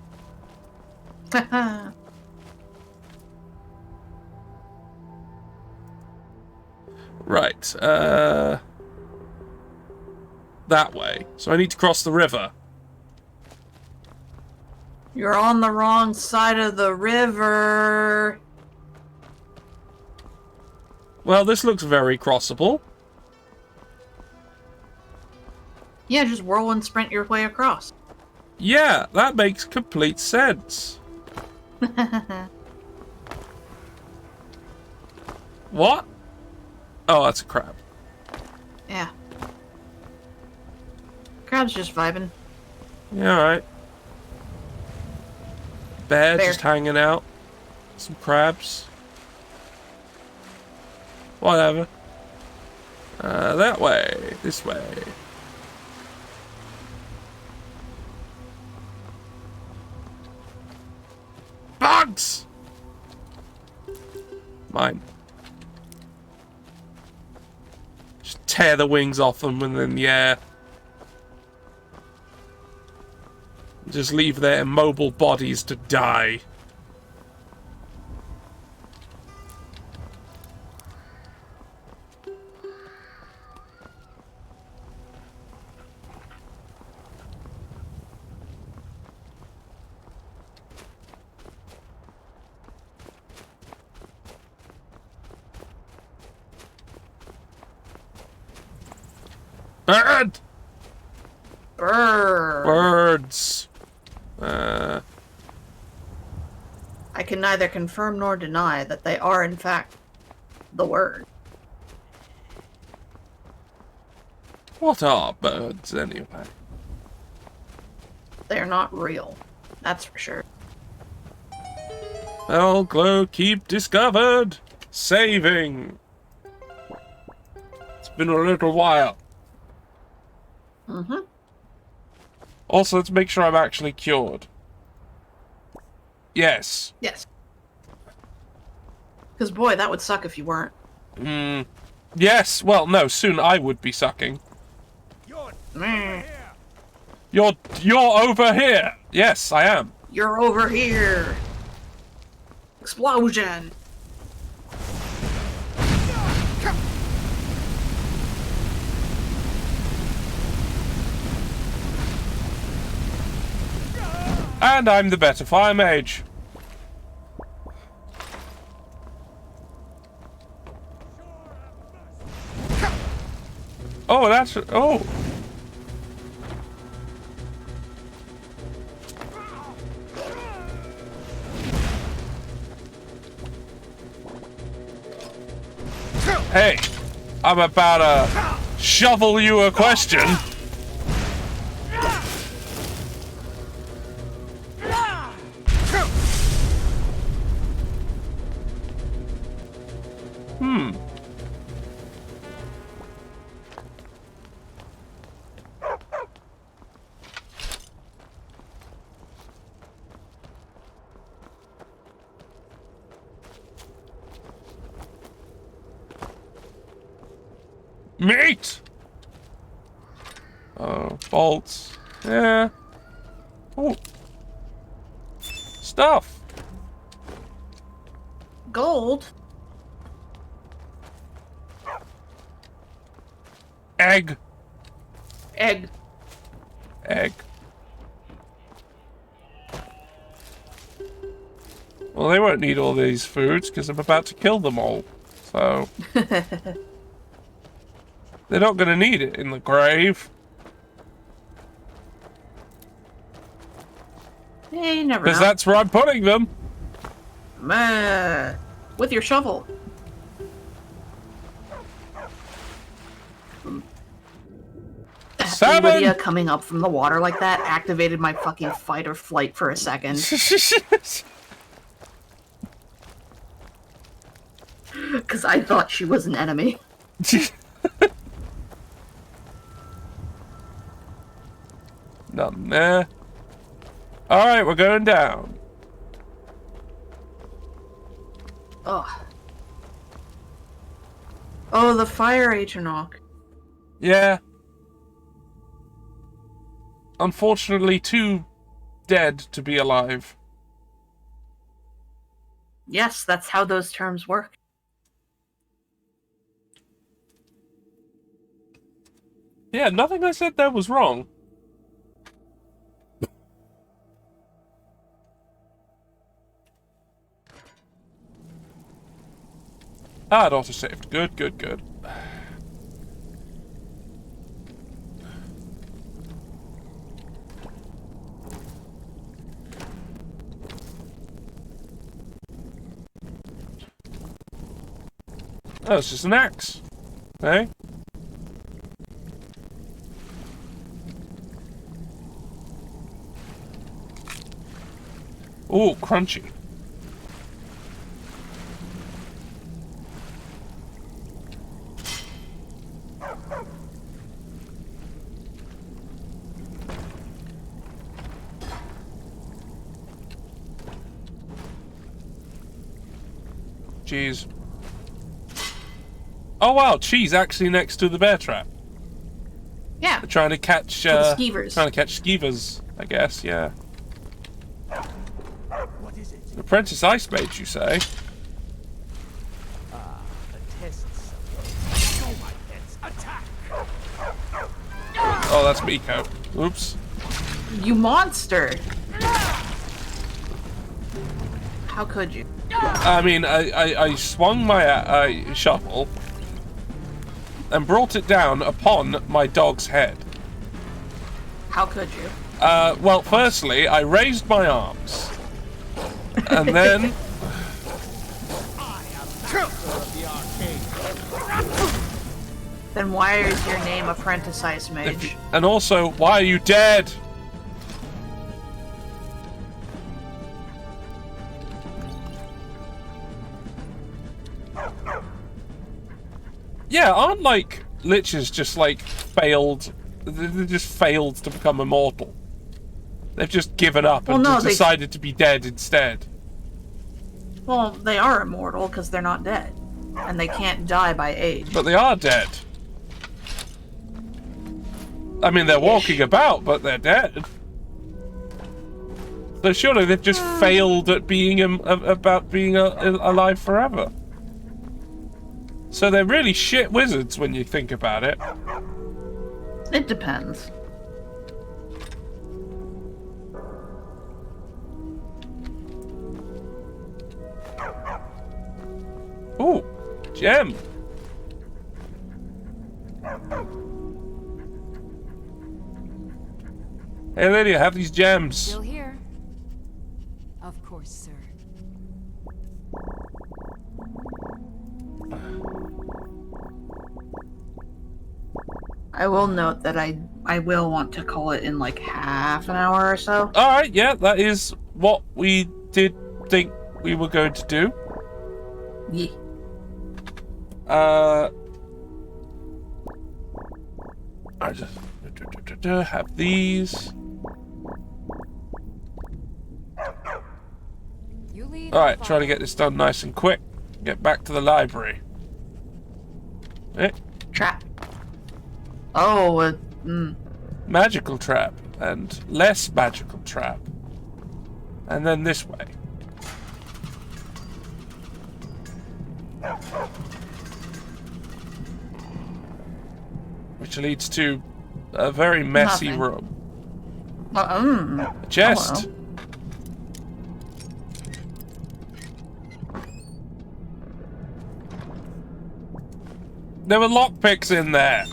Right, that way. So I need to cross the river. You're on the wrong side of the river. Well, this looks very crossable. Yeah, just whirlwind sprint your way across. Yeah, that makes complete sense. What? Oh, that's a crab. Yeah. Crab's just vibing. Yeah, alright. Bear Bear. just hanging out. Some crabs. Whatever. That way. This way. Bugs! Mine. Just tear the wings off them and then, yeah. Just leave their immobile bodies to die. Bird! Brrr. Birds. I can neither confirm nor deny that they are, in fact, the word. What are birds, anyway? They're not real. That's for sure. Well, glow keep discovered. Saving. It's been a little while. Mm-hmm. Also, let's make sure I'm actually cured. Yes. Yes. Because, boy, that would suck if you weren't. Yes. Well, no. Soon I would be sucking. Meh. You're over here. Yes, I am. You're over here. Explosion. And I'm the better fire mage. Oh, that's... Oh. Hey, I'm about to shovel you a question. Meat! Oh, bolts. Yeah. Oh. Stuff. Gold. Egg. Egg. Egg. Well, they won't need all these foods because I'm about to kill them all. So... They're not going to need it in the grave. Hey, you never Because know. that's where I'm putting them. Meh. With your shovel. Salmon! Lydia coming up from the water like that activated my fucking fight or flight for a second. Because I thought she was an enemy. Nothing there. Alright, we're going down. Ugh. Oh, the fire Atronach. Yeah. Unfortunately, too dead to be alive. Yes, that's how those terms work. Yeah, nothing I said there was wrong. Ah, it auto-saved. Good, good, good. Oh, it's just an axe. Hey? Ooh, crunchy. Cheese. Oh wow, cheese actually next to the bear trap. Yeah. They're trying to catch the skeevers. Trying to catch skeevers, I guess, yeah. What is it? Apprentice Ice Mage, you say? The tests. Show my pets. Attack! Oh, that's Miko. Oops. You monster! How could you? I mean, I swung my shovel and brought it down upon my dog's head. How could you? Well, firstly, I raised my arms. And then... Then why is your name Apprentice Ice Mage? And also, why are you dead? Yeah, aren't like liches just like failed? They just failed to become immortal. They've just given up and just decided to be dead instead. Well, they are immortal because they're not dead. And they can't die by age. But they are dead. I mean, they're walking about, but they're dead. So surely they've just failed at being alive forever. So they're really shit wizards when you think about it. It depends. Ooh, gem. Hey, Lydia, have these gems. Still here. Of course, sir. I will note that I will want to call it in like half an hour or so. All right, yeah, that is what we did think we were going to do. Yeah. I just have these. You lead. All right, try to get this done nice and quick. Get back to the library. Eh, Trap. Oh, magical trap and less magical trap, and then this way. Which leads to a very messy Nothing. room. a Chest. hello. There were lockpicks in there.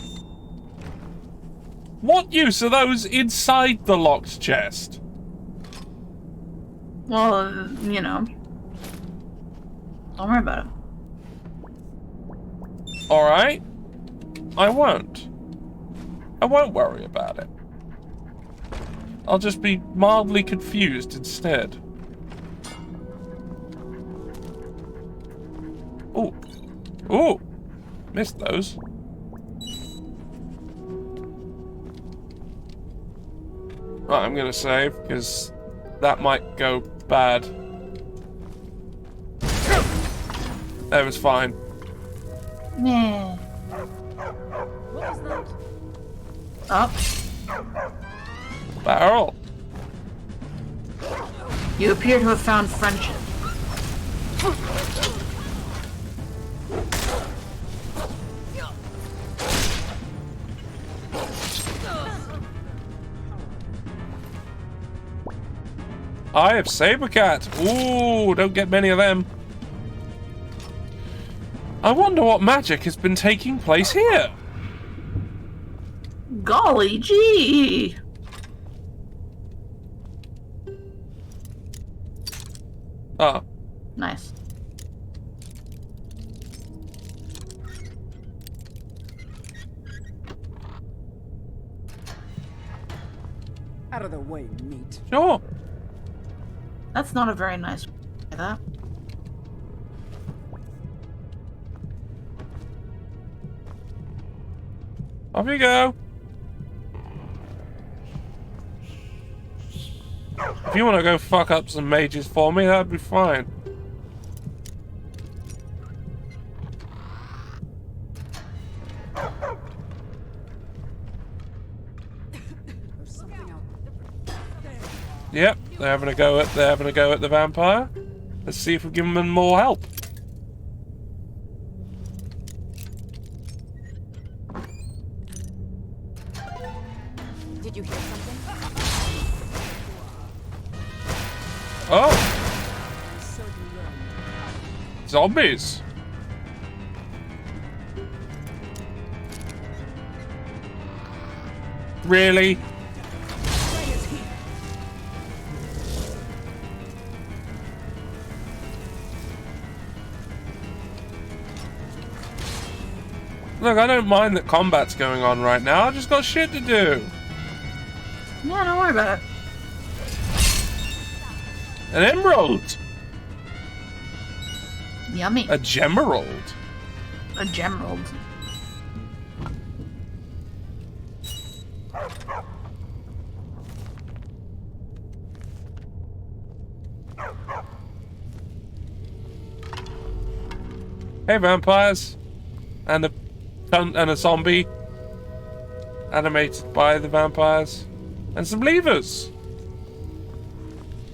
What use are those inside the locked chest? Well, you know. Don't worry about it. Alright. I won't. I won't worry about it. I'll just be mildly confused instead. Ooh. Ooh. Missed those. Right, I'm gonna save, because that might go bad. That was fine. Yeah. What was that? Up. Barrel. You appear to have found friendship. Eye of Sabercat. Ooh, don't get many of them. I wonder what magic has been taking place here. Golly gee! Ah, Nice. Out of the way, meat. sure. That's not a very nice way to say that. Off you go. If you want to go fuck up some mages for me, that'd be fine. There's something out Yep, they're having a go at the vampire. Let's see if we give them more help. Did you hear something? Oh, zombies. Really? Look, I don't mind that combat's going on right now. I just got shit to do. Yeah, don't worry about it. An emerald. Yummy. A gemerald. A gemerald. Hey, vampires. And a zombie. Animated by the vampires. And some levers.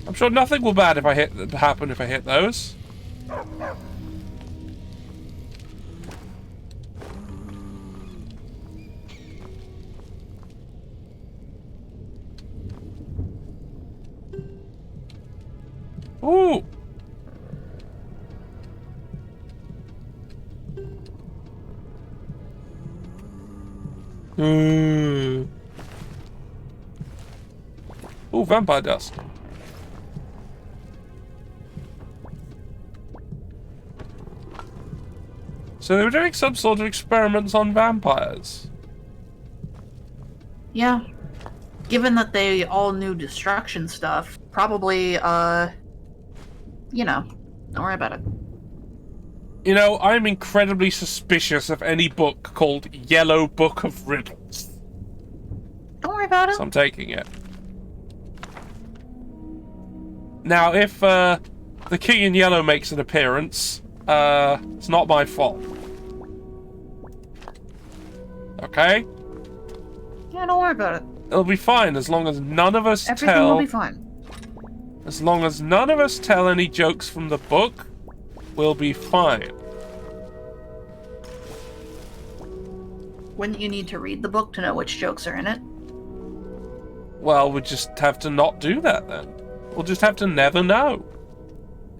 I'm sure nothing will bad happen if I hit those. Ooh. Ooh, vampire dust. So they were doing some sort of experiments on vampires. Yeah. Given that they all knew destruction stuff, probably, you know, don't worry about it. You know, I'm incredibly suspicious of any book called Yellow Book of Riddles. Don't worry about it. So I'm taking it. Now, if the King in Yellow makes an appearance, it's not my fault. Okay? Yeah, don't worry about it. It'll be fine as long as none of us Everything will be fine. As long as none of us tell any jokes from the book, we'll be fine. Wouldn't you need to read the book to know which jokes are in it? Well, we just have to not do that then. We'll just have to never know.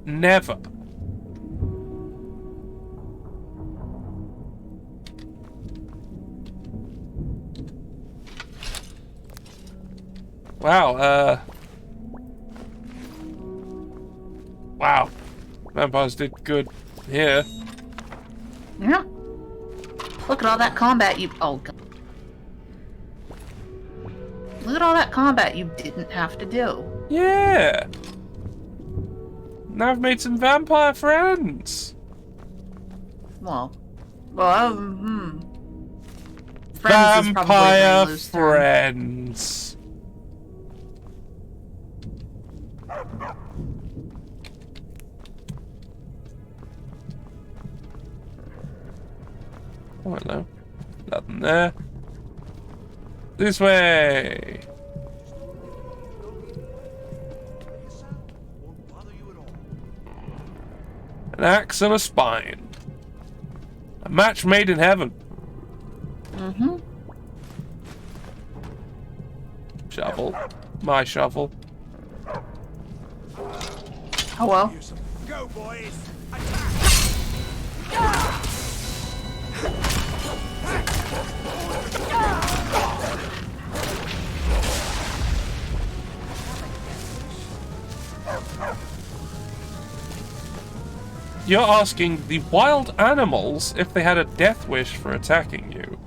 Never. Wow, wow. Vampires did good here. Yeah. Look at all that combat you... Oh, God. Look at all that combat you didn't have to do. Yeah. Now I've made some vampire friends. Well, Friends is probably a very Vampire loose term. friends. Oh, hello. Nothing there. This way. An axe and a spine. A match made in heaven. Mm-hmm. Shovel. My shovel. Hello. Go, boys! You're asking the wild animals if they had a death wish for attacking you.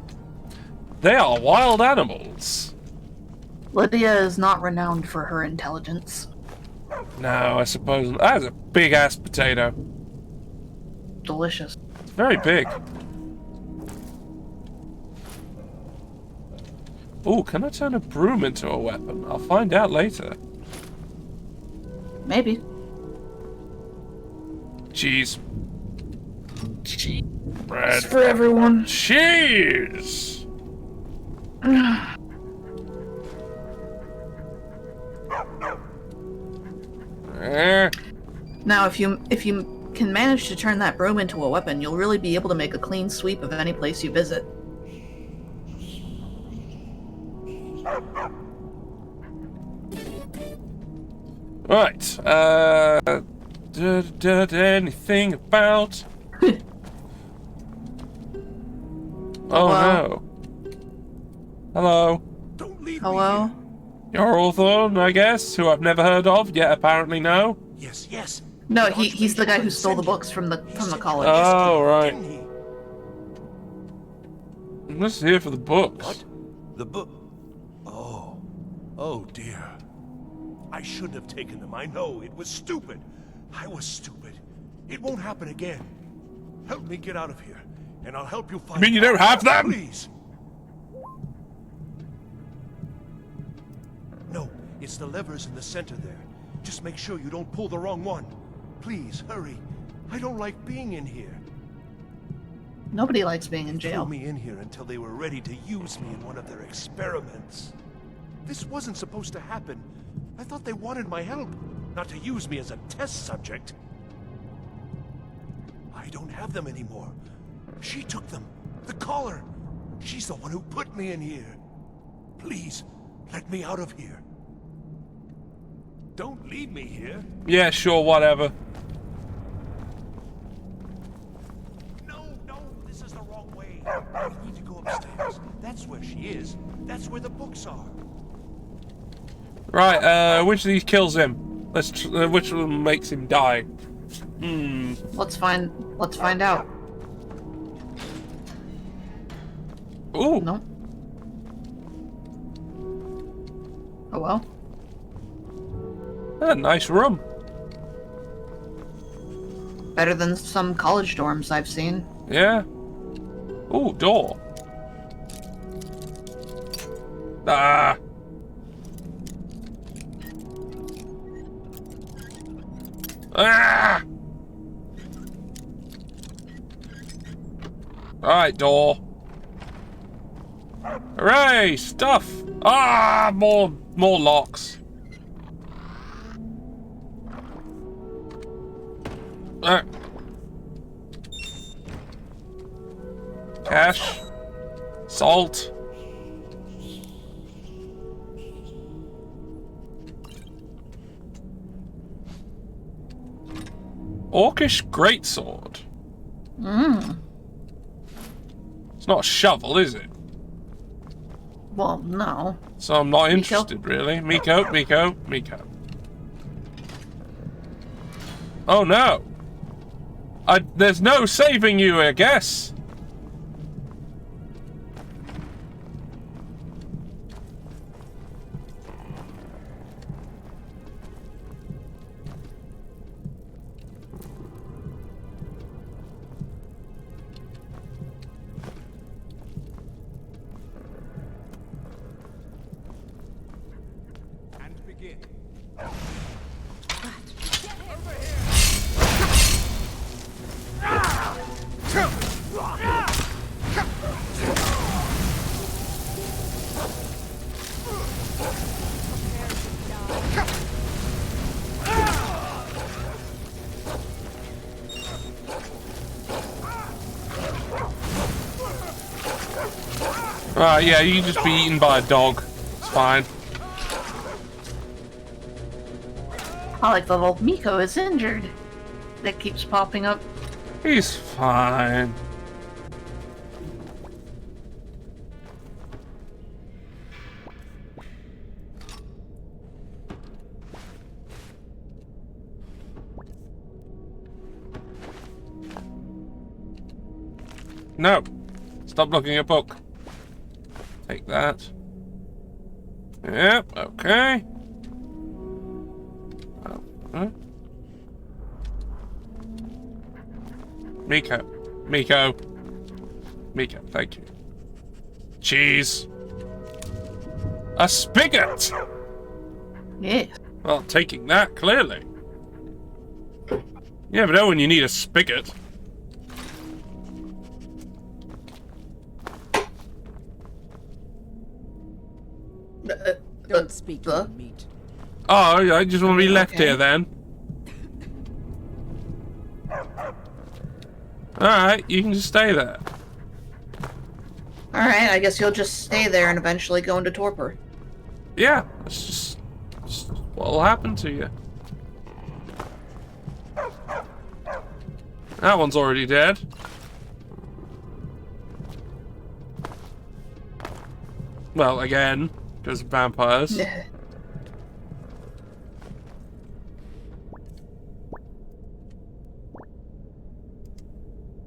They are wild animals. Lydia is not renowned for her intelligence. No, I suppose that's a big ass potato. Delicious. Very big. Ooh, can I turn a broom into a weapon? I'll find out later. Maybe. Cheese. It's Bread. for everyone. Cheese! Eh. Now, if you can manage to turn that broom into a weapon, you'll really be able to make a clean sweep of any place you visit. Right, anything about... Oh no. Hello. Don't leave Hello? me You're Hawthorne, I guess, who I've never heard of, yet apparently know. here. Yes, yes. No, he's the guy who stole the books from the college. Oh, right. Didn't he? I'm just here for the books. What? The book? Oh. Oh, dear. I shouldn't have taken them. I know. It was stupid. I was stupid. It won't happen again. Help me get out of here, and I'll help you find... You mean you don't have them? Please. No, it's the levers in the center there. Just make sure you don't pull the wrong one. Please, hurry. I don't like being in here. Nobody likes being in Threw jail. me in here until they were ready to use me in one of their experiments. This wasn't supposed to happen. I thought they wanted my help, not to use me as a test subject. I don't have them anymore. She took them. The caller. She's the one who put me in here. Please, let me out of here. Don't leave me here. Yeah, sure, whatever. No, this is the wrong way. We need to go upstairs. That's where she is. That's where the books are. Right, which of these kills him? Which one makes him die? Let's find out. Ooh. No. Oh well. Nice room. Better than some college dorms I've seen. Yeah. Ooh, door. Ah. Ah. Alright, door. Hooray! Stuff! Ah! More locks. Cash. Salt. Orcish greatsword. It's not a shovel, is it? Well, no. So I'm not Miko? interested, really. Miko. Oh no! There's no saving you, I guess. And begin. Yeah, you can just be eaten by a dog. It's fine. I like the little Miko is injured. That keeps popping up. He's fine. No. Stop looking at book. Take that. Yep, okay. Oh, huh? Miko, thank you. Cheese. A spigot! Yeah. Well, taking that, clearly. Yeah, but when you need a spigot. Don't speak to meat. Oh, I just want to be left Okay. here then. Alright, you can just stay there. Alright, I guess you'll just stay there and eventually go into torpor. Yeah, that's just what'll happen to you. That one's already dead. Well, again, because of vampires.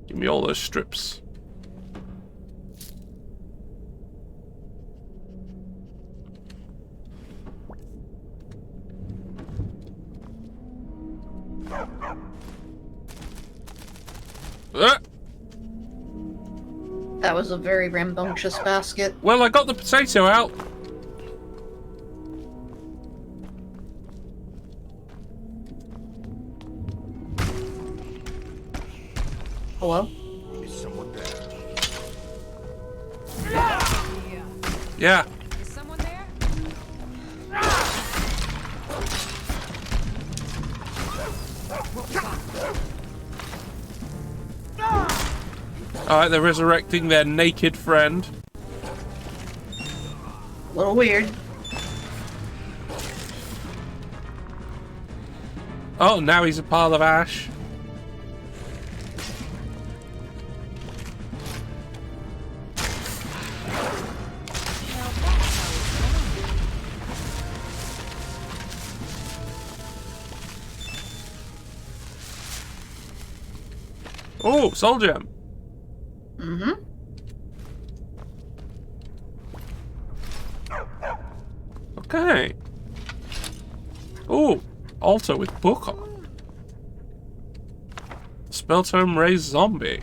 Give me all those strips. That was a very rambunctious basket. Well, I got the potato out. Hello? Is someone there? Yeah. Is someone there? Alright, they're resurrecting their naked friend. A little weird. Oh, now he's a pile of ash. Oh, soul gem. Mm-hmm. Okay. Oh, altar with book on. Spell tome raise zombie.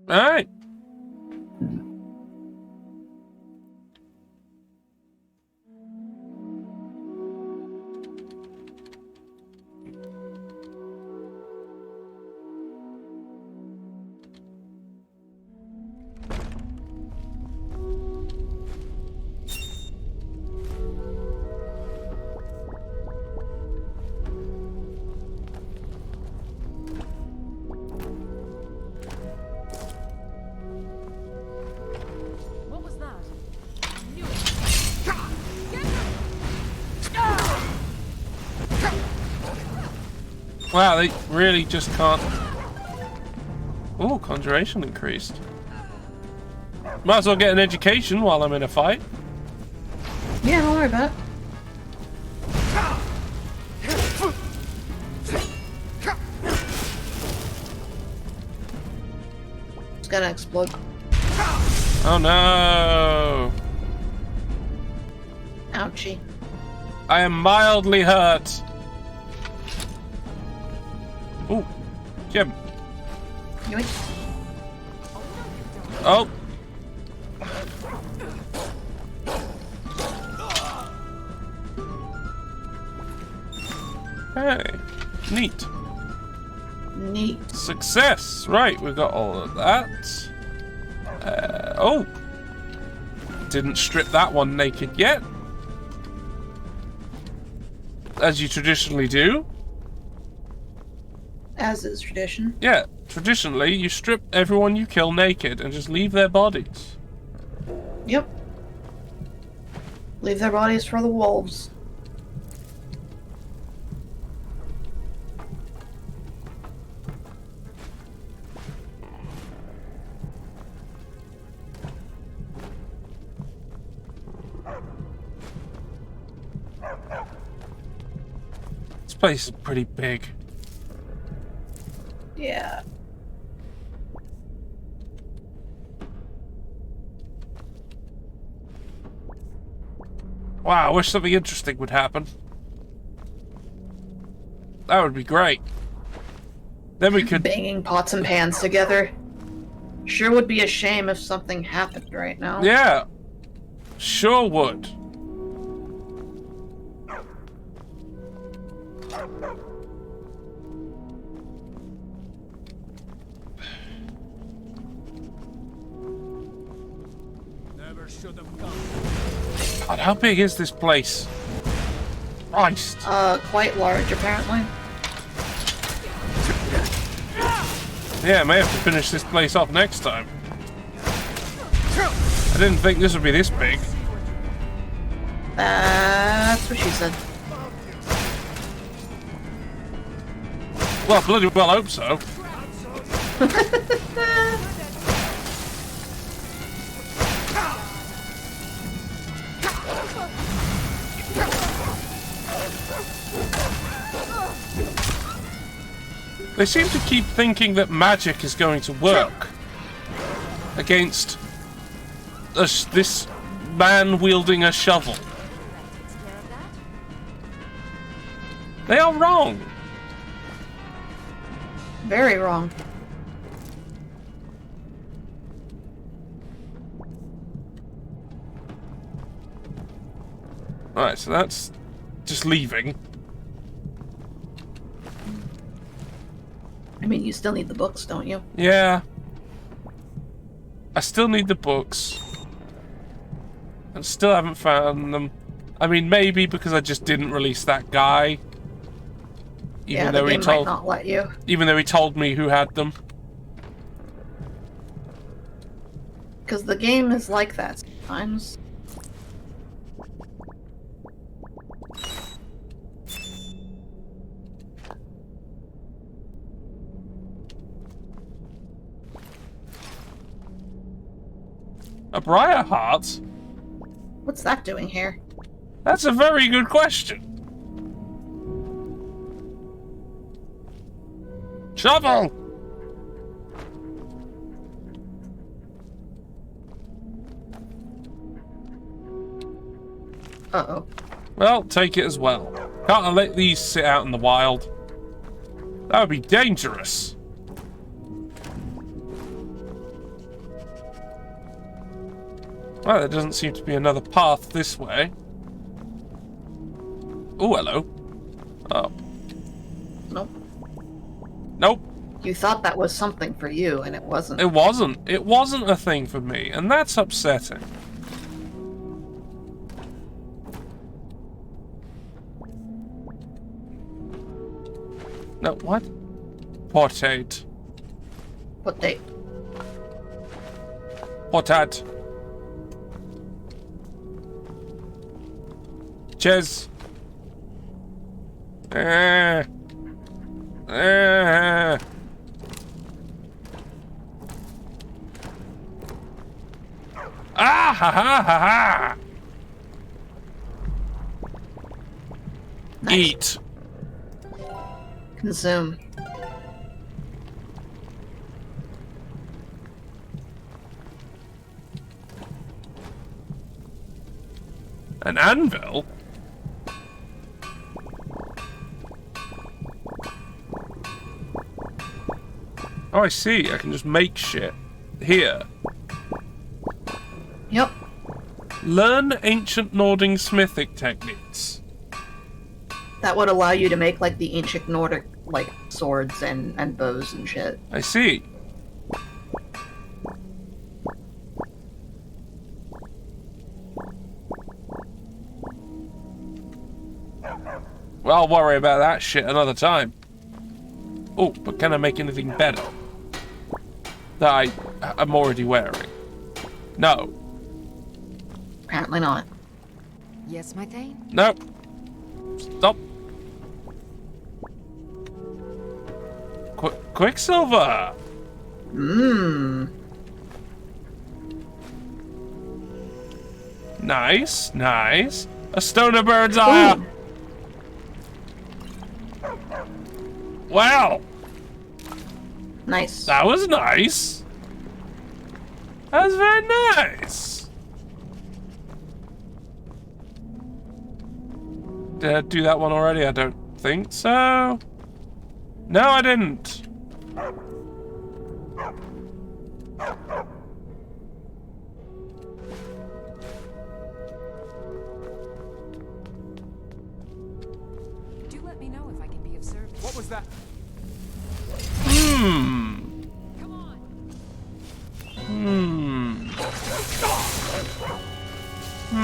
Alright. What was that? Wow, they really just can't. Oh, conjuration increased. Might as well get an education while I'm in a fight. Yeah, don't worry about it. It's gonna explode. Oh no! Ouchie. I am mildly hurt. Oh, Jim. Yoink. Oh. Hey, neat. Neat. Success. Right, we've got all of that. Oh. Didn't strip that one naked yet. As you traditionally do. As is tradition. Yeah, traditionally you strip everyone you kill naked and just leave their bodies. Yep. Leave their bodies for the wolves. This place is pretty big. Yeah. Wow, I wish something interesting would happen. That would be great. Then we could... Banging pots and pans together. Sure would be a shame if something happened right now. Yeah. Sure would. Never should have done. God, how big is this place? Christ. Quite large apparently. Yeah, I may have to finish this place off next time. I didn't think this would be this big. That's what she said. Well, bloody well hope so. They seem to keep thinking that magic is going to work against this man wielding a shovel. That takes care of that. They are wrong. Very wrong. Alright, so that's just leaving. I mean, you still need the books, don't you? Yeah. I still need the books. And still haven't found them. I mean, maybe because I just didn't release that guy. Yeah, the game might not let you. Even though he told me who had them. Because the game is like that sometimes. A Briar Heart? What's that doing here? That's a very good question. Shovel! Uh-oh. Well, take it as well. Can't I let these sit out in the wild? That would be dangerous. Well, there doesn't seem to be another path this way. Oh, hello. Oh. Nope. Nope. You thought that was something for you, and it wasn't. It wasn't. It wasn't a thing for me, and that's upsetting. No, what? Portate. What date? Portat. Ches. Ah ha ha ha ha! Nice. Eat. Consume. An anvil? Oh, I see. I can just make shit. Here. Yep. Learn ancient Nordic smithing techniques. That would allow you to make, like, the ancient Nordic, like, swords and bows and shit. I see. Well, I'll worry about that shit another time. Oh, but can I make anything better? That I'm already wearing? No. Apparently not. Yes, my Thane? Nope. Stop. Quicksilver! Mmm. Nice, nice. A stone of bird's eye. Ooh. Wow, Nice. that was nice. That was very nice. Did I do that one already? I don't think so. No, I didn't. Do let me know if I can be of service. What was that? Hmm. Come on! Hmm.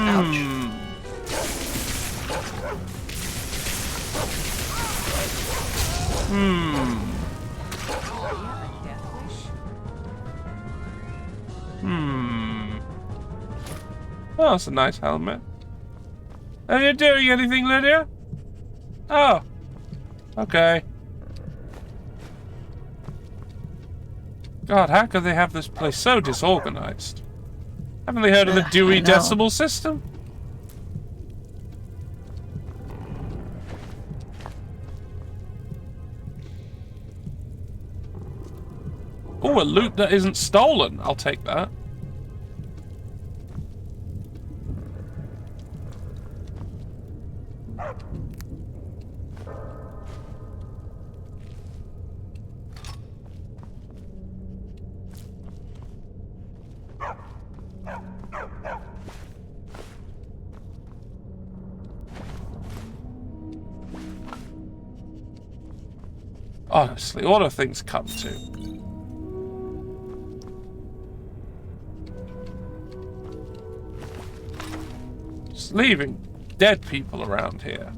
Ouch. Hmm. Hmm. Yeah, a death wish? Hmm. Oh, that's a nice helmet. Are you doing anything, Lydia? Oh. Okay. God, how could they have this place so disorganized? Haven't they heard of the I Dewey know. Decimal System? Oh, a loot that isn't stolen. I'll take that. Honestly, what do things come to? Just leaving dead people around here.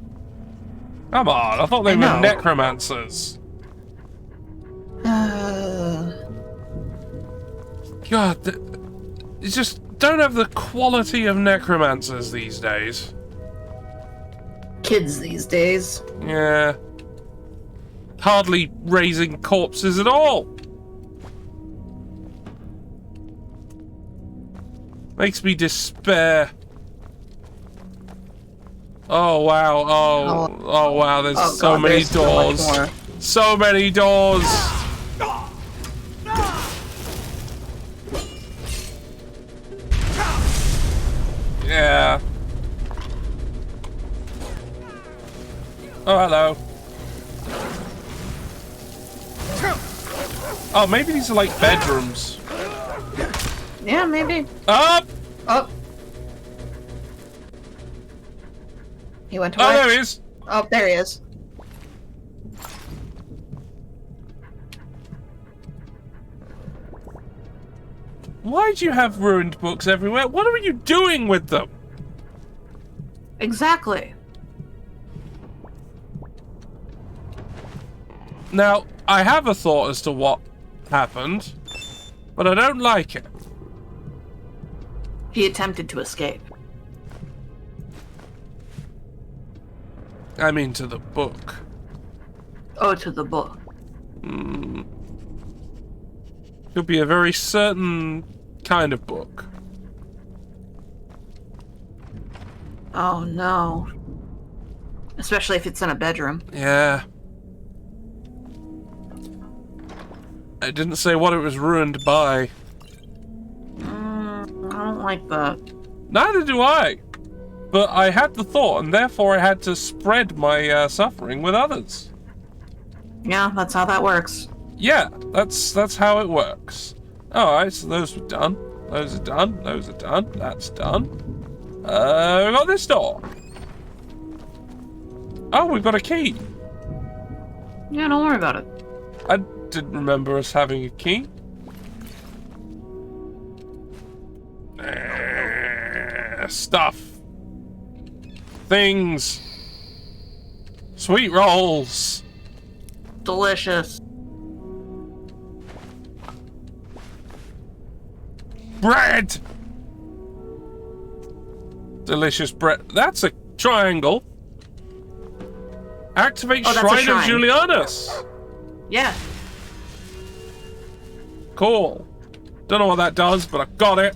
Come on, I thought they were necromancers. God, you just don't have the quality of necromancers these days. Kids these days. Yeah. Hardly raising corpses at all. Makes me despair. Oh wow, oh wow, there's so many doors. So many doors. Yeah. Oh, hello. Oh, maybe these are like bedrooms. Yeah, maybe. Up! Oh. He went away. Oh, there he is. Oh, there he is. Why'd you have ruined books everywhere? What were you doing with them? Exactly. Now, I have a thought as to what happened, but I don't like it. He attempted to escape. I mean, to the book. Oh, to the book. Could be a very certain kind of book. Oh, no. Especially if it's in a bedroom. Yeah. I didn't say what it was ruined by. I don't like that. Neither do I. But I had the thought, and therefore I had to spread my suffering with others. Yeah, that's how that works. Yeah, that's how it works. Alright, so those were done. Those are done. Those are done. That's done. We got this door. Oh, we've got a key. Yeah, don't worry about it. I didn't remember us having a key. Stuff. Things. Sweet rolls. Delicious. Bread. Delicious bread. That's a triangle. Activate Oh, that's a Shrine of shrine. Julianus. Yeah. Cool. Don't know what that does, but I got it.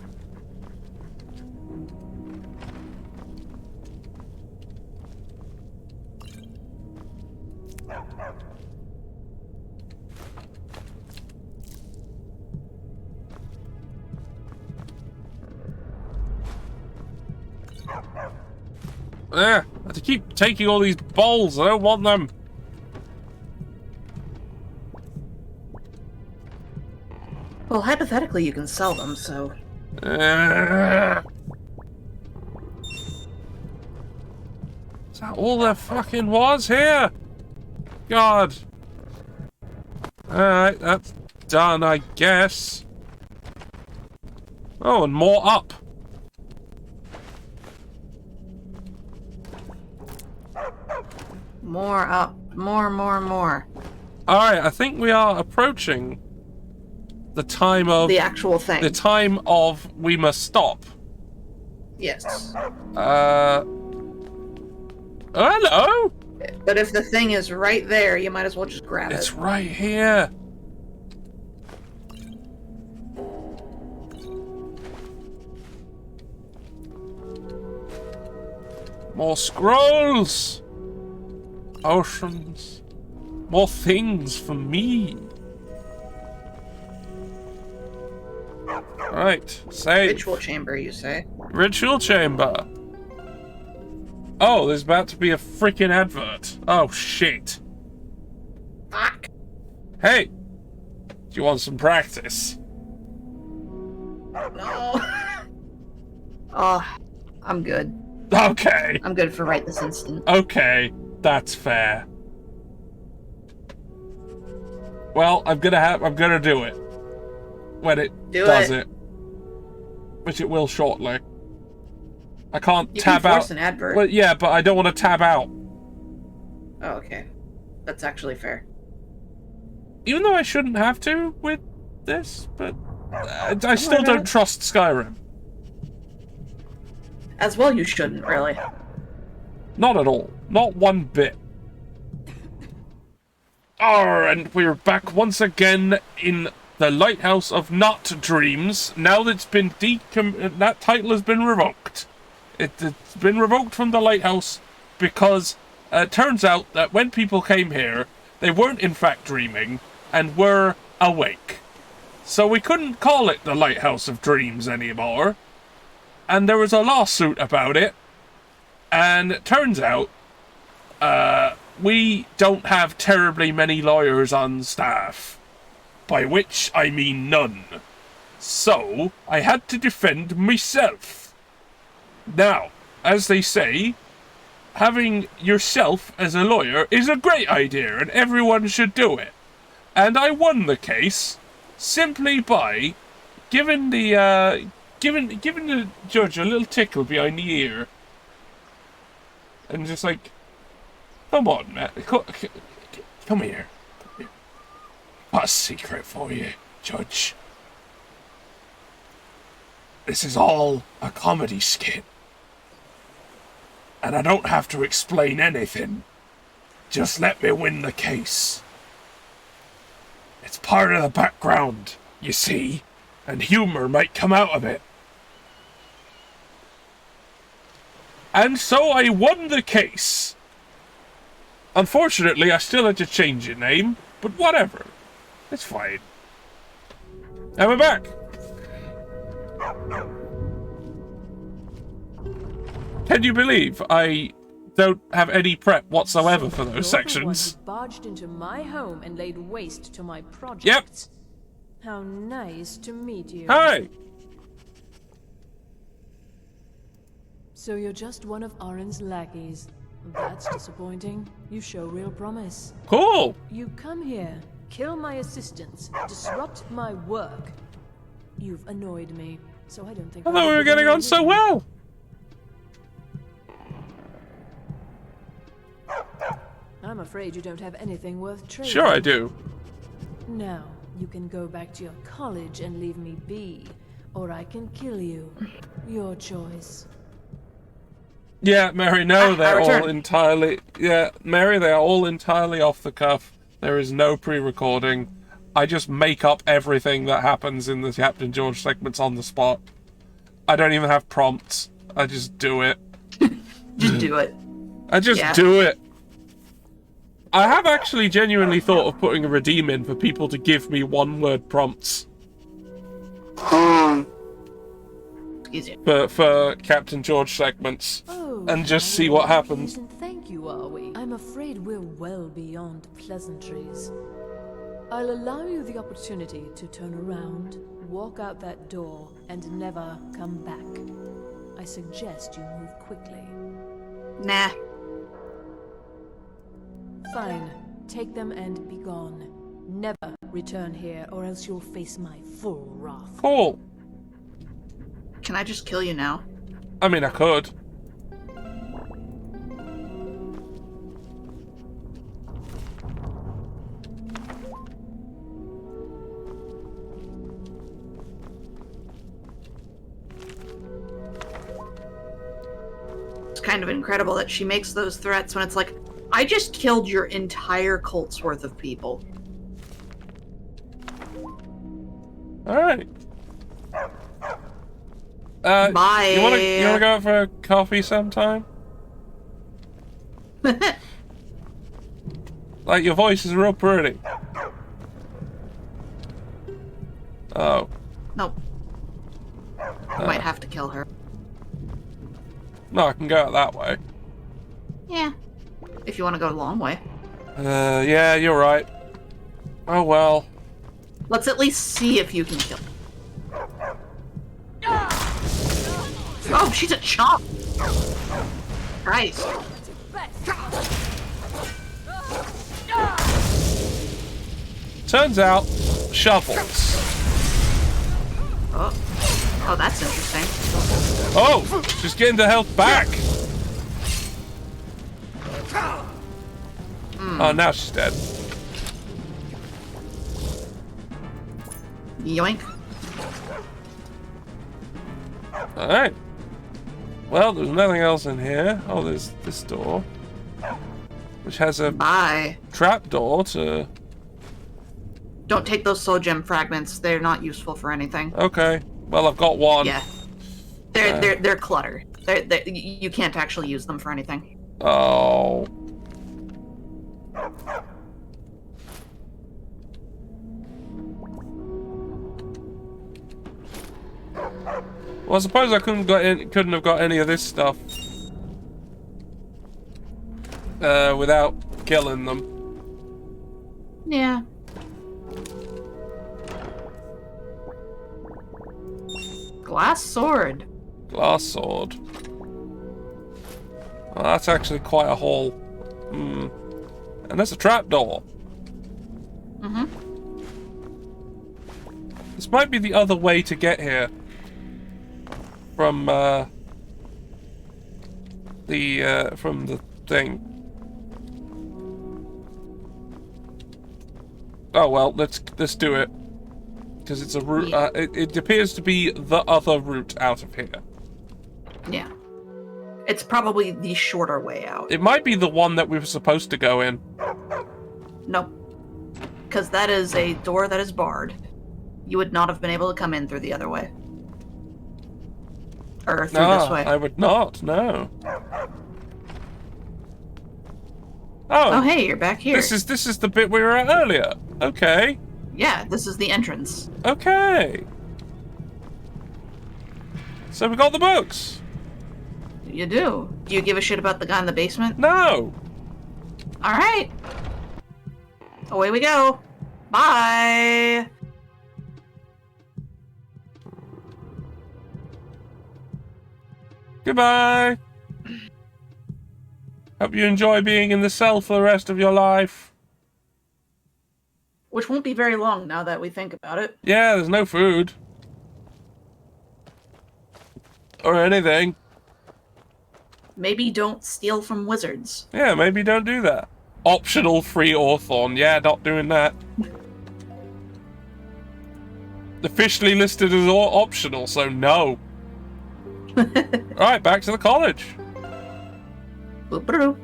Yeah, I have to keep taking all these bowls. I don't want them. Well, hypothetically, you can sell them, so... Is that all there fucking was here? God. Alright, that's done, I guess. Oh, and more up. More up. More. Alright, I think we are approaching the time of... The actual thing. The time of we must stop. Yes. Hello? But if the thing is right there, you might as well just grab It's it. right here. More scrolls. Potions. More things for me. Right, save. Ritual chamber, you say? Ritual chamber. Oh, there's about to be a freaking advert. Oh, shit. Fuck. Hey, do you want some practice? No. Oh, I'm good. Okay. I'm good for right this instant. Okay, that's fair. Well, I'm gonna do it. When it does it. Which it will shortly. I can't You tab can force out. an advert. Well, yeah, but I don't want to tab out. Oh, okay. That's actually fair. Even though I shouldn't have to with this, but I still don't trust Skyrim. As well, you shouldn't, really. Not at all. Not one bit. And we're back once again in the Lighthouse of Not Dreams. Now that it's been that title has been revoked. It's been revoked from the Lighthouse because it turns out that when people came here, they weren't in fact dreaming and were awake. So we couldn't call it the Lighthouse of Dreams anymore. And there was a lawsuit about it. And it turns out, we don't have terribly many lawyers on staff. By which I mean none. So, I had to defend myself. Now, as they say, having yourself as a lawyer is a great idea and everyone should do it. And I won the case simply by giving the judge a little tickle behind the ear. And just like, come on, Matt, come here. Got a secret for you, Judge. This is all a comedy skit. And I don't have to explain anything. Just let me win the case. It's part of the background, you see, and humor might come out of it. And so I won the case. Unfortunately, I still had to change your name, but whatever. It's fine. And we're back. Can you believe I don't have any prep whatsoever for those You're sections? The one who barged into my home and laid waste to my project. Yep. How nice to meet you. Hi. So you're just one of Arin's lackeys. That's disappointing. You show real promise. Cool. You come here, kill my assistants, disrupt my work. You've annoyed me, so I don't think I thought we were getting on so well. I'm afraid you don't have anything worth trading. Sure I do. Now, you can go back to your college and leave me be, or I can kill you. Your choice. Yeah, Mary, no, they're all return. entirely... Yeah, Mary, they are all entirely off the cuff. There is no pre-recording. I just make up everything that happens in the Captain George segments on the spot. I don't even have prompts. I just do it. Just do it. I just do it. I have actually genuinely thought of putting a redeem in for people to give me one-word prompts. Easy. For Captain George segments. And just see what happens. And thank you, are we? I'm afraid we're well beyond pleasantries. I'll allow you the opportunity to turn around, walk out that door, and never come back. I suggest you move quickly. Nah. Fine. Take them and be gone. Never return here, or else you'll face my full wrath. Cool. Can I just kill you now? I mean, I could. It's kind of incredible that she makes those threats when it's like, I just killed your entire cult's worth of people. Alright. Bye. You wanna go out for a coffee sometime? Like, your voice is real pretty. Oh. Nope. You might have to kill her. No, I can go out that way. Yeah. If you want to go a long way. Yeah, you're right. Oh well. Let's at least see if you can kill her. Oh, she's a chomp! Christ. Turns out, shovels. Oh, that's interesting. Oh, she's getting the health back. Oh, now she's dead. Yoink. Alright. Well, there's nothing else in here. Oh, there's this door. Which has a Bye. trapdoor to... Don't take those soul gem fragments. They're not useful for anything. Okay. Well, I've got one. Yeah. They're clutter. You can't actually use them for anything. Oh. Well, I suppose I couldn't have got any of this stuff without killing them. Yeah. Glass sword. Glass sword. Well, that's actually quite a haul. And there's a trapdoor. Mm-hmm. This might be the other way to get here. From the thing. Oh well, let's do it. Because it's a route. Yeah. It appears to be the other route out of here. Yeah. It's probably the shorter way out. It might be the one that we were supposed to go in. Nope. Because that is a door that is barred. You would not have been able to come in through the other way. Or through this way. I would not. No. Oh, hey, you're back here. This is the bit we were at earlier. Okay. Yeah, this is the entrance. Okay. So we got the books. You do. Do you give a shit about the guy in the basement? No. Alright. Away we go. Bye. Goodbye. Hope you enjoy being in the cell for the rest of your life. Which won't be very long now that we think about it. Yeah, there's no food. Or anything. Maybe don't steal from wizards. Yeah, maybe don't do that. Optional free Orthorn. Yeah, not doing that. Officially listed as optional, so no. Alright, back to the college. Boop-a-doo.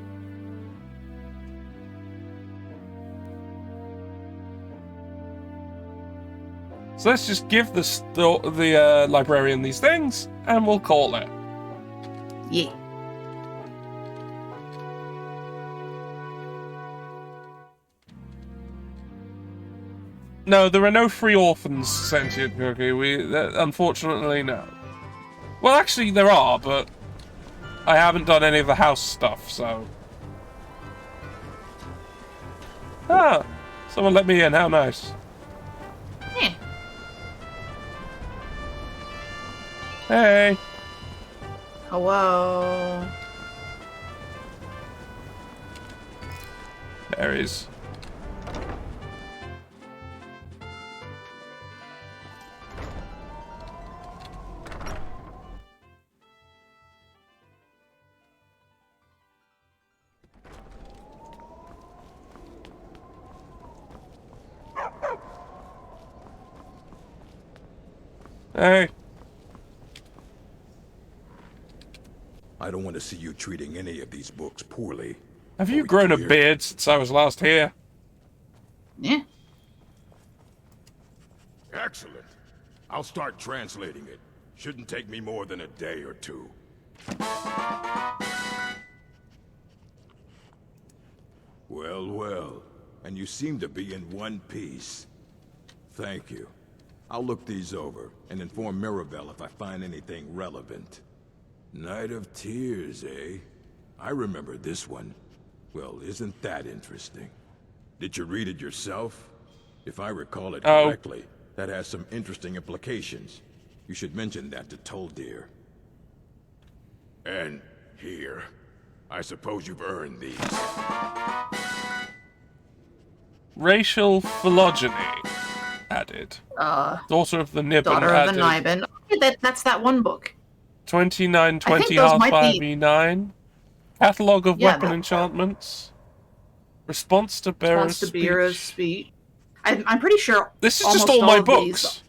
So let's just give the librarian these things, and we'll call it. Yeah. No, there are no free orphans, Sentient Cookie. Unfortunately, no. Well, actually, there are, but I haven't done any of the house stuff, so... Ah! Someone let me in, how nice. Yeah. Hey! Hello. Berries. Hey. I don't want to see you treating any of these books poorly. Have you Are we grown a clear? beard since I was last here? Yeah. Excellent. I'll start translating it. Shouldn't take me more than a day or two. Well, well. And you seem to be in one piece. Thank you. I'll look these over and inform Mirabelle if I find anything relevant. Night of Tears, eh? I remember this one. Well, isn't that interesting? Did you read it yourself? If I recall it correctly, that has some interesting implications. You should mention that to Toldir. And here. I suppose you've earned these. Racial phylogeny added. Daughter of the Nibbin Daughter added. of the Nibbin. Okay, that's that one book. 2920 those half might be- IV9. Catalogue of Yeah, weapon that- enchantments. Response to Bearer's Response to Beerer's speech. I'm pretty sure. This is just almost all my of these- books.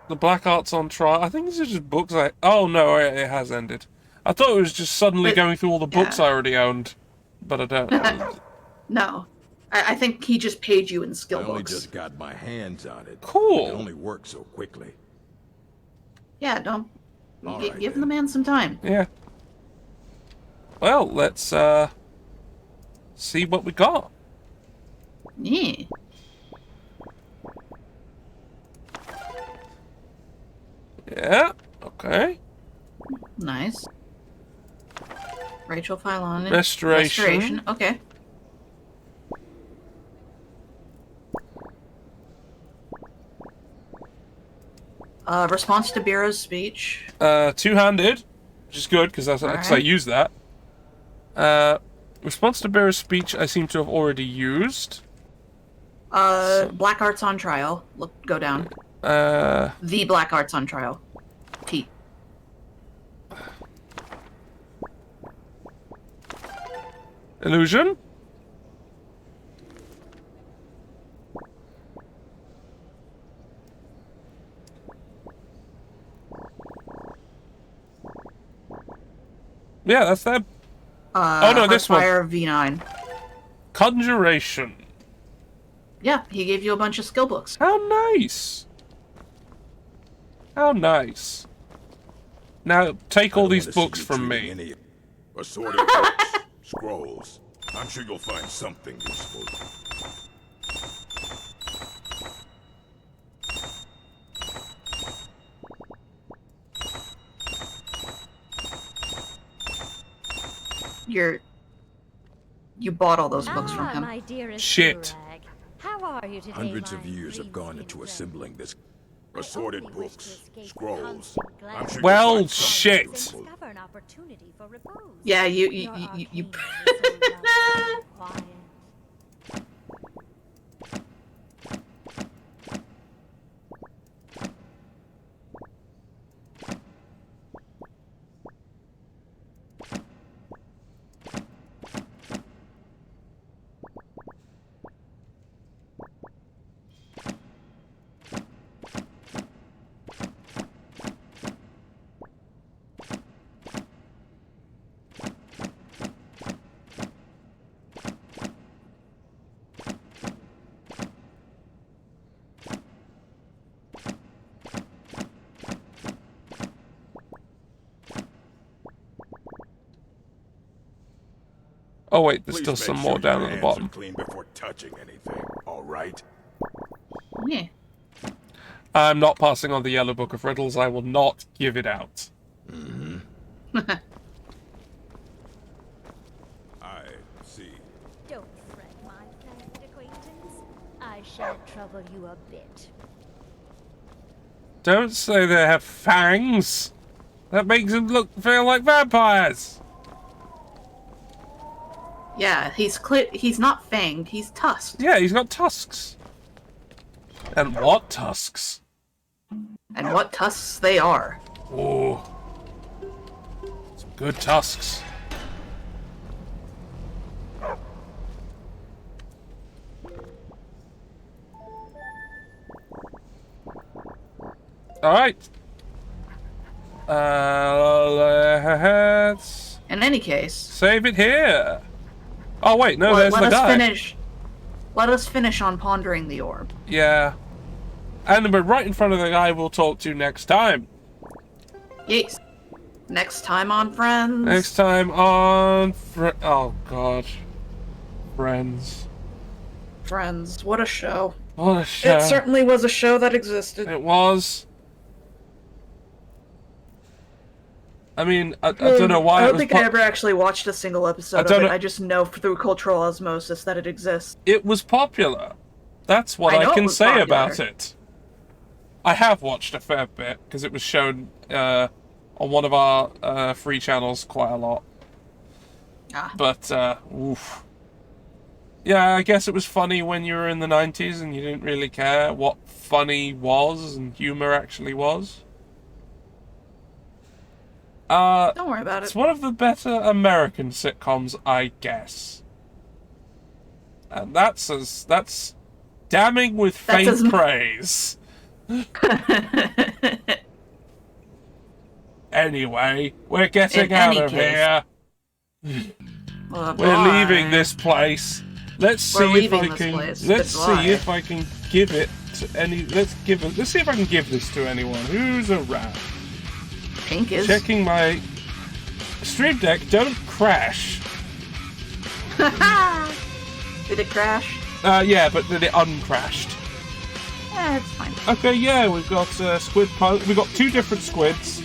The Black Arts on Trial. I think these are just books Oh no, it has ended. I thought it was just suddenly But- going through all the books yeah. I already owned. But I don't. No. I think he just paid you in skill I only books. just got my hands on it. Cool. It only works so quickly. Yeah, don't. All Give right, the then. man some time. Yeah. Well, let's see what we got. Yeah. Yeah. Okay. Nice. Rachel Phylon. Restoration. Okay. Response to Beerer's speech. Two-handed, which is good because I Alright. use that. Response to Bearer's speech I seem to have already used. Black Arts on Trial. Go down. The Black Arts on Trial. T. Illusion. Yeah, that's that. Oh, no, this one. Fire V9. Conjuration. Yeah, he gave you a bunch of skill books. How nice. How nice. Now, take all I don't these wanna see books you from treating me. any assorted books, scrolls. I'm sure you'll find something useful. You bought all those books from him. My dearest Shit. Durag. How are you today, Hundreds my of years have gone dream-seeking into friend? assembling this. Assorted only wish books, to escape scrolls. constant I'm glare. sure Well, you'll find something shit. useful. Discover an opportunity for repose. Yeah, you. Your arcane is so lovely and quiet. Oh wait, there's Please still make some sure more down your at the hands are bottom. clean before touching anything. All right. Yeah. I'm not passing on the Yellow Book of Riddles. I will not give it out. I see. Don't fret, my fanged acquaintance. I shan't trouble you a bit. Don't say they have fangs. That makes them feel like vampires. Yeah, he's not fanged, he's tusked. Yeah, he's got tusks. And what tusks? And what tusks they are. Oh, some good tusks. All right. Let's In any case, save it here. Oh wait, no, there's let the us guy. finish. Let us finish on pondering the orb. Yeah. And we're right in front of the guy we'll talk to next time. Yes. Next time on Friends. Next time on... Oh, God. Friends. Friends. What a show. What a show. It certainly was a show that existed. It was. I mean, I don't know why I it don't was think I ever actually watched a single episode of it. know- I just know through cultural osmosis that it exists. It was popular. That's what I know I it can was say popular. about it. I have watched a fair bit, because it was shown on one of our free channels quite a lot. Ah. But, oof. Yeah, I guess it was funny when you were in the 90s and you didn't really care what funny was and humor actually was. Don't worry about It's it. one of the better American sitcoms, I guess. And that's damning with That's faint as- praise. Anyway, we're getting In out any of case. here. Oh, We're boy. leaving this place. Let's We're see if leaving I this can. place. Let's Goodbye. see if I can give it to any. Let's see if I can give this to anyone who's around. Pink is. Checking my Stream Deck. Don't crash. Did it crash? Yeah, but then it uncrashed. It's fine. Okay, yeah, we've got squid. We've got two different squids.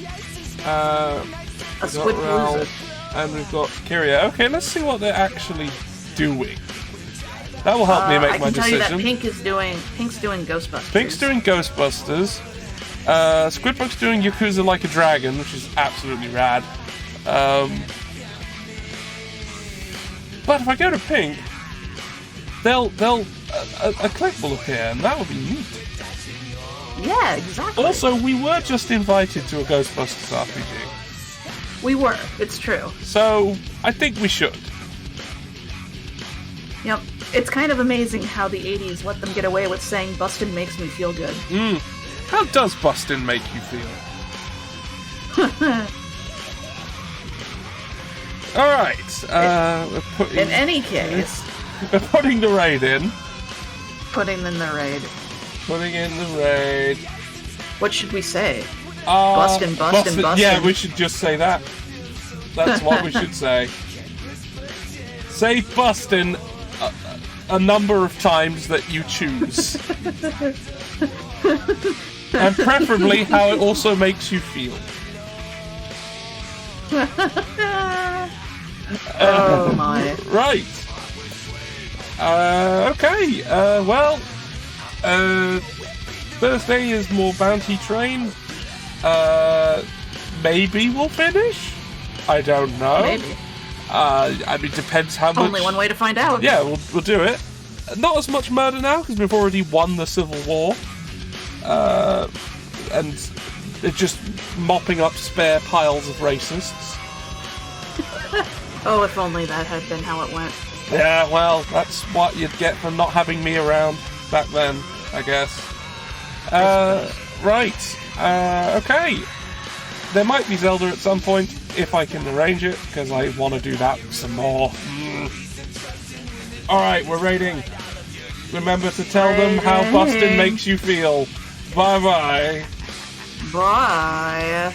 A We've got squid Raoul, loser. and we've got Kyria. Okay, let's see what they're actually doing. That will help me I make can my tell you decision. that Pink's doing Ghostbusters. Pink's doing Ghostbusters. Squidbug's doing Yakuza Like a Dragon, which is absolutely rad. But if I go to Pink, a clip will appear, and that would be neat. Yeah, exactly. Also, we were just invited to a Ghostbusters RPG, We were. It's true. so I think we should. Yep. It's kind of amazing how the 80s let them get away with saying Bustin' makes me feel good. How does Bustin' make you feel? Alright, we're putting, In any case, we're putting the raid in. putting in the raid. Putting in the raid. What should we say? Bustin'. Bustin'. Yeah, we should just say that. That's what we should say. Say Bustin' a number of times that you choose. And preferably how it also makes you feel. Oh my. Right. Okay. Well, Thursday is more Bounty Train. Maybe we'll finish. I don't know. Maybe. I mean, depends how much. Only one way to find out. Yeah, we'll do it. Not as much murder now because we've already won the Civil War, and they're just mopping up spare piles of racists. Oh, if only that had been how it went. Yeah, well, that's what you'd get for not having me around back then, I guess. Right. Okay. There might be Zelda at some point, if I can arrange it, because I want to do that some more. Alright, we're raiding. Remember to tell them how Bustin' makes you feel. Bye-bye. Bye.